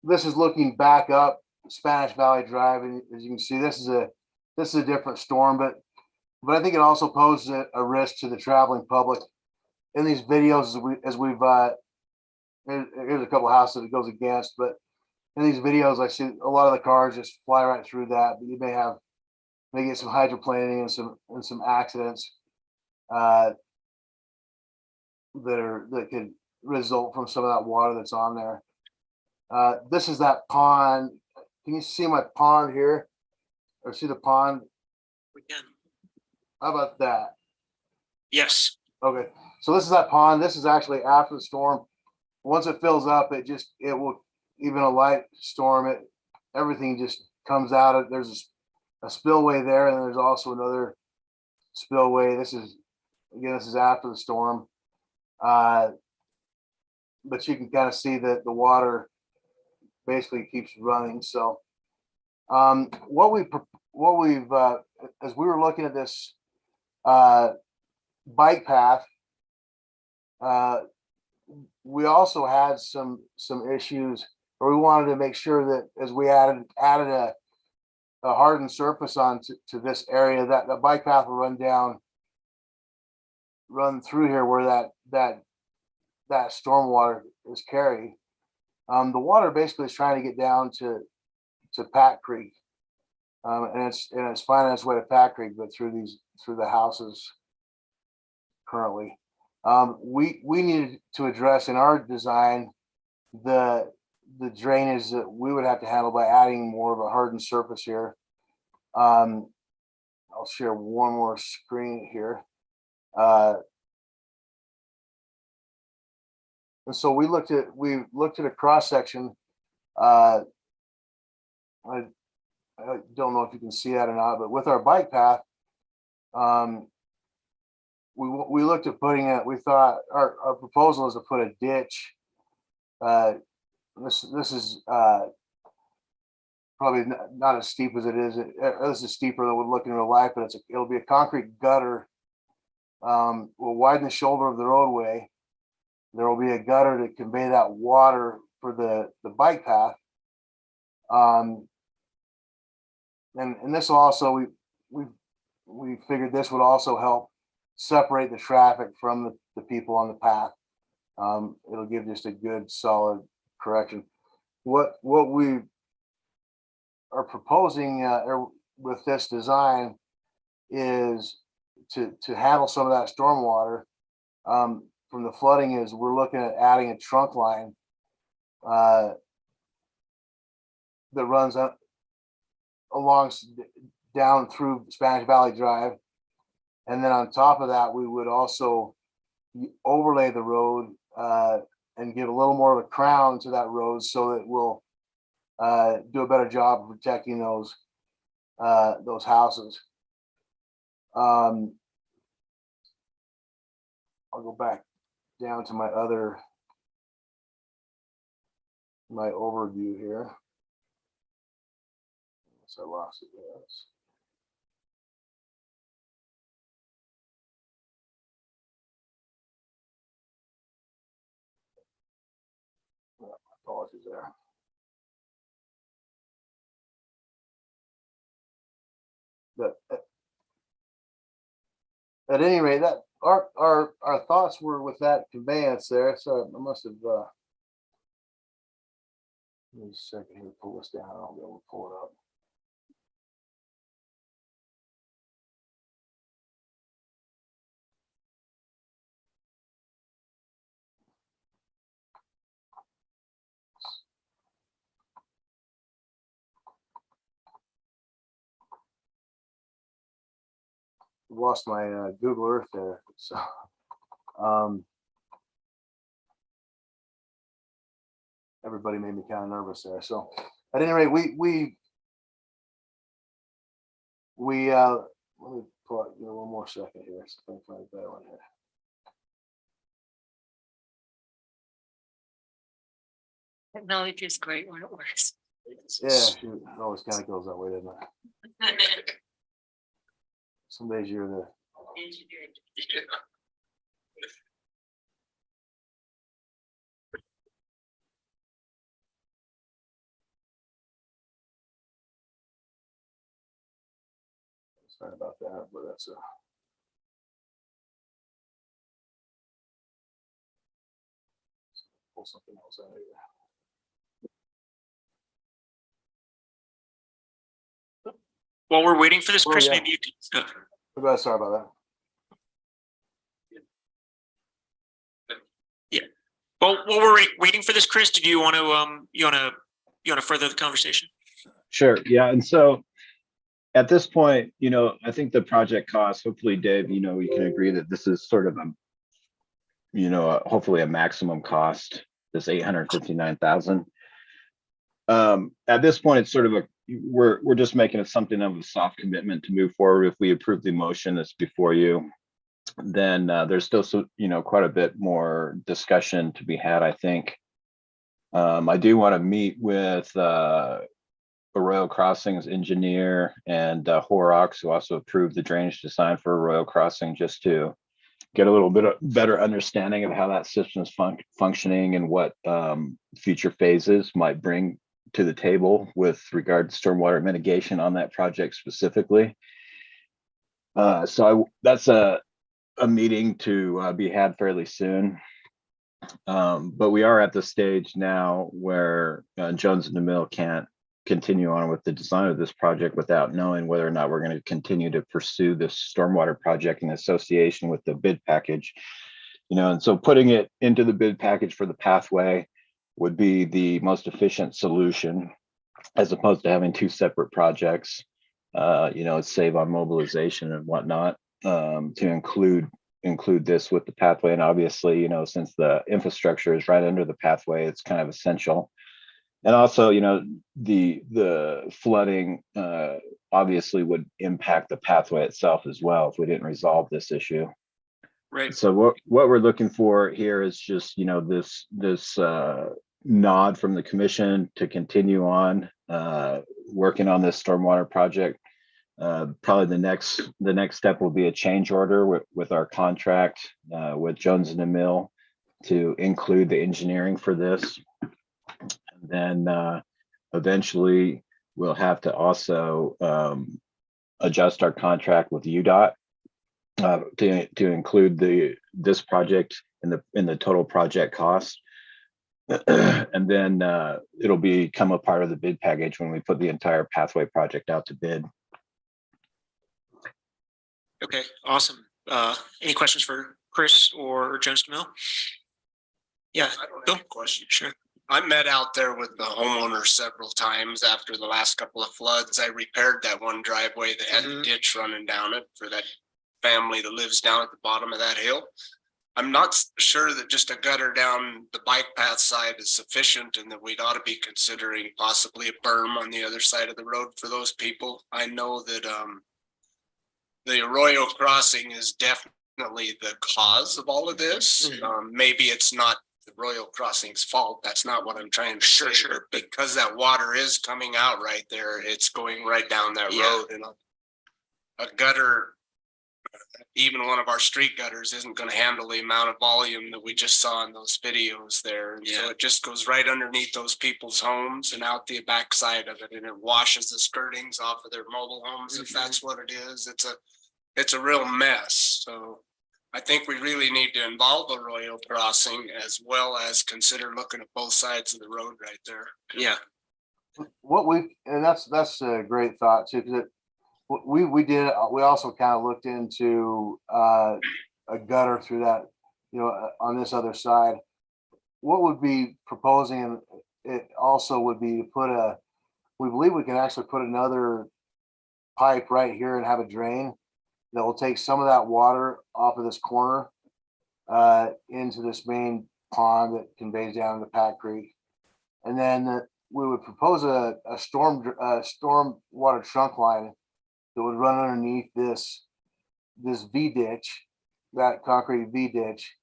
This is looking back up Spanish Valley Drive, and as you can see, this is a different storm, but I think it also poses a risk to the traveling public. In these videos, as we've here's a couple of houses that it goes against, but in these videos, I see a lot of the cars just fly right through that. But you may get some hydroplaning and some accidents that could result from some of that water that's on there. This is that pond. Can you see my pond here? Or see the pond? We can. How about that? Yes. Okay. So this is that pond. This is actually after the storm. Once it fills up, it will, even a light storm, everything just comes out of, there's a spillway there, and there's also another spillway. This is after the storm. But you can kind of see that the water basically keeps running. So what we've as we were looking at this bike path, we also had some issues where we wanted to make sure that as we added a hardened surface on to this area, that the bike path will run through here where that stormwater is carried. The water basically is trying to get down to Pat Creek, and it's finding its way to Pat Creek, but through the houses currently. We needed to address in our design the drainage that we would have to handle by adding more of a hardened surface here. I'll share one more screen here. And so we looked at a cross section. I don't know if you can see that or not, but with our bike path, we looked at putting it. We thought our proposal is to put a ditch. This is probably not as steep as it is. This is steeper than we'd look in real life, but it'll be a concrete gutter. We'll widen the shoulder of the roadway. There will be a gutter to convey that water for the bike path. And this will also, we figured this would also help separate the traffic from the people on the path. It'll give just a good solid correction. What we are proposing with this design is to handle some of that stormwater from the flooding. Is we're looking at adding a trunk line that runs up down through Spanish Valley Drive, and then on top of that, we would also overlay the road and give a little more of a crown to that road, so that we'll do a better job of protecting those houses. I'll go back down to my overview here. So I lost it. Yes. if he's there. But at any rate, that our thoughts were with that conveyance there. So I must have. Give me a second here to pull this down. I'll be able to pull it up. Lost my Google Earth there. So, everybody made me kind of nervous there. So, at any rate, we let me pull out one more second here. So I can find a better one here. Technology is great when it works. Yeah, shoot, it always kind of goes that way, doesn't it? Some days you're the sorry about that, but that's pull something else out of here. While we're waiting for this, Oh, Chris, yeah. maybe you could. Sorry about that. Yeah. Well, while we're waiting for this, Chris, did you want to further the conversation? Sure. Yeah. And so at this point, I think the project cost, hopefully, Dave, we can agree that this is sort of hopefully a maximum cost, this 859,000. At this point, it's sort of we're just making it something of a soft commitment to move forward. If we approve the motion that's before you, then there's still quite a bit more discussion to be had, I think. I do want to meet with Arroyo Crossings engineer and Horrocks, who also approved the drainage design for Arroyo Crossing, just to get a little bit of better understanding of how that system is functioning and what future phases might bring to the table with regard to stormwater mitigation on that project specifically. So that's a meeting to be had fairly soon. But we are at the stage now where Jones and DeMille can't continue on with the design of this project without knowing whether or not we're going to continue to pursue this stormwater project in association with the bid package. And so putting it into the bid package for the pathway would be the most efficient solution, as opposed to having two separate projects. Save on mobilization and whatnot, to include this with the pathway. And obviously, since the infrastructure is right under the pathway, it's kind of essential. And also, the flooding obviously would impact the pathway itself as well if we didn't resolve this issue. Right. So what we're looking for here is just, this nod from the commission to continue on working on this stormwater project. Probably the next step will be a change order with our contract with Jones and DeMille to include the engineering for this. And then eventually we'll have to also adjust our contract with UDOT to include this project in the total project cost. And then it'll become a part of the bid package when we put the entire pathway project out to bid. Okay, awesome. Any questions for Chris or Jones DeMille? Yeah, I don't Bill? have a question. Sure. I met out there with the homeowner several times after the last couple of floods. I repaired that one driveway that had a ditch running down it for that family that lives down at the bottom of that hill. I'm not sure that just a gutter down the bike path side is sufficient, and that we'd ought to be considering possibly a berm on the other side of the road for those people. I know that the Arroyo crossing is definitely the cause of all of this. Maybe it's not the Arroyo crossing's fault. That's not what I'm trying to say. Sure. Because that water is coming out right there, it's going right down that road, and a gutter Even one of our street gutters isn't gonna handle the amount of volume that we just saw in those videos there. And so it just goes right underneath those people's homes and out the backside of it, and it washes the skirtings off of their mobile homes, if that's what it is. It's a real mess. So I think we really need to involve Arroyo Crossing as well as consider looking at both sides of the road right there. Yeah. And that's a great thought too, because we also kind of looked into a gutter through that, on this other side. What would be proposing, it also would be to we believe we can actually put another pipe right here and have a drain that will take some of that water off of this corner into this main pond that conveys down into Pat Creek. And then we would propose a storm water trunk line that would run underneath this V ditch, that concrete V ditch,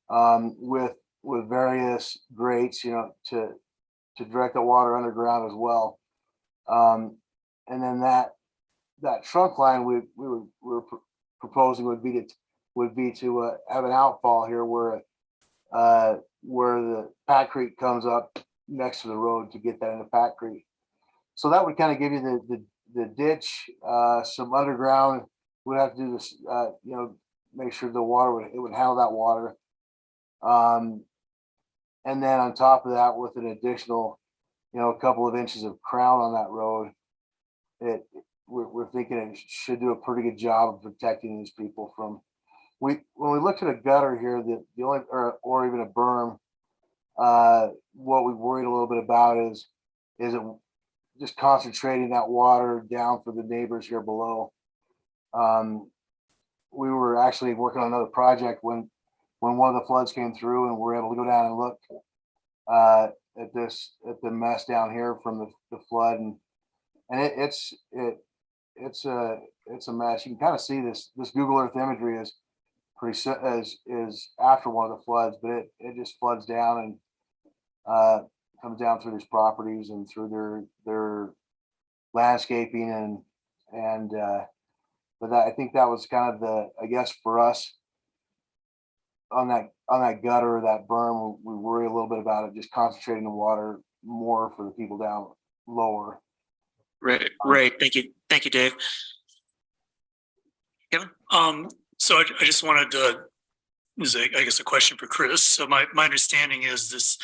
with various grates, to direct the water underground as well. And then that trunk line we were proposing would be to have an outfall here where the Pat Creek comes up next to the road to get that into Pat Creek. So that would kind of give you the ditch, some underground. We'd have to do this, make sure the water would handle that water. And then on top of that, with an additional, a couple of inches of crown on that road, we're thinking it should do a pretty good job of protecting these people from. When we looked at a gutter here, the only or even a berm, what we worried a little bit about is it just concentrating that water down for the neighbors here below. We were actually working on another project when one of the floods came through, and we were able to go down and look at the mess down here from the flood, and it's a mess. You can kind of see this Google Earth imagery is is after one of the floods, but it just floods down and comes down through these properties and through their landscaping but I think that was kind of I guess for us on that gutter or that berm, we worry a little bit about it just concentrating the water more for the people down lower. Right. Thank you, Dave. Kevin? So I just wanted to, I guess, a question for Chris. So my understanding is this,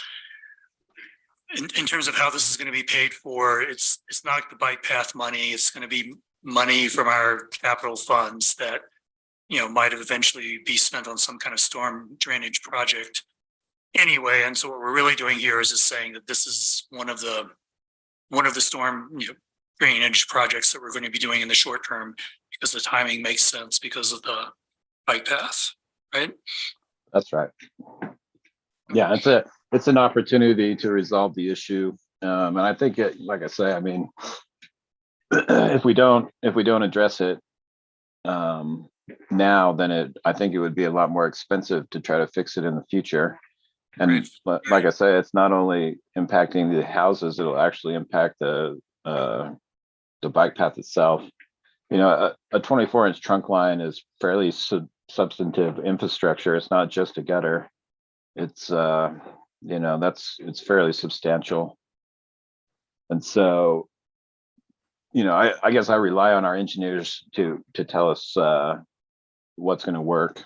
in terms of how this is going to be paid for, it's not like the bike path money. It's going to be money from our capital funds that, might have eventually be spent on some kind of storm drainage project anyway. And so what we're really doing here is just saying that this is one of the storm drainage projects that we're going to be doing in the short term, because the timing makes sense because of the bike path, right? That's right. Yeah, it's an opportunity to resolve the issue. And I think like I say, I mean, if we don't address it now, then I think it would be a lot more expensive to try to fix it in the future. And like I say, it's not only impacting the houses, it'll actually impact the bike path itself. A 24-inch trunk line is fairly substantive infrastructure. It's not just a gutter. It's it's fairly substantial. And so, I guess I rely on our engineers to tell us what's going to work.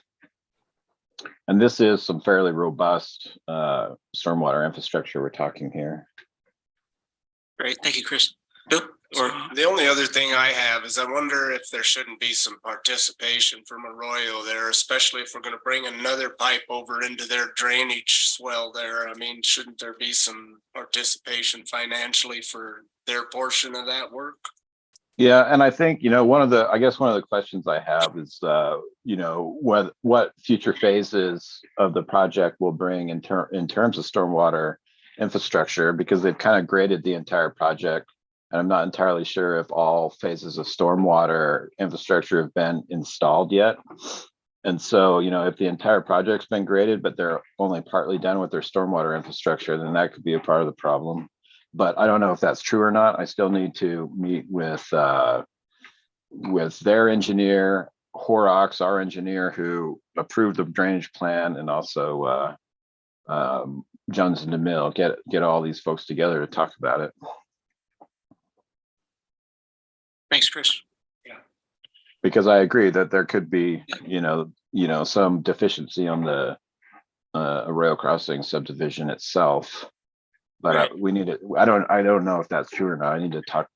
And this is some fairly robust stormwater infrastructure we're talking here. Great, thank you, Chris. Bill? Or the only other thing I have is I wonder if there shouldn't be some participation from Arroyo there, especially if we're going to bring another pipe over into their drainage swell there. I mean, shouldn't there be some participation financially for their portion of that work? Yeah, and I think one of the questions I have is what future phases of the project will bring in terms of stormwater infrastructure, because they've kind of graded the entire project. And I'm not entirely sure if all phases of stormwater infrastructure have been installed yet. And so, if the entire project's been graded, but they're only partly done with their stormwater infrastructure, then that could be a part of the problem. But I don't know if that's true or not. I still need to meet with their engineer Horrocks, our engineer who approved the drainage plan, and also Jones and DeMille, get all these folks together to talk about it. Thanks, Chris. Because I agree that there could be, some deficiency on the rail crossing subdivision itself. But Right. we need to, I don't know if that's true or not. I need to talk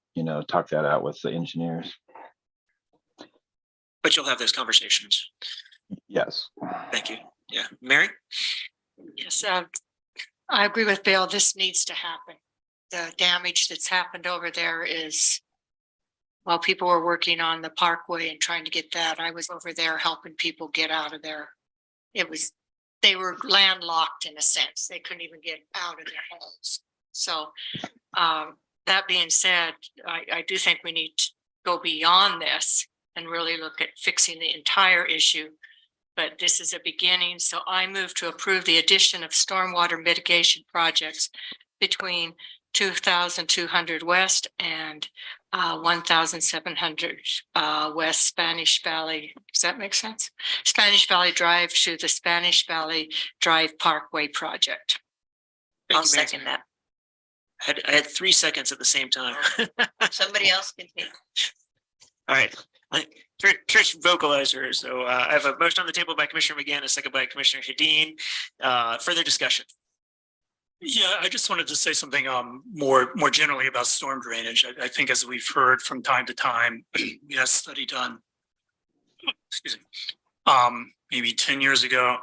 that out with the engineers. But you'll have those conversations. Yes. Thank you. Yeah. Mary? Yes, I agree with Bill. This needs to happen. The damage that's happened over there is, while people were working on the parkway and trying to get that, I was over there helping people get out of there. They were landlocked in a sense. They couldn't even get out of their homes. So that being said, I do think we need to go beyond this and really look at fixing the entire issue. But this is a beginning. So I move to approve the addition of stormwater mitigation projects between 2,200 West and 1,700 West Spanish Valley. Does that make sense? Spanish Valley Drive to the Spanish Valley Drive Parkway project. I'll second that. I had 3 seconds at the same time. Somebody else can take. All right. Trish vocalizer. So I have a motion on the table by Commissioner McGann, a second by Commissioner Hedin. Further discussion. Yeah, I just wanted to say something more generally about storm drainage. I think as we've heard from time to time, we had a study done, excuse me, maybe 10 years ago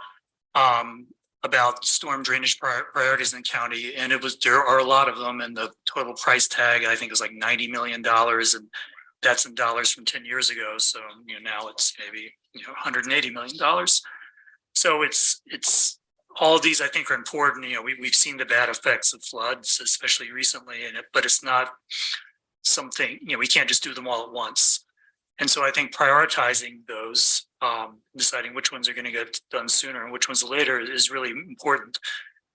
about storm drainage priorities in the county, and there are a lot of them, and the total price tag I think is like $90 million, and that's in dollars from 10 years ago. So now it's maybe $180 million. So it's all of these I think are important. We've seen the bad effects of floods, especially recently, but it's not something, we can't just do them all at once. And so I think prioritizing those, deciding which ones are going to get done sooner and which ones later is really important.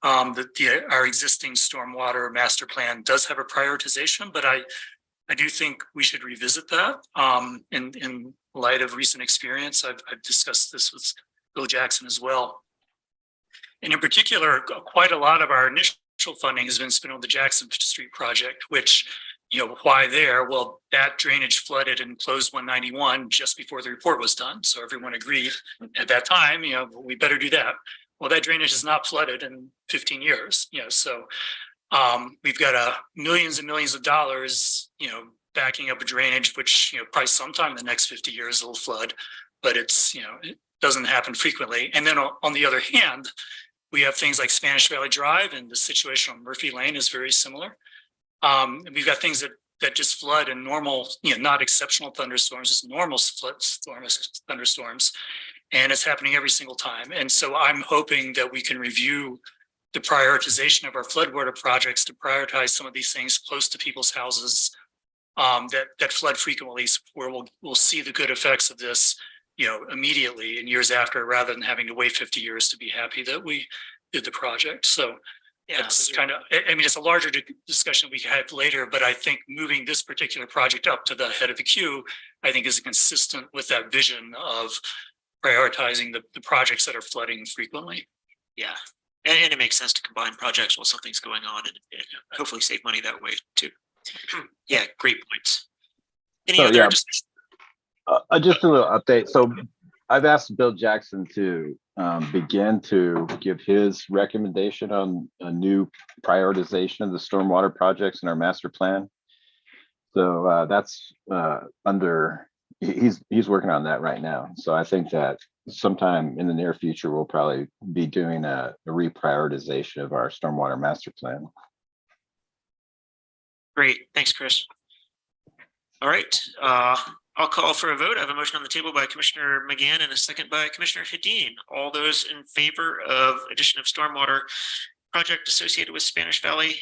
Our existing stormwater master plan does have a prioritization, but I do think we should revisit that in light of recent experience. I've discussed this with Bill Jackson as well. And in particular, quite a lot of our initial funding has been spent on the Jackson Street project, which, why there? Well, that drainage flooded and closed 191 just before the report was done. So everyone agreed at that time, we better do that. Well, that drainage is not flooded in 15 years, so we've got millions and millions of dollars, backing up a drainage, which, probably sometime in the next 50 years it'll flood, but it's, it doesn't happen frequently. And then on the other hand, we have things like Spanish Valley Drive, and the situation on Murphy Lane is very similar. We've got things that just flood in normal, not exceptional thunderstorms, just normal thunderstorms. And it's happening every single time. And so I'm hoping that we can review the prioritization of our floodwater projects to prioritize some of these things close to people's houses that flood frequently, where we'll see the good effects of this immediately in years after, rather than having to wait 50 years to be happy that we did the project. So it's kind of, it's a larger discussion we had later, but I think moving this particular project up to the head of the queue, I think is consistent with that vision of prioritizing the projects that are flooding frequently. Yeah. And it makes sense to combine projects while something's going on and hopefully save money that way too. Yeah, great points. Any other discussion? Just a little update. So I've asked Bill Jackson to begin to give his recommendation on a new prioritization of the stormwater projects in our master plan. So that's he's working on that right now. So I think that sometime in the near future, we'll probably be doing a reprioritization of our stormwater master plan. Great. Thanks, Chris. All right. I'll call for a vote. I have a motion on the table by Commissioner McGann and a second by Commissioner Hedin. All those in favor of addition of stormwater project associated with Spanish Valley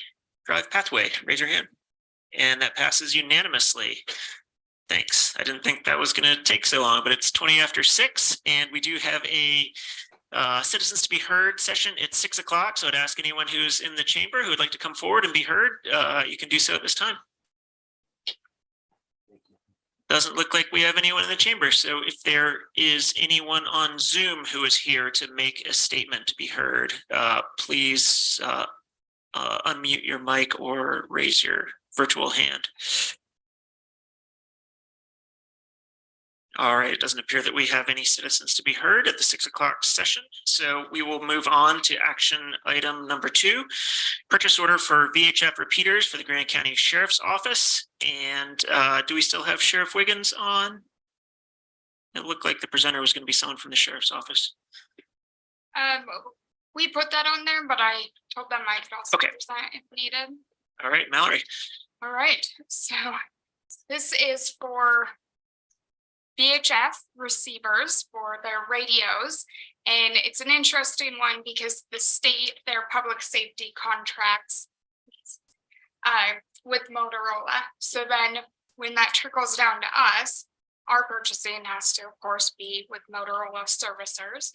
Drive pathway, raise your hand. And that passes unanimously. Thanks. I didn't think that was going to take so long, but it's 20 after 6, and we do have a citizens to be heard session at 6 o'clock. So I'd ask anyone who's in the chamber who would like to come forward and be heard, you can do so at this time. Doesn't look like we have anyone in the chamber. So if there is anyone on Zoom who is here to make a statement to be heard, please unmute your mic or raise your virtual hand. All right, it doesn't appear that we have any citizens to be heard at the 6 o'clock session. So we will move on to action item number 2, purchase order for VHF repeaters for the Grand County Sheriff's Office. And do we still have Sheriff Wiggins on? It looked like the presenter was going to be someone from the Sheriff's Office. We put that on there, but I told them I could also present if needed. All right, Mallory. All right, so this is for VHF receivers for their radios. And it's an interesting one because the state, their public safety contracts with Motorola. So then when that trickles down to us, our purchasing has to, of course, be with Motorola servicers.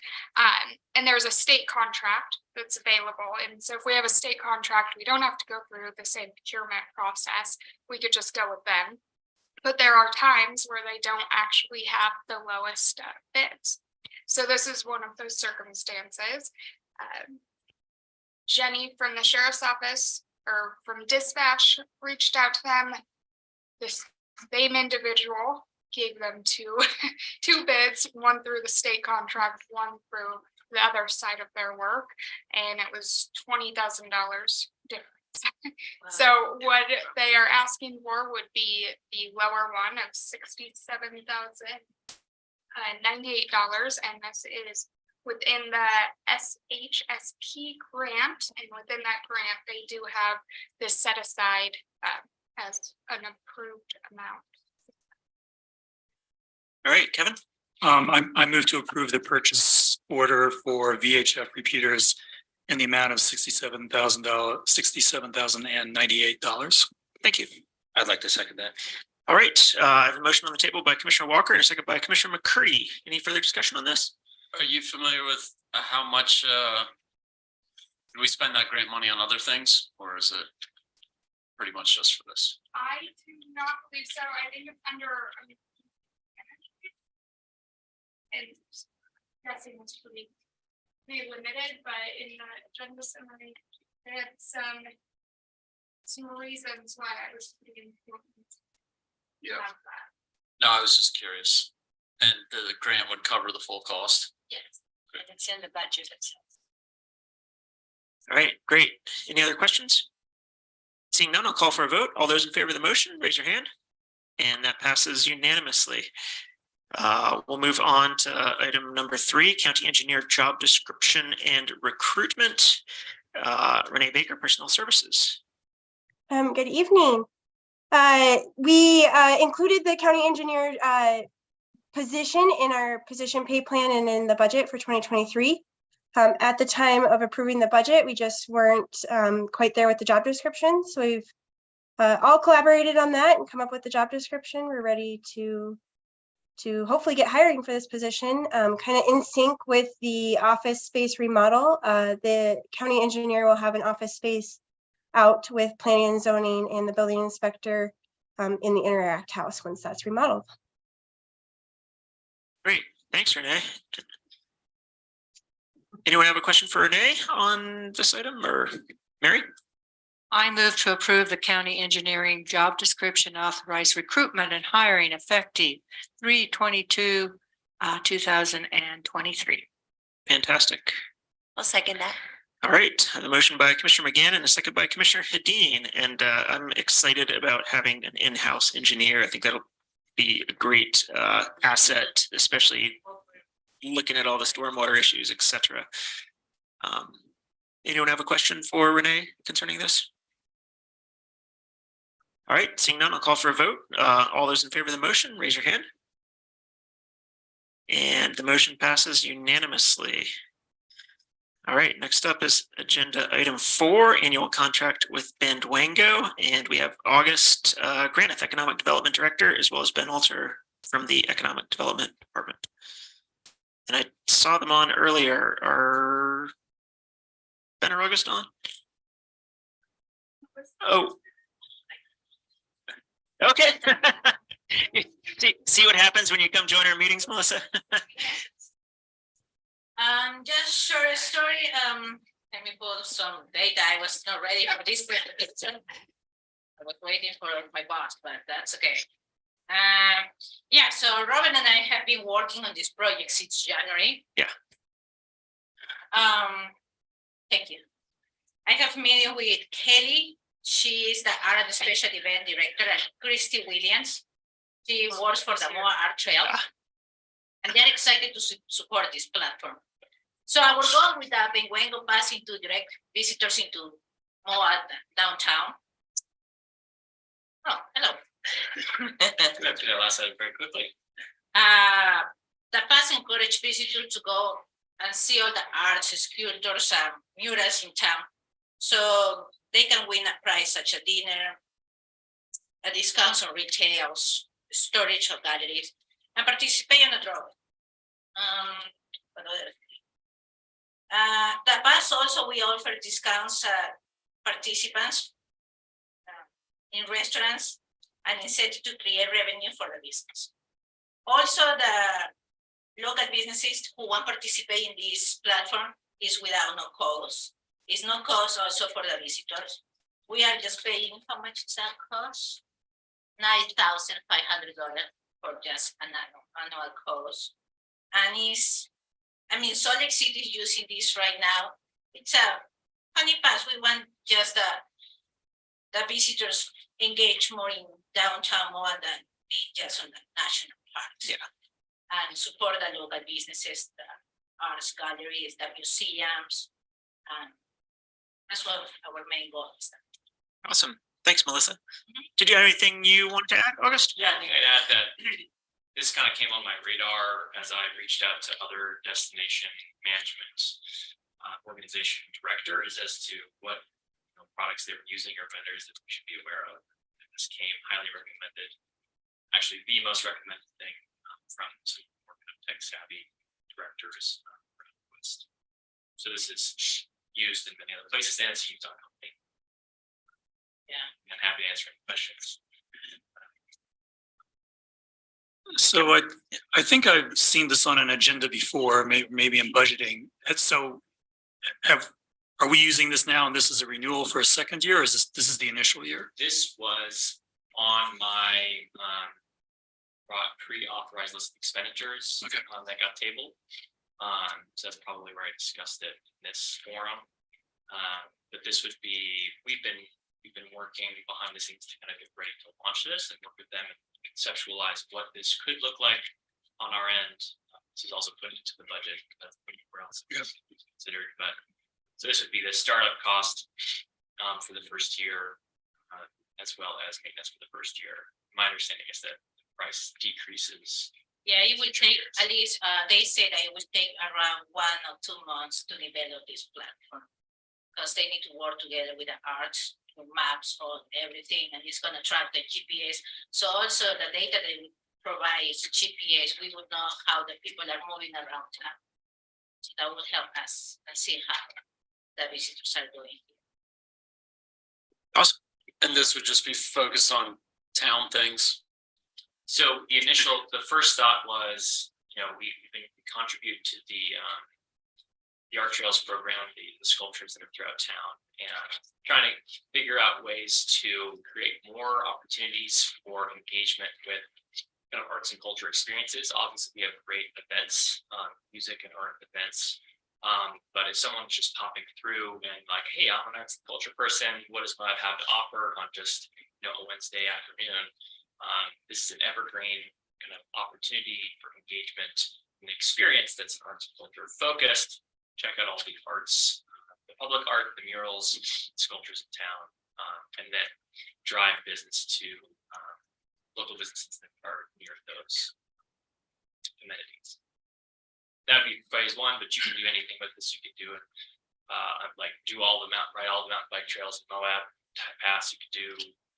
And there's a state contract that's available. And so if we have a state contract, we don't have to go through the same procurement process. We could just go with them. But there are times where they don't actually have the lowest bids. So this is one of those circumstances. Jenny from the Sheriff's Office or from dispatch reached out to them. This same individual gave them two bids, one through the state contract, one through the other side of their work, and it was $20,000 difference. Wow. So what they are asking for would be the lower one of $67,098, and this is within the SHSP grant, and within that grant they do have this set aside as an approved amount. All right, Kevin. I move to approve the purchase order for VHF repeaters in the amount of $67,098. Thank you. I'd like to second that. All right, I have a motion on the table by Commissioner Walker and a second by Commissioner McCurdy. Any further discussion on this? Are you familiar with how much did we spend that grant money on other things, or is it pretty much just for this? I do not believe so. I think it's under and guessing was pretty limited, but in the agenda summary, they had some reasons why it was pretty important. Yeah. No, I was just curious. And the grant would cover the full cost? Yes, and it's in the budget itself. All right, great. Any other questions? Seeing none, I'll call for a vote. All those in favor of the motion, raise your hand. And that passes unanimously. We'll move on to item number 3, County Engineer Job Description and Recruitment. Renee Baker, Personnel Services. Good evening. We included the county engineer position in our position pay plan and in the budget for 2023. At the time of approving the budget, we just weren't quite there with the job description. So we've all collaborated on that and come up with the job description. We're ready to hopefully get hiring for this position, kind of in sync with the office space remodel. The county engineer will have an office space out with planning and zoning and the building inspector in the Interact House once that's remodeled. Great, thanks, Renee. Anyone have a question for Renee on this item, or Mary? I move to approve the county engineering job description, authorize recruitment and hiring effective 3/22/2023. Fantastic. I'll second that. All right, I have a motion by Commissioner McGann and a second by Commissioner Hedin, and I'm excited about having an in-house engineer. I think that'll be a great asset, especially looking at all the stormwater issues, etc. Anyone have a question for Renee concerning this? All right, seeing none, I'll call for a vote. All those in favor of the motion, raise your hand. And the motion passes unanimously. All right, next up is agenda item 4, annual contract with Bandwango. And we have August Granith, Economic Development Director, as well as Ben Alter from the Economic Development Department. And I saw them on earlier. Are Ben or August on? Oh. Okay. See what happens when you come join our meetings, Melissa? Just short story, let me pull some data. I was not ready for this presentation. I was waiting for my boss, but that's okay. Yeah, so Robin and I have been working on this project since January. Yeah. Thank you. I have meeting with Kelly. She is the art and special event director, and Christy Williams. She works for the MOA Art Trail. And they're excited to support this platform. So our goal with the Bandwango passing to direct visitors into MOA downtown. Oh, hello. That's gonna last out very quickly. The pass encourage visitors to go and see all the arts, sculptures, and murals in town. So they can win a prize such as a dinner, a discount on retails, storage of galleries, and participate in a drawing. The pass also we offer discounts participants in restaurants and incentive to create revenue for the business. Also, the local businesses who want to participate in this platform is without no cost. It's no cost also for the visitors. We are just paying, how much does that cost? $9,500 for just an annual cost. And Salt Lake City is using this right now. It's a honey pass. We want just the visitors engage more in downtown more than just on the national parks. Yeah. And support the local businesses, the arts galleries, the museums, and that's what our main goal is. Awesome. Thanks, Melissa. Did you have anything you wanted to add, August? Yeah, I think I'd add that this kind of came on my radar as I reached out to other destination management organization directors as to what products they were using or vendors that we should be aware of. And this came highly recommended. Actually, the most recommended thing from some more kind of tech savvy directors. So this is used in many other places and it's used on company. Yeah. I'm happy to answer any questions. So I think I've seen this on an agenda before, maybe in budgeting. And so are we using this now and this is a renewal for a second year, or is this is the initial year? This was on my pre-authorized list of expenditures that got tabled. So that's probably where I discussed it in this forum. But this would be, we've been working behind the scenes to kind of get ready to launch this and work with them and conceptualize what this could look like on our end. This is also put into the budget. That's where else it's considered. But so this would be the startup cost for the first year, as well as maintenance for the first year. My understanding is that the price decreases. Yeah, it will take at least, they say that it will take around 1 or 2 months to develop this platform. Because they need to work together with the arts, maps, or everything, and it's going to track the GPS. So also the data they provide is GPS. We would know how the people are moving around town. So that will help us and see how the visitors are doing. Awesome. And this would just be focused on town things. So the first thought was, we contribute to the Art Trails program, the sculptures that are throughout town, and trying to figure out ways to create more opportunities for engagement with kind of arts and culture experiences. Obviously, we have great events, music and art events. But if someone's just popping through and like, hey, I'm an arts and culture person, what does MOAB have to offer on just a Wednesday afternoon? This is an evergreen kind of opportunity for engagement and experience that's arts and culture focused. Check out all the arts, the public art, the murals, sculptures in town, and then drive business to local businesses that are near those amenities. That would be phase one, but you can do anything with this. You could do it, like ride all the mountain bike trails in MOAB, pass. You could do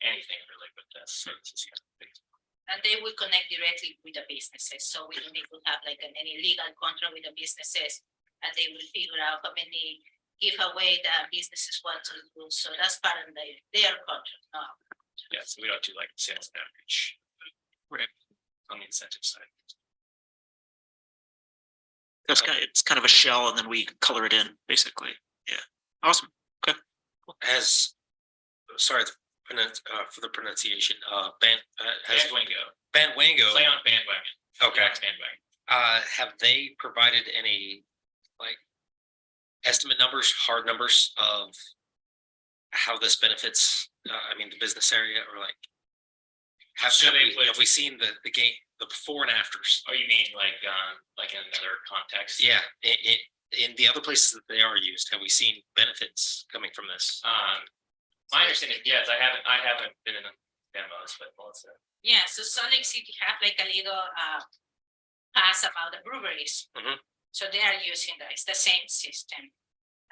anything really with this. So this is kind of phase one. And they will connect directly with the businesses. So we don't need to have like any legal contract with the businesses. And they will figure out how many giveaway the businesses want to do. So that's part of their contract. No. Yeah, so we don't do like sales and outreach. On the incentive side. It's kind of a shell and then we color it in, basically. Yeah, awesome. Okay. Has, sorry, for the pronunciation, Bandwango. Play on bandwagon. Okay. Bandwagon. Have they provided any like estimate numbers, hard numbers of how this benefits, I mean, the business area, or like have we seen the game, the before and afters? Oh, you mean like in another context? Yeah, in the other places that they are used, have we seen benefits coming from this? My understanding, yes, I haven't been in a demos, but Melissa. Yeah, so Salt Lake City have like a little pass about the breweries. So they are using that. It's the same system.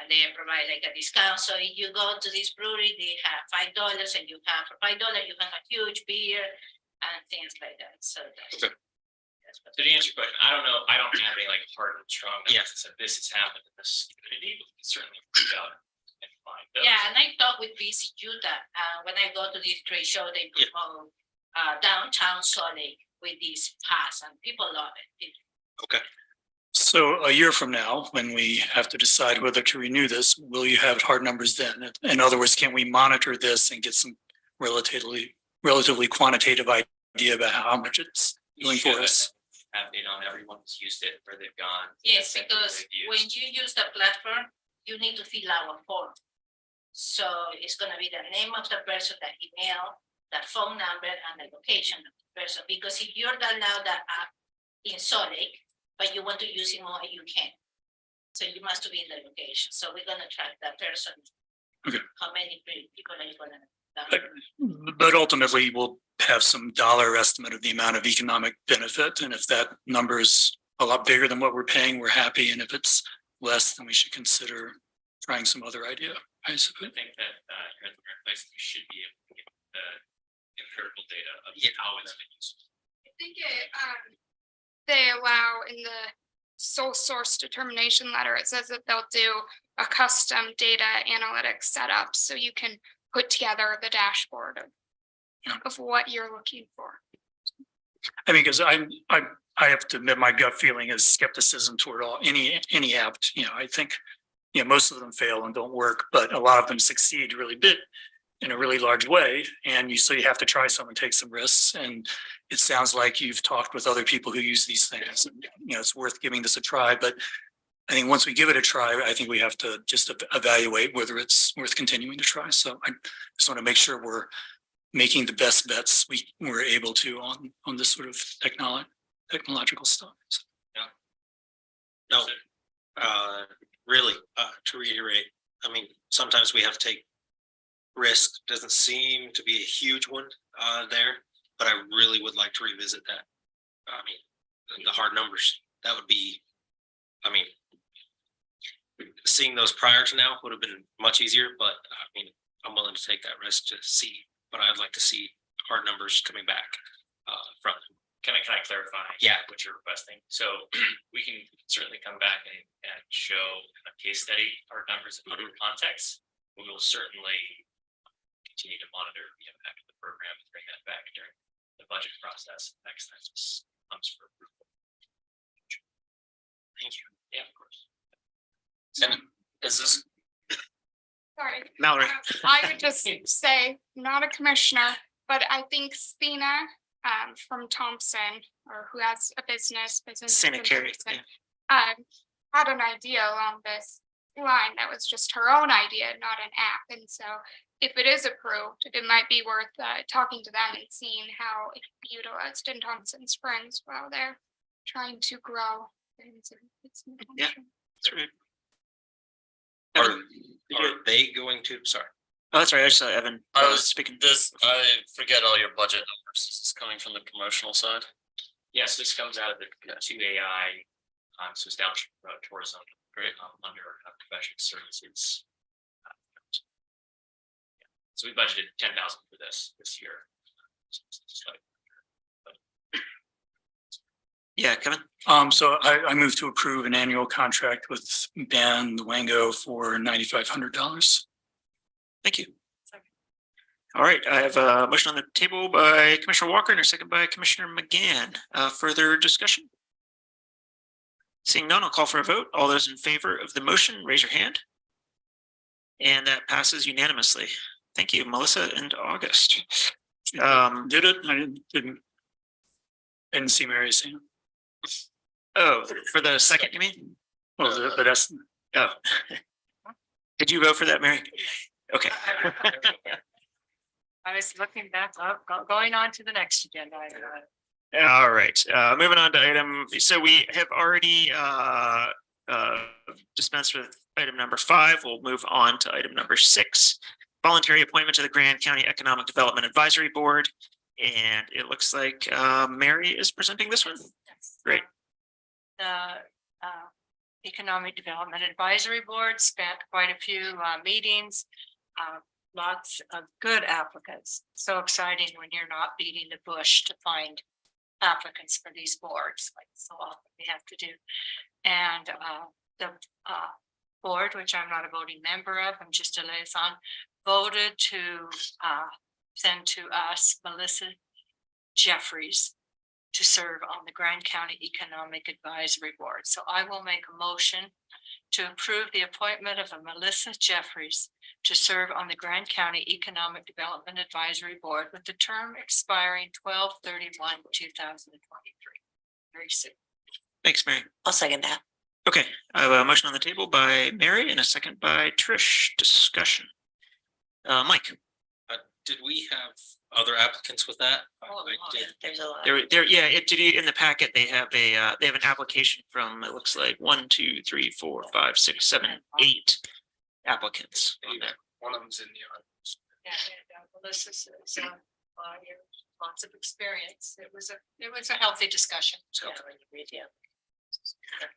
And they provide like a discount. So if you go to this brewery, they have $5 and you have for $5, you have a huge beer and things like that. So that's, okay. So to answer your question, I don't know. I don't have any like hard and strong. Yes. So this has happened in this community, but we can certainly reach out and find those. yeah, and I talk with GCEDAB. When I go to this trade show, they promote downtown Salt Lake with this pass, and people love it. Okay. So a year from now, when we have to decide whether to renew this, will you have hard numbers then? In other words, can we monitor this and get some relatively quantitative idea about how much it's doing for us? Have data on everyone who's used it, where they've gone. Yes, because when you use the platform, you need to fill out a form. So it's gonna be the name of the person, the email, the phone number, and the location of the person. Because if you're download that app in Salt Lake, but you want to use it more, you can. So you must be in the location. So we're gonna track that person. Okay. How many people are you gonna download? But ultimately, we'll have some dollar estimate of the amount of economic benefit. And if that number is a lot bigger than what we're paying, we're happy. And if it's less, then we should consider trying some other idea, I suppose. I think that you're in the right place. You should be able to get the empirical data of how it's been used. I think they allow in the sole source determination letter, it says that they'll do a custom data analytics setup so you can put together the dashboard of what you're looking for. I mean, because I have to admit, my gut feeling is skepticism toward any app. I think, most of them fail and don't work, but a lot of them succeed really big in a really large way. And so you have to try some and take some risks. And it sounds like you've talked with other people who use these things. And, it's worth giving this a try. But I think once we give it a try, I think we have to just evaluate whether it's worth continuing to try. So I just want to make sure we're making the best bets we're able to on this sort of technological stuff. So. No, really, to reiterate, I mean, sometimes we have to take risk. Doesn't seem to be a huge one there, but I really would like to revisit that. I mean, the hard numbers, that would be, I mean, seeing those prior to now would have been much easier, but I mean, I'm willing to take that risk to see, but I'd like to see hard numbers coming back from them. Can I clarify? Yeah. What you're requesting? So we can certainly come back and show a case study our numbers in other contexts. We will certainly continue to monitor the impact of the program and bring that back during the budget process next time this comes for approval. Thank you. Yeah, of course. And is this Sorry. Mallory? I would just say, not a commissioner, but I think Stina from Thompson, or who has a business Sanitary, had an idea along this line that was just her own idea, not an app. And so if it is approved, it might be worth talking to them and seeing how it can be utilized in Thompson Springs while they're trying to grow things. Yeah, that's right. are they going to, sorry. Oh, that's right. I just saw Evan speaking. I forget all your budget numbers. This is coming from the promotional side. Yes, this comes out of the 2AI, so it's down tourism, under professional services. So we budgeted 10,000 for this year. Yeah, Kevin. So I moved to approve an annual contract with Bandwango for $9,500. Thank you. All right, I have a motion on the table by Commissioner Walker and a second by Commissioner McGann. Further discussion? Seeing none, I'll call for a vote. All those in favor of the motion, raise your hand. And that passes unanimously. Thank you, Melissa and August. Did it? I didn't see Mary saying. Oh, for the second, you mean? Well, but that's. Oh. Did you vote for that, Mary? Okay. I was looking back up, going on to the next agenda. All right, moving on to item, so we have already dispensed with item number 5. We'll move on to item number 6. Voluntary appointment to the Grand County Economic Development Advisory Board. And it looks like Mary is presenting this one. Great. The Economic Development Advisory Board spent quite a few meetings. Lots of good applicants. So exciting when you're not beating the bush to find applicants for these boards, like so often we have to do. And the board, which I'm not a voting member of, I'm just a liaison, voted to send to us Melissa Jeffries to serve on the Grand County Economic Advisory Board. So I will make a motion to approve the appointment of Melissa Jeffries to serve on the Grand County Economic Development Advisory Board with the term expiring 12/31/2023. Very soon. Thanks, Mary. I'll second that. Okay, I have a motion on the table by Mary and a second by Trish. Discussion. Mike. Did we have other applicants with that? There's a lot. Yeah, in the packet, they have an application from, it looks like 1, 2, 3, 4, 5, 6, 7, 8 applicants on there. One of them's in the audience. Yeah, Melissa's lots of experience. It was a healthy discussion. So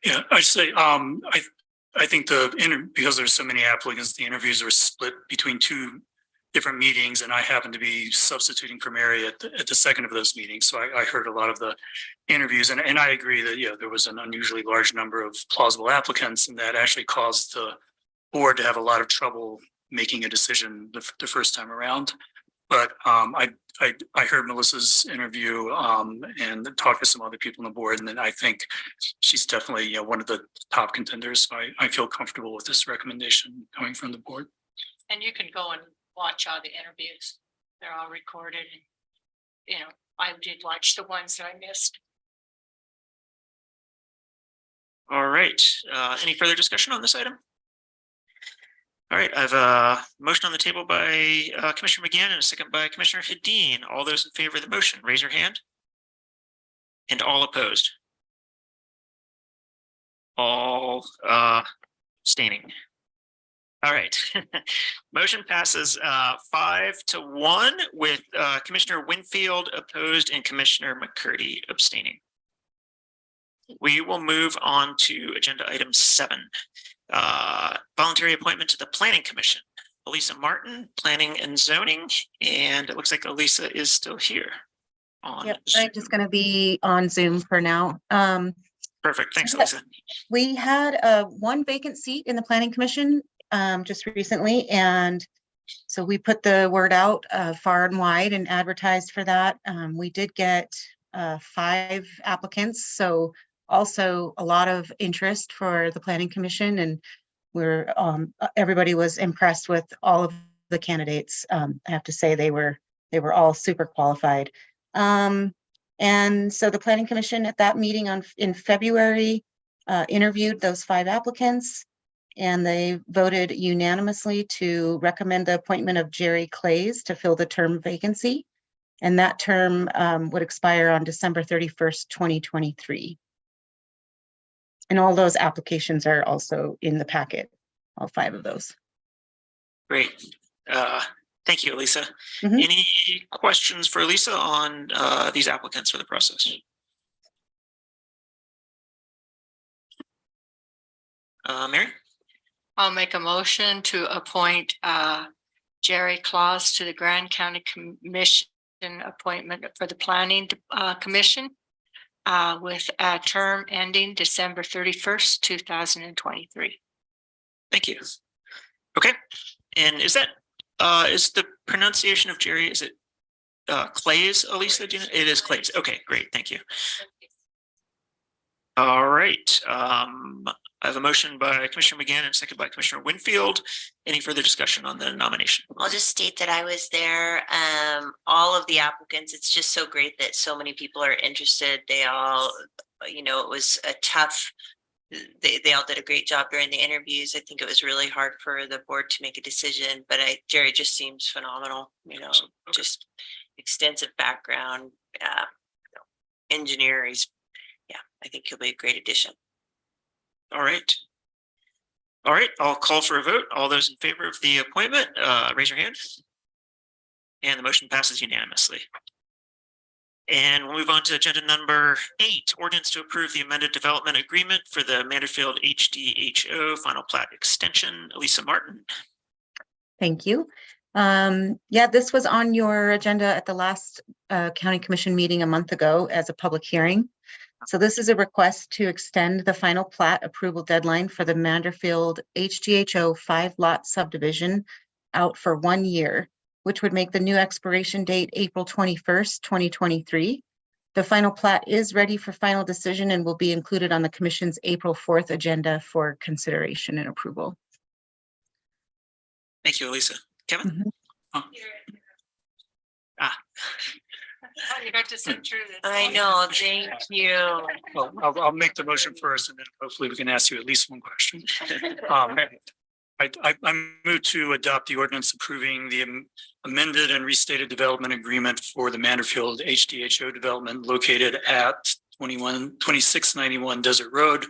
Yeah, I'd say, I think because there's so many applicants, the interviews are split between 2 different meetings, and I happen to be substituting for Mary at the second of those meetings. So I heard a lot of the interviews, and I agree that, yeah, there was an unusually large number of plausible applicants, and that actually caused the board to have a lot of trouble making a decision the first time around. But I heard Melissa's interview and talked to some other people on the board, and then I think she's definitely one of the top contenders. So I feel comfortable with this recommendation coming from the board. And you can go and watch all the interviews. They're all recorded. And, I did watch the ones that I missed. All right, any further discussion on this item? All right, I have a motion on the table by Commissioner McGann and a second by Commissioner Hedin. All those in favor of the motion, raise your hand. And all opposed. All abstaining. All right, motion passes 5-1 with Commissioner Winfield opposed and Commissioner McCurdy abstaining. We will move on to agenda item 7. Voluntary appointment to the Planning Commission. Elisa Martin, Planning and Zoning, and it looks like Elisa is still here. Yep, I'm just going to be on Zoom for now. Perfect, thanks, Elisa. We had 1 vacant seat in the Planning Commission just recently, and so we put the word out far and wide and advertised for that. We did get 5 applicants, so also a lot of interest for the Planning Commission, and we're everybody was impressed with all of the candidates. I have to say they were all super qualified. And so the Planning Commission at that meeting in February interviewed those 5 applicants, and they voted unanimously to recommend the appointment of Jerry Clays to fill the term vacancy. And that term would expire on December 31st, 2023. And all those applications are also in the packet, all 5 of those. Great. Thank you, Elisa. Any questions for Elisa on these applicants for the process? Mary? I'll make a motion to appoint Jerry Claus to the Grand County Commission appointment for the Planning Commission with a term ending December 31st, 2023. Thank you. Okay, and is that is the pronunciation of Jerry? Is it Clays, Elisa? Do you know? It is Clays. Okay, great. Thank you. All right. I have a motion by Commissioner McGann and a second by Commissioner Winfield. Any further discussion on the nomination? I'll just state that I was there. All of the applicants, it's just so great that so many people are interested. They all, you know, it was a tough, they all did a great job during the interviews. I think it was really hard for the board to make a decision, but Jerry just seems phenomenal, you know, just extensive background, engineer. Yeah, I think he'll be a great addition. All right. All right, I'll call for a vote. All those in favor of the appointment, raise your hand. And the motion passes unanimously. And we'll move on to agenda number 8, ordinance to approve the amended development agreement for the Manderfield HDHO final plat extension. Elisa Martin. Thank you. Yeah, this was on your agenda at the last county commission meeting a month ago as a public hearing. So this is a request to extend the final plat approval deadline for the Manderfield HDHO 5-lot subdivision out for 1 year, which would make the new expiration date April 21st, 2023. The final plat is ready for final decision and will be included on the commission's April 4th agenda for consideration and approval. Thank you, Elisa. Kevin? You got to sit through this. I know, thank you. Well, I'll make the motion first and then hopefully we can ask you at least one question. I move to adopt the ordinance approving the amended and restated development agreement for the Manderfield HDHO development located at 2691 Desert Road,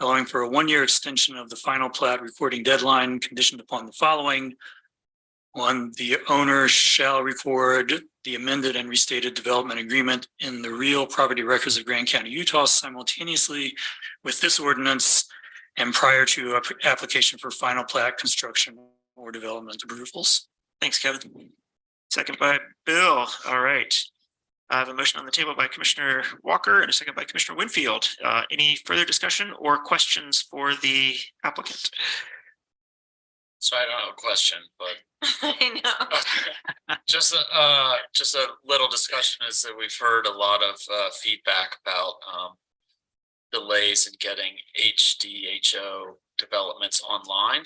allowing for a 1-year extension of the final plat recording deadline conditioned upon the following. 1, the owner shall record the amended and restated development agreement in the real property records of Grand County, Utah simultaneously with this ordinance and prior to application for final plat construction or development approvals. Thanks, Kevin. Second by Bill. All right. I have a motion on the table by Commissioner Walker and a second by Commissioner Winfield. Any further discussion or questions for the applicant? So I don't have a question, but I know. just a little discussion is that we've heard a lot of feedback about delays in getting HDHO developments online,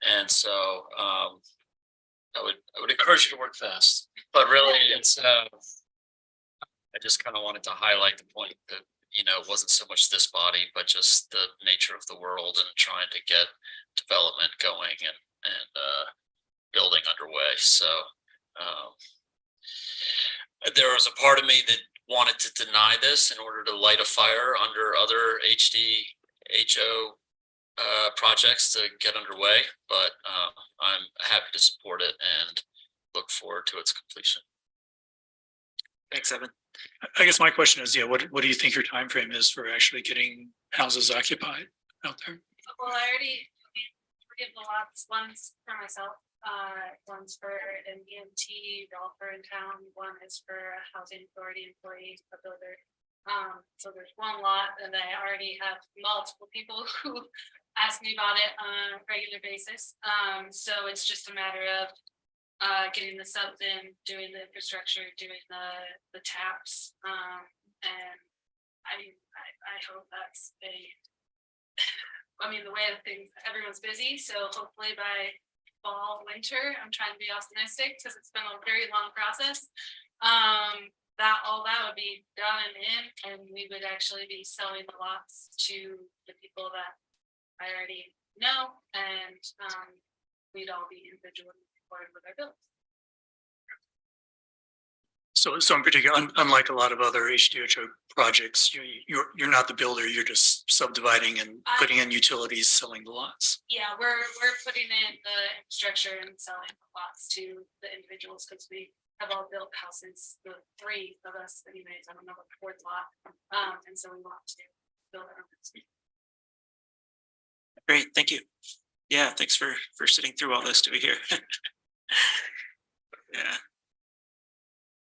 and so I would encourage you to work fast. But really, it's I just kind of wanted to highlight the point that, you know, it wasn't so much this body, but just the nature of the world and trying to get development going and building underway. So there was a part of me that wanted to deny this in order to light a fire under other HDHO projects to get underway, but I'm happy to support it and look forward to its completion. Thanks, Evan. I guess my question is, what do you think your time frame is for actually getting houses occupied out there? Well, I already, 3 of the lots, one's for myself, one's for an EMT developer in town, one is for a housing authority employee, a builder. So there's 1 lot and I already have multiple people who ask me about it on a regular basis. So it's just a matter of getting the subs in, doing the infrastructure, doing the taps, and I hope that's I mean, the way of things, everyone's busy, so hopefully by fall, winter, I'm trying to be optimistic because it's been a very long process. All that would be done and in, and we would actually be selling the lots to the people that I already know, and we'd all be individually reported with our bills. So in particular, unlike a lot of other HDHO projects, you're not the builder, you're just subdividing and putting in utilities, selling the lots. Yeah, we're putting in the infrastructure and selling the lots to the individuals because we have all built houses, the 3 of us anyways, I don't know what the 4th lot. And so we want to build our own. Great, thank you. Yeah, thanks for sitting through all this to be here. Yeah.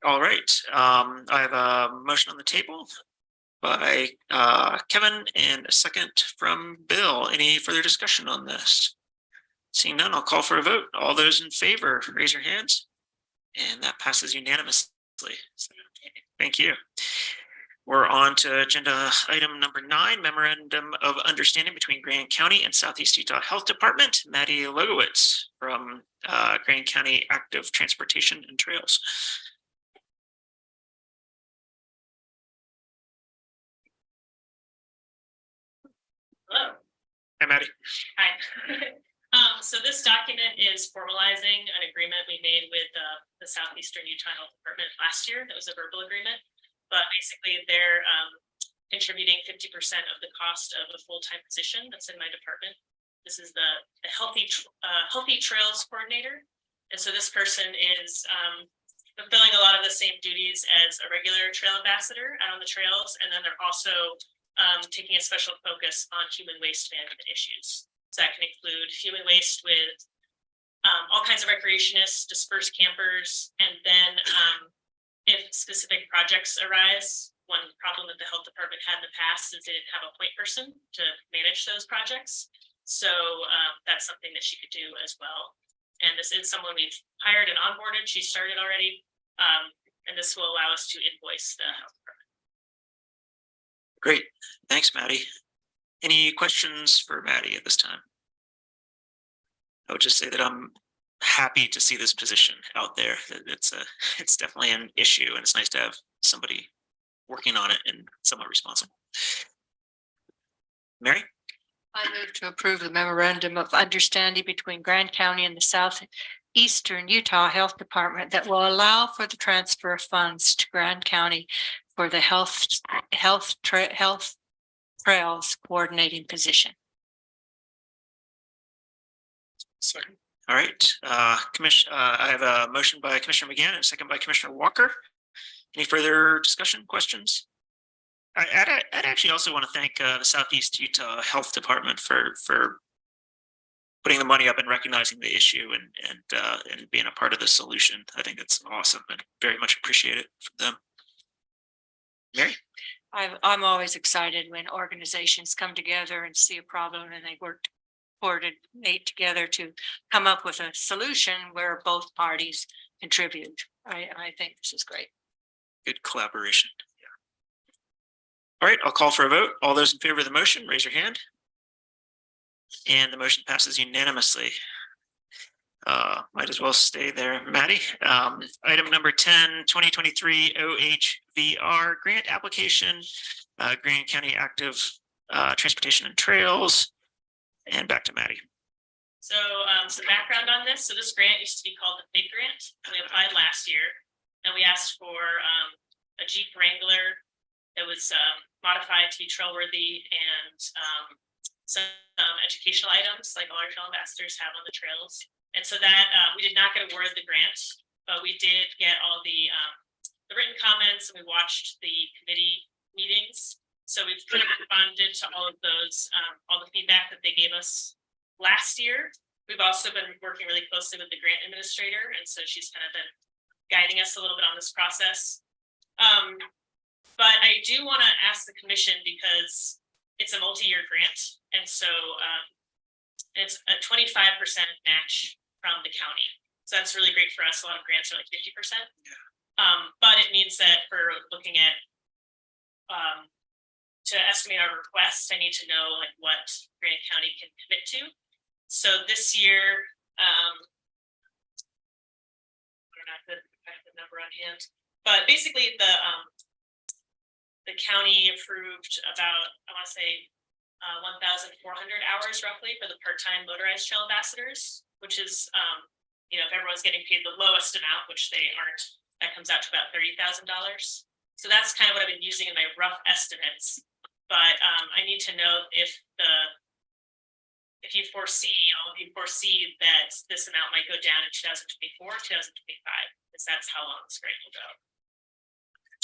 All right, I have a motion on the table by Kevin and a second from Bill. Any further discussion on this? Seeing none, I'll call for a vote. All those in favor, raise your hands. And that passes unanimously. So, thank you. We're on to agenda item number 9, memorandum of understanding between Grand County and Southeast Utah Health Department. Maddie Logowitz from Grand County Active Transportation and Trails. Hello. Hi, Maddie. Hi. So this document is formalizing an agreement we made with the Southeastern Utah Health Department last year. That was a verbal agreement, but basically they're contributing 50% of the cost of a full-time position that's in my department. This is the Healthy Trails Coordinator. And so this person is fulfilling a lot of the same duties as a regular trail ambassador out on the trails. And then they're also taking a special focus on human waste management issues. So that can include human waste with all kinds of recreationists, dispersed campers, and then if specific projects arise, one problem that the health department had in the past is they didn't have a point person to manage those projects. So that's something that she could do as well. And this is someone we've hired and onboarded. She started already, and this will allow us to invoice the health department. Great. Thanks, Maddie. Any questions for Maddie at this time? I would just say that I'm happy to see this position out there. It's definitely an issue, and it's nice to have somebody working on it and somewhat responsible. Mary? I move to approve the memorandum of understanding between Grand County and the Southeastern Utah Health Department that will allow for the transfer of funds to Grand County for the health trails coordinating position. Second. All right. I have a motion by Commissioner McGann and a second by Commissioner Walker. Any further discussion, questions? I'd actually also want to thank the Southeast Utah Health Department for putting the money up and recognizing the issue and being a part of the solution. I think that's awesome and very much appreciate it from them. Mary? I'm always excited when organizations come together and see a problem and they work coordinate together to come up with a solution where both parties contribute. I think this is great. Good collaboration. Yeah. All right, I'll call for a vote. All those in favor of the motion, raise your hand. And the motion passes unanimously. Might as well stay there, Maddie. Item number 10, 2023 OHVR grant application, Grand County Active Transportation and Trails. And back to Maddie. So some background on this. So this grant used to be called the Big Grant. We applied last year and we asked for a Jeep Wrangler that was modified to be trailworthy and some educational items like all our trail ambassadors have on the trails. And so that we did not get awarded the grant, but we did get all the written comments and we watched the committee meetings. So we've kind of responded to all of those, all the feedback that they gave us last year. We've also been working really closely with the grant administrator. And so she's kind of been guiding us a little bit on this process. But I do want to ask the commission because it's a multi-year grant. And so it's a 25% match from the county. So that's really great for us. A lot of grants are like 50%. But it means that for looking at to estimate our request, I need to know like what Grand County can commit to. So this year, I don't know if I have the number on hand, but basically the county approved about, I want to say 1,400 hours roughly for the part-time motorized trail ambassadors, which is, if everyone's getting paid the lowest amount, which they aren't, that comes out to about $30,000. So that's kind of what I've been using in my rough estimates. But I need to know if you foresee that this amount might go down in 2024, 2025, because that's how long this grant will go.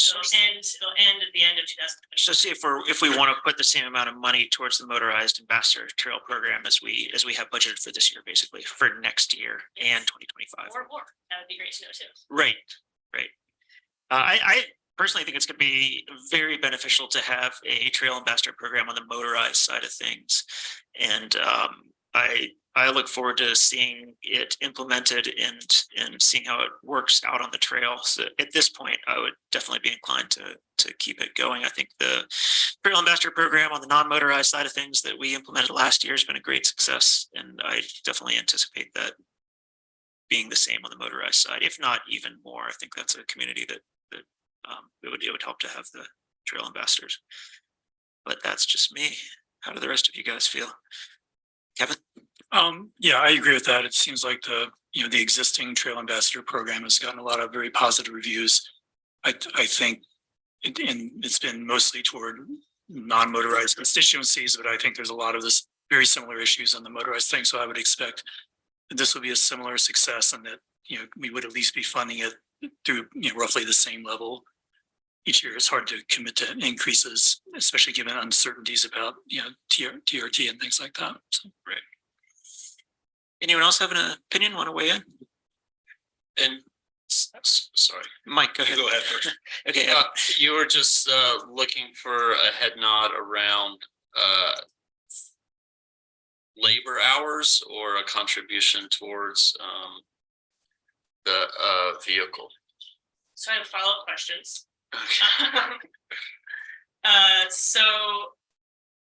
So it'll end at the end of 2020. So see if we want to put the same amount of money towards the motorized ambassador trail program as we have budgeted for this year, basically for next year and 2025. Or more. That would be great to know too. Right. I personally think it's going to be very beneficial to have a trail ambassador program on the motorized side of things. And I I look forward to seeing it implemented and seeing how it works out on the trail. So at this point, I would definitely be inclined to keep it going. I think the Trail Ambassador program on the non-motorized side of things that we implemented last year has been a great success, and I definitely anticipate that being the same on the motorized side, if not even more. I think that's a community that it would help to have the Trail Ambassadors. But that's just me. How do the rest of you guys feel? Kevin? Yeah, I agree with that. It seems like the existing Trail Ambassador program has gotten a lot of very positive reviews. I think it's been mostly toward non-motorized constituencies, but I think there's a lot of this very similar issues on the motorized thing. So I would expect that this will be a similar success, and that, we would at least be funding it through, roughly the same level each year. It's hard to commit to increases, especially given uncertainties about, TRT and things like that. So, right. Anyone else have an opinion, want to weigh in? And sorry, Mike, go ahead. Go ahead first. Okay. You were just looking for a head nod around labor hours or a contribution towards the vehicle. So I have follow-up questions. So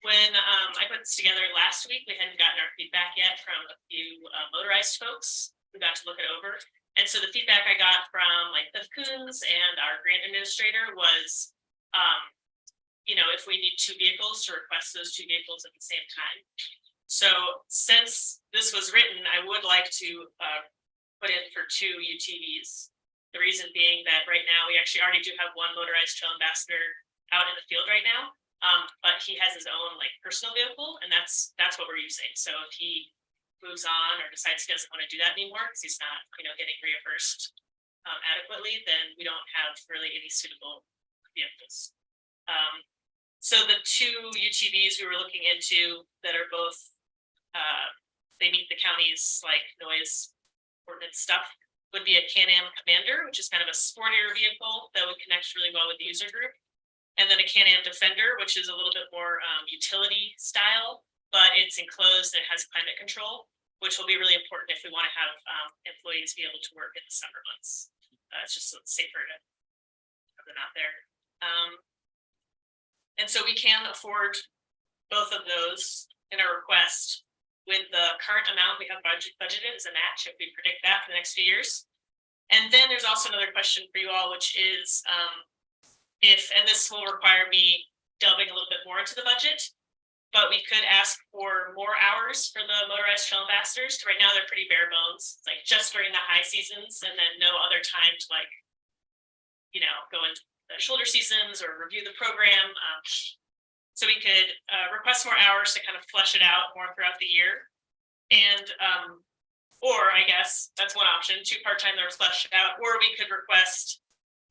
when I put this together last week, we hadn't gotten our feedback yet from a few motorized folks who got to look it over. And so the feedback I got from like Cliff Coons and our grant administrator was, if we need 2 vehicles, to request those 2 vehicles at the same time. So since this was written, I would like to put in for 2 UTVs. The reason being that right now we actually already do have 1 motorized Trail Ambassador out in the field right now. But he has his own like personal vehicle, and that's what we're using. So if he moves on or decides he doesn't want to do that anymore because he's not, getting reimbursed adequately, then we don't have really any suitable vehicles. So the 2 UTVs we were looking into that are both, they meet the county's like noise ordinance stuff, would be a Can-Am Commander, which is kind of a sportier vehicle that would connect really well with the user group. And then a Can-Am Defender, which is a little bit more utility style, but it's enclosed and it has climate control, which will be really important if we want to have employees be able to work in the summer months. It's just safer to have them out there. And so we can afford both of those in our request with the current amount we have budgeted as a match if we predict that for the next few years. And then there's also another question for you all, which is, and this will require me delving a little bit more into the budget, but we could ask for more hours for the motorized Trail Ambassadors. Right now, they're pretty bare bones. It's like just during the high seasons and then no other time to go into the shoulder seasons or review the program. So we could request more hours to kind of flesh it out more throughout the year. And, or I guess that's one option, 2 part-time that are fleshed out, or we could request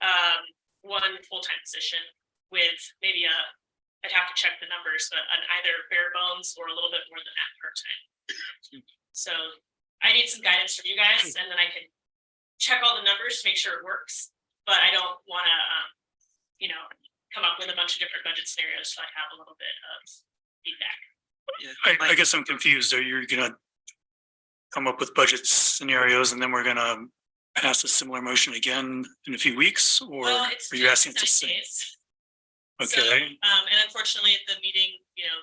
1 full-time position with maybe I'd have to check the numbers, but on either bare bones or a little bit more than that part-time. So I need some guidance from you guys, and then I can check all the numbers to make sure it works. But I don't want to, come up with a bunch of different budget scenarios, so I have a little bit of feedback. I guess I'm confused. Are you gonna come up with budget scenarios and then we're gonna pass a similar motion again in a few weeks, or Well, are you asking to say? So, Okay, and unfortunately, the meeting,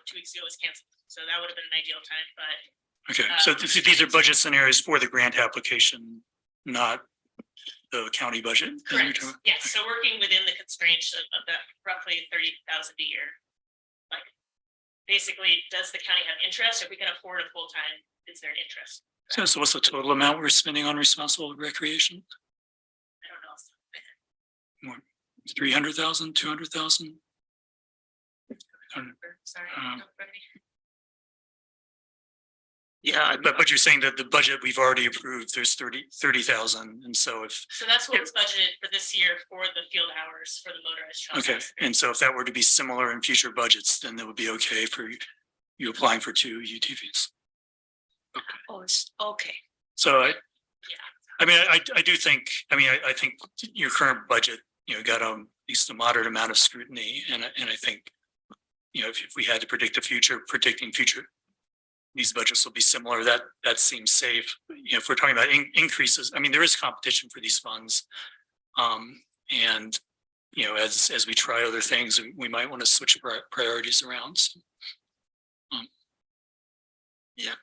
2 weeks ago was canceled, so that would have been an ideal time, but. okay. So these are budget scenarios for the grant application, not the county budget? Correct. Yes, so working within the constraints of that roughly 30,000 a year. Like, basically, does the county have interest? If we can afford a full-time, is there an interest? So what's the total amount we're spending on responsible recreation? I don't know. More, 300,000, 200,000? Sorry. Yeah, but you're saying that the budget we've already approved, there's 30,000, and so if. So that's what was budgeted for this year for the field hours for the motorized trail. Okay, and so if that were to be similar in future budgets, then that would be okay for you applying for 2 UTVs. Okay. Oh, it's okay. So I do think, I think your current budget, got at least a moderate amount of scrutiny, and I think, if we had to predict the future, predicting future these budgets will be similar. That seems safe. You know, if we're talking about increases, I mean, there is competition for these funds. And, you know, as we try other things, we might want to switch priorities around. So, Yeah,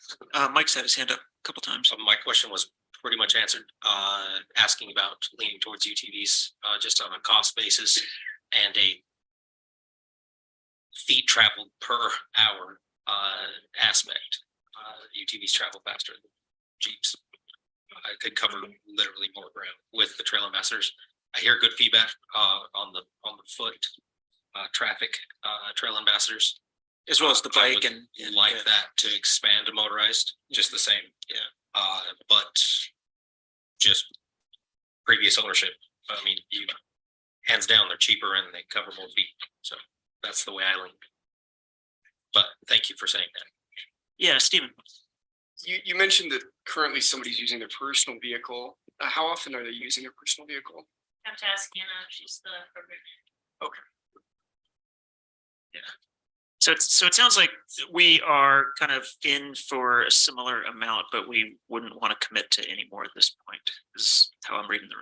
Mike's had his hand up a couple times. My question was pretty much answered, asking about leaning towards UTVs, just on a cost basis and a feet traveled per hour aspect. UTVs travel faster than Jeeps. I could cover literally more ground with the trail ambassadors. I hear good feedback on the foot traffic trail ambassadors, as well as the bike and like that to expand to motorized, just the same. Yeah. But just previous ownership. I mean, you hands down, they're cheaper and they cover more feet. So that's the way I link. But thank you for saying that. Yeah, Stephen. You mentioned that currently somebody's using their personal vehicle. How often are they using their personal vehicle? Have to ask Anna, she's the program. Okay. Yeah. So it sounds like we are kind of in for a similar amount, but we wouldn't want to commit to any more at this point, is how I'm reading the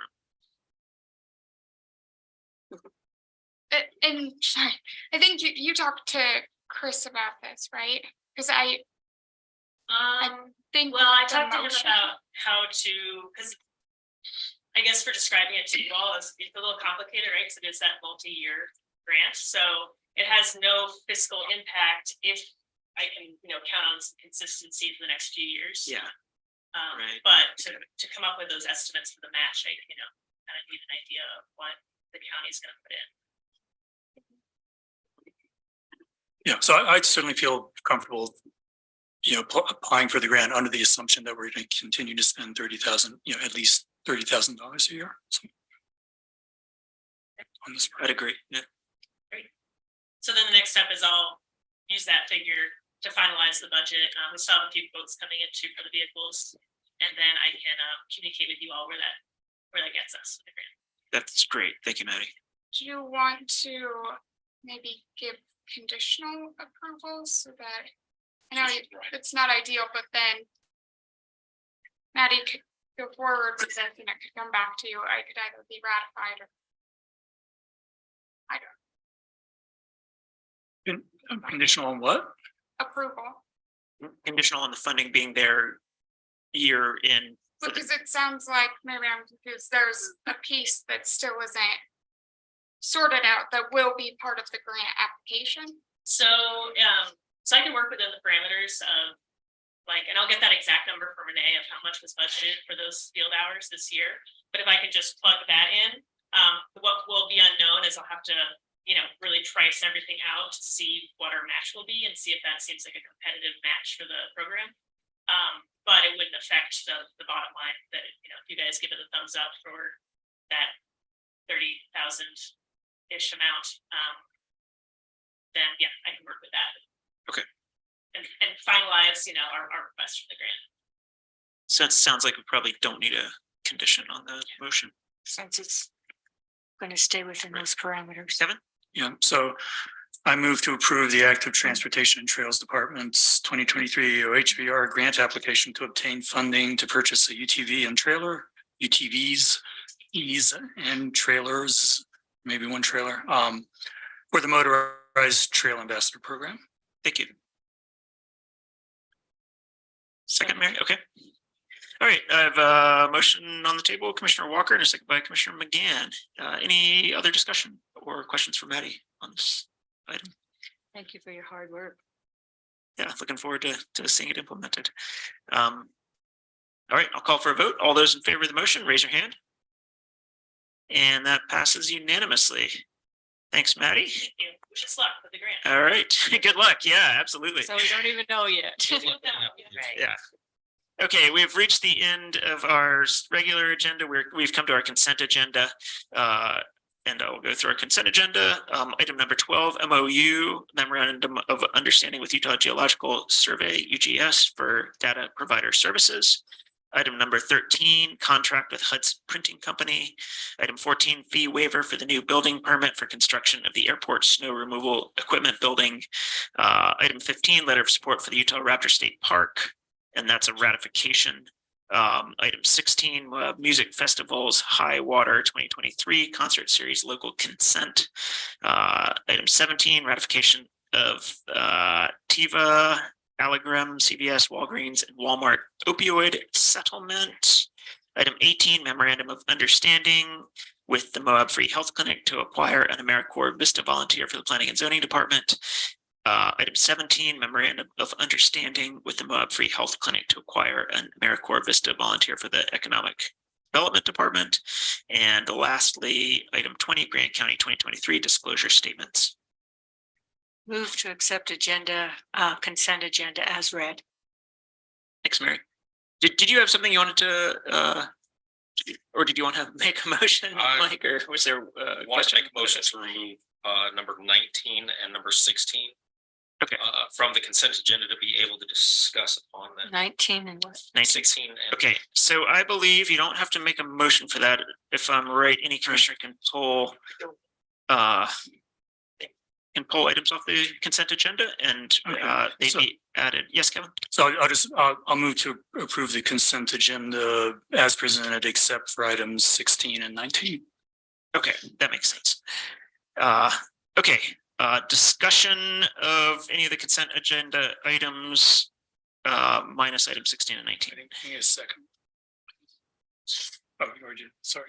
room. And sorry, I think you talked to Chris about this, right? Because I think. Well, I talked to him about how to, because I guess for describing it to you all, it's a little complicated, right? Because it is that multi-year grant. So it has no fiscal impact if I can, count on some consistency for the next few years. Yeah. Right. But to come up with those estimates for the match, I, kind of need an idea of what the county is going to put in. Yeah, so I'd certainly feel comfortable, applying for the grant under the assumption that we're going to continue to spend $30,000, at least $30,000 a year. So, on this, I'd agree. Yeah. Great. So then the next step is I'll use that figure to finalize the budget. We still have a few quotes coming in too for the vehicles, and then I can communicate with you all where that gets us. That's great. Thank you, Maddie. Do you want to maybe give conditional approval so that I know it's not ideal, but then Maddie could go forward with this and it could come back to you. I could either be ratified or I don't. Conditional on what? Approval. Conditional on the funding being there year in. Because it sounds like maybe I'm confused. There's a piece that still isn't sorted out that will be part of the grant application. So I can work within the parameters of and I'll get that exact number from Renee of how much was budgeted for those field hours this year. But if I can just plug that in, what will be unknown is I'll have to, really price everything out to see what our match will be and see if that seems like a competitive match for the program. But it wouldn't affect the bottom line that, if you guys give it a thumbs up for that 30,000-ish amount, then yeah, I can work with that. Okay. And finalize, our request for the grant. So it sounds like we probably don't need a condition on the motion. Since it's going to stay within those parameters. Kevin? Yeah, so I move to approve the Active Transportation and Trails Department's 2023 OHVR grant application to obtain funding to purchase a UTV and trailer, UTVs, and trailers, maybe one trailer, for the motorized trail ambassador program. Thank you. Second, Mary. Okay. All right. I have a motion on the table, Commissioner Walker, and a second by Commissioner McGann. Any other discussion or questions for Maddie on this item? Thank you for your hard work. Yeah, looking forward to seeing it implemented. All right, I'll call for a vote. All those in favor of the motion, raise your hand. And that passes unanimously. Thanks, Maddie. Thank you. Wish us luck with the grant. All right. Good luck. Yeah, absolutely. So we don't even know yet. Right. Yeah. Okay, we've reached the end of our regular agenda. We've come to our consent agenda. And I'll go through our consent agenda. Item number 12, MOU, Memorandum of Understanding with Utah Geological Survey, UGS, for data provider services. Item number 13, contract with Hudson Printing Company. Item 14, fee waiver for the new building permit for construction of the airport snow removal equipment building. Item 15, letter of support for the Utah Raptor State Park, and that's a ratification. Item 16, music festivals, High Water 2023 concert series, local consent. Item 17, ratification of Tiva, Allegram, CVS, Walgreens, and Walmart opioid settlement. Item 18, memorandum of understanding with the Moab Free Health Clinic to acquire an AmeriCorps Vista volunteer for the Planning and Zoning Department. Item 17, memorandum of understanding with the Moab Free Health Clinic to acquire an AmeriCorps Vista volunteer for the Economic Development Department. And lastly, item 20, Grant County 2023 disclosure statements. Move to accept agenda, consent agenda as read. Thanks, Mary. Did you have something you wanted to, or did you want to make a motion, Mike, or was there a Want to question? make a motion to remove number 19 and number 16. Okay. From the consent agenda to be able to discuss upon that. 19 and what? 16 and Okay, so I believe you don't have to make a motion for that. If I'm right, any commissioner can pull items off the consent agenda and they'd be added. Yes, Kevin? So I'll move to approve the consent agenda as presented, except for items 16 and 19. Okay, that makes sense. Okay, discussion of any of the consent agenda items minus item 16 and 19. Give me a second. Oh, you already did. Sorry.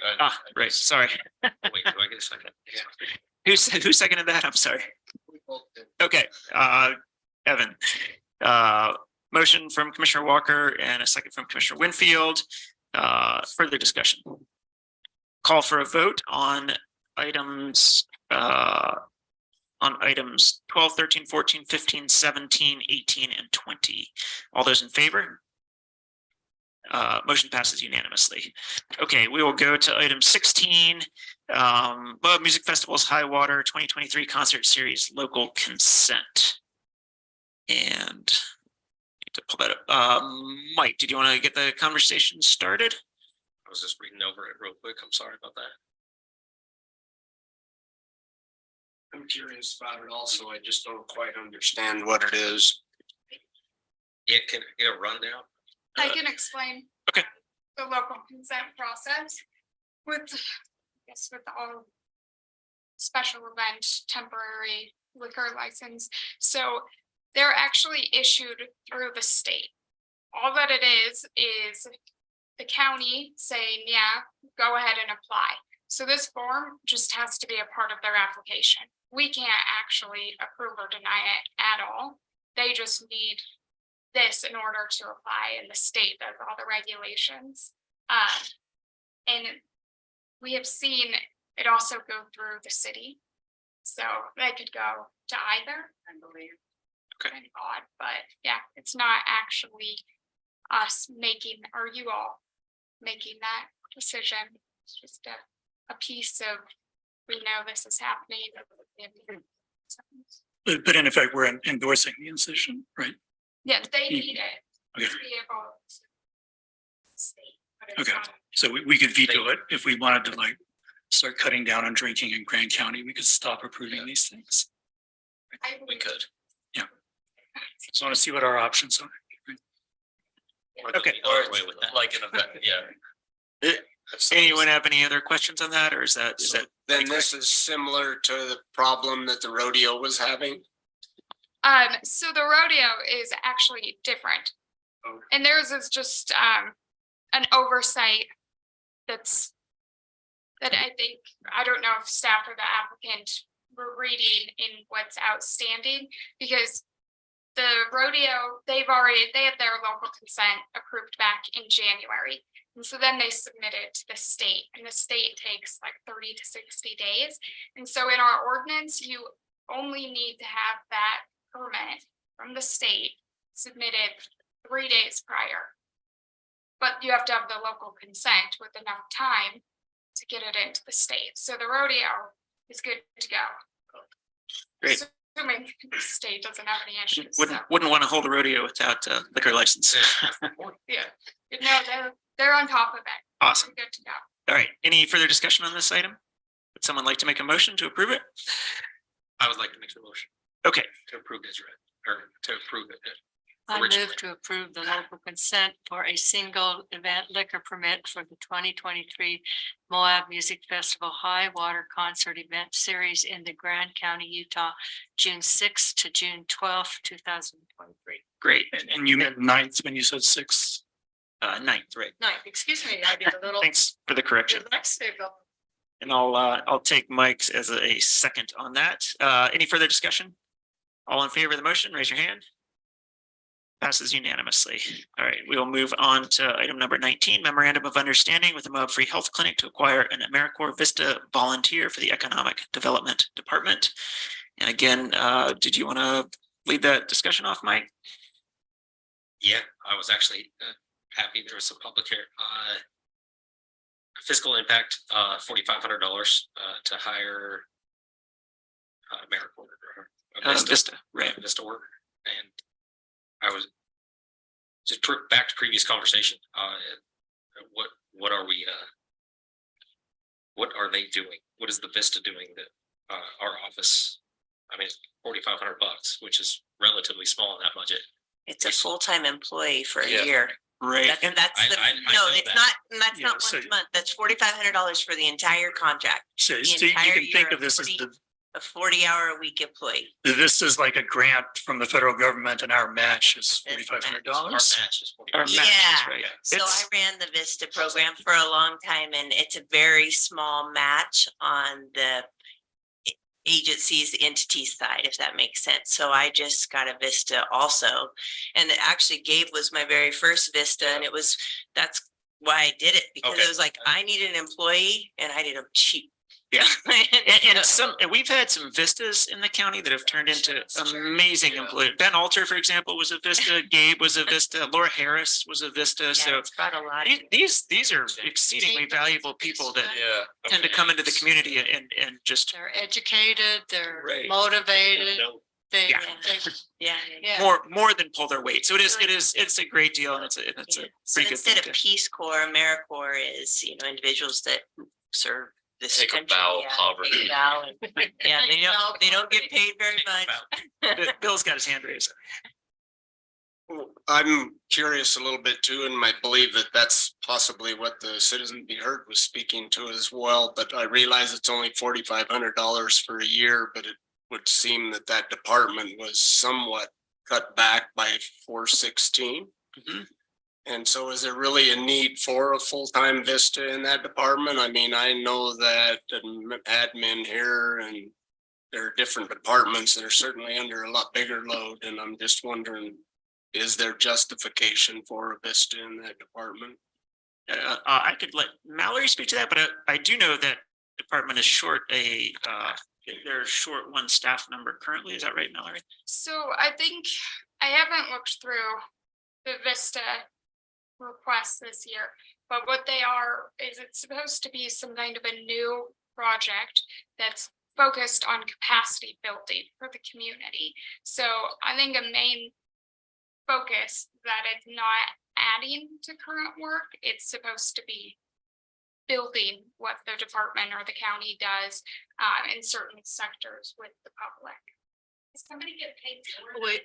Right, sorry. Wait, do I get a second? Yeah. Who seconded that? I'm sorry. Okay, Evan. Motion from Commissioner Walker and a second from Commissioner Winfield. Further discussion. Call for a vote on items 12, 13, 14, 15, 17, 18, and 20. All those in favor? Motion passes unanimously. Okay, we will go to item 16. Moab Music Festivals High Water 2023 concert series local consent. And need to pull that up. Mike, did you want to get the conversation started? I was just reading over it real quick. I'm sorry about that. I'm curious about it also. I just don't quite understand what it is. Yeah, can I get a rundown? I can explain. Okay. The local consent process with, I guess, with all special event, temporary liquor license. So they're actually issued through the state. All that it is the county saying, yeah, go ahead and apply. So this form just has to be a part of their application. We can't actually approve or deny it at all. They just need this in order to apply, and the state does all the regulations. And we have seen it also go through the city. So they could go to either, I believe. Okay. Kind of odd, but yeah, it's not actually us making, or you all making that decision. It's just a piece of, we know this is happening. But in effect, we're endorsing the incision, right? Yeah, they need it. Okay. To be able to state, but it's Okay. not- So we could veto it if we wanted to like start cutting down on drinking in Grant County. We could stop approving these things. I We could. Just want to see what our options are. Okay. Or like an event, yeah. Anyone have any other questions on that, or is that Then this is similar to the problem that the rodeo was having. So the rodeo is actually different. Okay. And theirs is just an oversight that I think, I don't know if staff or the applicant were reading in what's outstanding, because the rodeo, they have their local consent approved back in January. And so then they submit it to the state, and the state takes like 30 to 60 days. And so in our ordinance, you only need to have that permit from the state submitted 3 days prior. But you have to have the local consent with enough time to get it into the state. So the rodeo is good to go. Great. Assuming the state doesn't have any issues. wouldn't want to hold a rodeo without a liquor license. Yeah. No, they're on top of it. Awesome. We're good to go. All right. Any further discussion on this item? Would someone like to make a motion to approve it? I would like to make a motion Okay. to approve this, or to approve it. I Originally. move to approve the local consent for a single event liquor permit for the 2023 Moab Music Festival High Water Concert Event Series in the Grand County, Utah, June 6th to June 12th, 2023. Great. And you meant 9th when you said 6th. 9th, right? No, excuse me, I did a little. Thanks for the correction. And I'll take Mike's as a second on that. Any further discussion? All in favor of the motion, raise your hand. Passes unanimously. All right, we will move on to item number 19, memorandum of understanding with the Moab Free Health Clinic to acquire an AmeriCorps Vista volunteer for the Economic Development Department. And again, did you want to lead that discussion off, Mike? Yeah, I was actually happy there was some public here. Fiscal impact, $4,500 to hire AmeriCorps. Vista, right? Vista worker. And I was just back to previous conversation. What are we? What are they doing? What is the Vista doing that our office? I mean, it's $4,500, which is relatively small in that budget. It's a full-time employee for a Yeah. year. Right. That's the, I no, know it's that. not, that's Yeah, not so- once a month. That's $4,500 for the entire contract. So The you entire can think year, of this as 40 the, A 40-hour-a-week employee. this is like a grant from the federal government and our match is That's $4,500. Our match is Our $4,500. match is Yeah. right. So I It's- ran the Vista program for a long time, and it's a very small match on the agency's entity side, if that makes sense. So I just got a Vista also. And actually Gabe was my very first Vista, and that's why I did it, because Okay. it was like, I needed an employee and I needed them cheap. Yeah. And we've had some Vistas in the county that have turned into amazing employees. Ben Alter, for example, was a Vista. Gabe was a Vista. Laura Harris was a Vista. Yeah, So it's brought a lot. these are exceedingly valuable people that tend to come into the community and just They're educated, they're Right. motivated, they, Yeah. yeah. more than pull their weight. So it's a great deal, and it's a So pretty good thing instead to- of Peace Corps, AmeriCorps is, individuals that serve this Take a country. bow of Yeah, poverty. take a bow and- Yeah, they don't get paid very much. Bill's got his hand raised. I'm curious a little bit too, and I believe that that's possibly what the Citizen Be Heard was speaking to as well, but I realize it's only $4,500 for a year, but it would seem that that department was somewhat cut back by 416. Mhm. And so is there really a need for a full-time Vista in that department? I mean, I know that admin here and there are different departments that are certainly under a lot bigger load, and I'm just wondering, is there justification for a Vista in that department? I could let Mallory speak to that, but I do know that department is short they're short one staff member currently. Is that right, Mallory? So I think I haven't looked through the Vista requests this year, but what they are is it's supposed to be some kind of a new project that's focused on capacity building for the community. So I think a main focus that it's not adding to current work, it's supposed to be building what the department or the county does in certain sectors with the public. Does somebody get paid? Wait.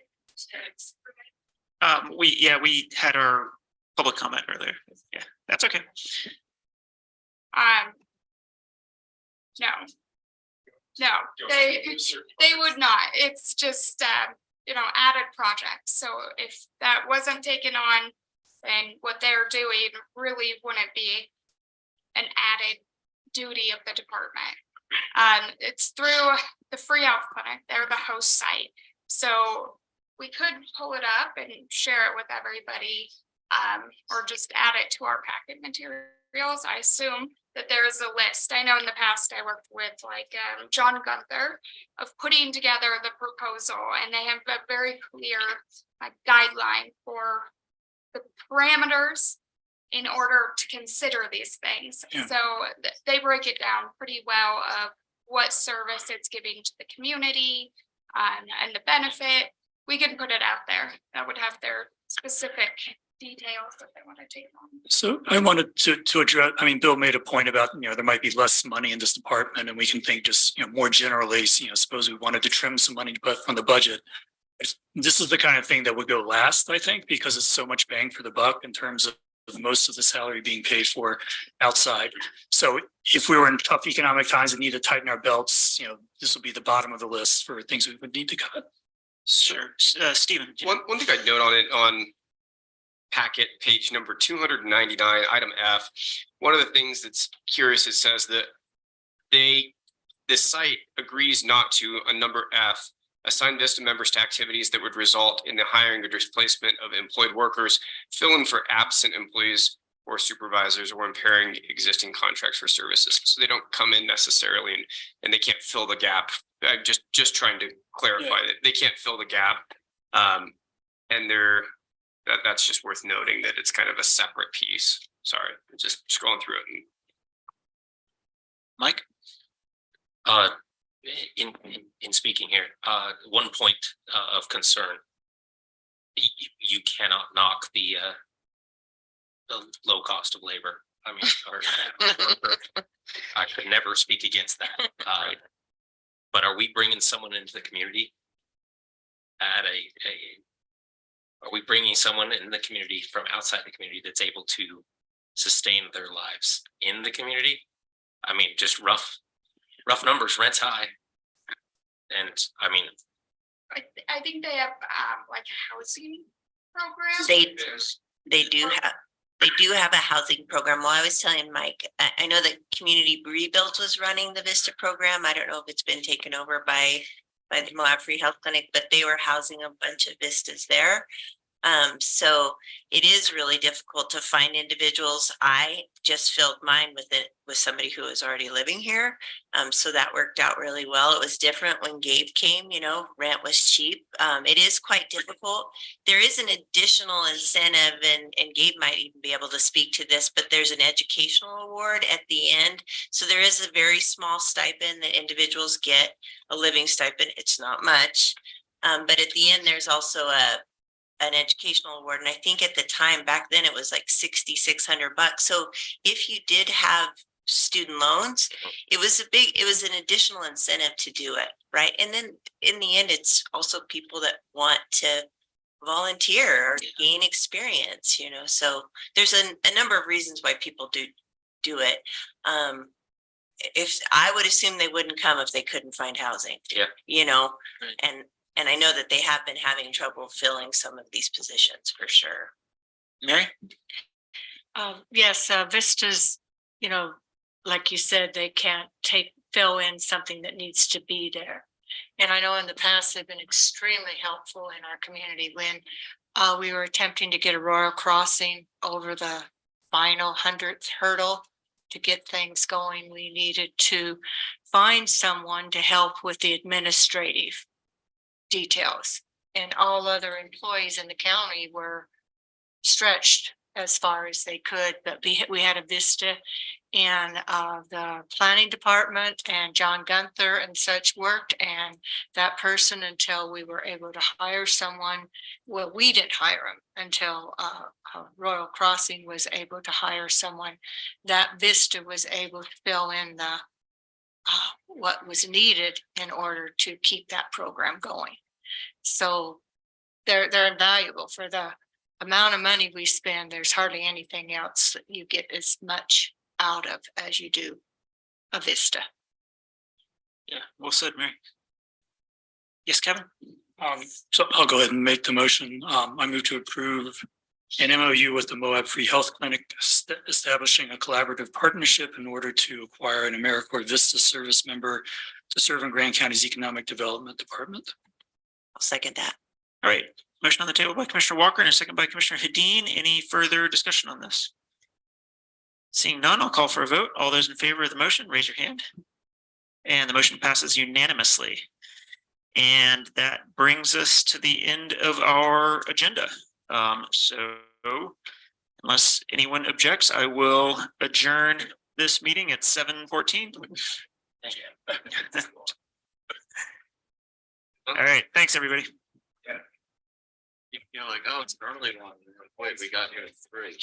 We had our public comment earlier. Yeah, that's okay. No, they would not. It's just, added projects. So if that wasn't taken on, then what they're doing really wouldn't be an added duty of the department. It's through the Free Health Clinic. They're the host site. So we could pull it up and share it with everybody, or just add it to our packet materials. I assume that there is a list. I know in the past I worked with John Gunther of putting together the proposal, and they have a very clear guideline for the parameters in order to consider these things. Yeah. So they break it down pretty well of what service it's giving to the community and the benefit. We can put it out there. That would have their specific details that they want to take on. So I wanted to address, I mean, Bill made a point about, there might be less money in this department and we can think just, more generally, suppose we wanted to trim some money from the budget. This is the kind of thing that would go last, I think, because it's so much bang for the buck in terms of most of the salary being paid for outside. So if we were in tough economic times and need to tighten our belts, this will be the bottom of the list for things we would need to cut. Sure. Stephen. One thing I'd note on it on packet page number 299, item F, one of the things that's curious, it says that the site agrees not to a number F, assign VISTA members to activities that would result in the hiring or displacement of employed workers, fill in for absent employees or supervisors, or impairing existing contracts for services. So they don't come in necessarily and they can't fill the gap. I'm just trying to clarify that they can't fill the gap. And that's just worth noting that it's kind of a separate piece. Sorry, I'm just scrolling through it. Mike? In speaking here, one point of concern. You cannot knock the low cost of labor. I mean, I could never speak against that. But are we bringing someone into the community at are we bringing someone in the community from outside the community that's able to sustain their lives in the community? I mean, just rough numbers, rent's high. And I mean, I think they have like a housing program. They do have a housing program. Well, I was telling Mike, I know that Community Rebuild was running the VISTA program. I don't know if it's been taken over by the Moab Free Health Clinic, but they were housing a bunch of VISTAs there. So it is really difficult to find individuals. I just filled mine with somebody who was already living here. So that worked out really well. It was different when Gabe came, rent was cheap. It is quite difficult. There is an additional incentive, and Gabe might even be able to speak to this, but there's an educational award at the end. So there is a very small stipend that individuals get, a living stipend. It's not much. But at the end, there's also an educational award. And I think at the time back then it was like $6,600. So if you did have student loans, it was an additional incentive to do it. Right. And then in the end, it's also people that want to volunteer or gain experience, so there's a number of reasons why people do it. If I would assume they wouldn't come if they couldn't find housing, and I know that they have been having trouble filling some of these positions for sure. Mary? Yes, Vista's, like you said, they can't fill in something that needs to be there. And I know in the past, they've been extremely helpful in our community when we were attempting to get a Royal Crossing over the final 100th hurdle to get things going. We needed to find someone to help with the administrative details, and all other employees in the county were stretched as far as they could. But we had a VISTA, and the planning department and John Gunther and such worked, and that person, until we were able to hire someone, well, we didn't hire him until Royal Crossing was able to hire someone. That VISTA was able to fill in the what was needed in order to keep that program going. So they're invaluable. For the amount of money we spend, there's hardly anything else that you get as much out of as you do a VISTA. Yeah, well said, Mary. Yes, Kevin? So I'll go ahead and make the motion. I move to approve an MOU with the Moab Free Health Clinic establishing a collaborative partnership in order to acquire an AmeriCorps VISTA service member to serve in Grand County's Economic Development Department. I'll second that. All right. Motion on the table by Commissioner Walker and a second by Commissioner Hedin. Any further discussion on this? Seeing none, I'll call for a vote. All those in favor of the motion, raise your hand. And the motion passes unanimously. And that brings us to the end of our agenda. So unless anyone objects, I will adjourn this meeting at 7:14. All right. Thanks, everybody. You're like, oh, it's an early one. Wait, we got here at 3.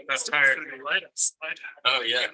That's tired. Oh, yeah.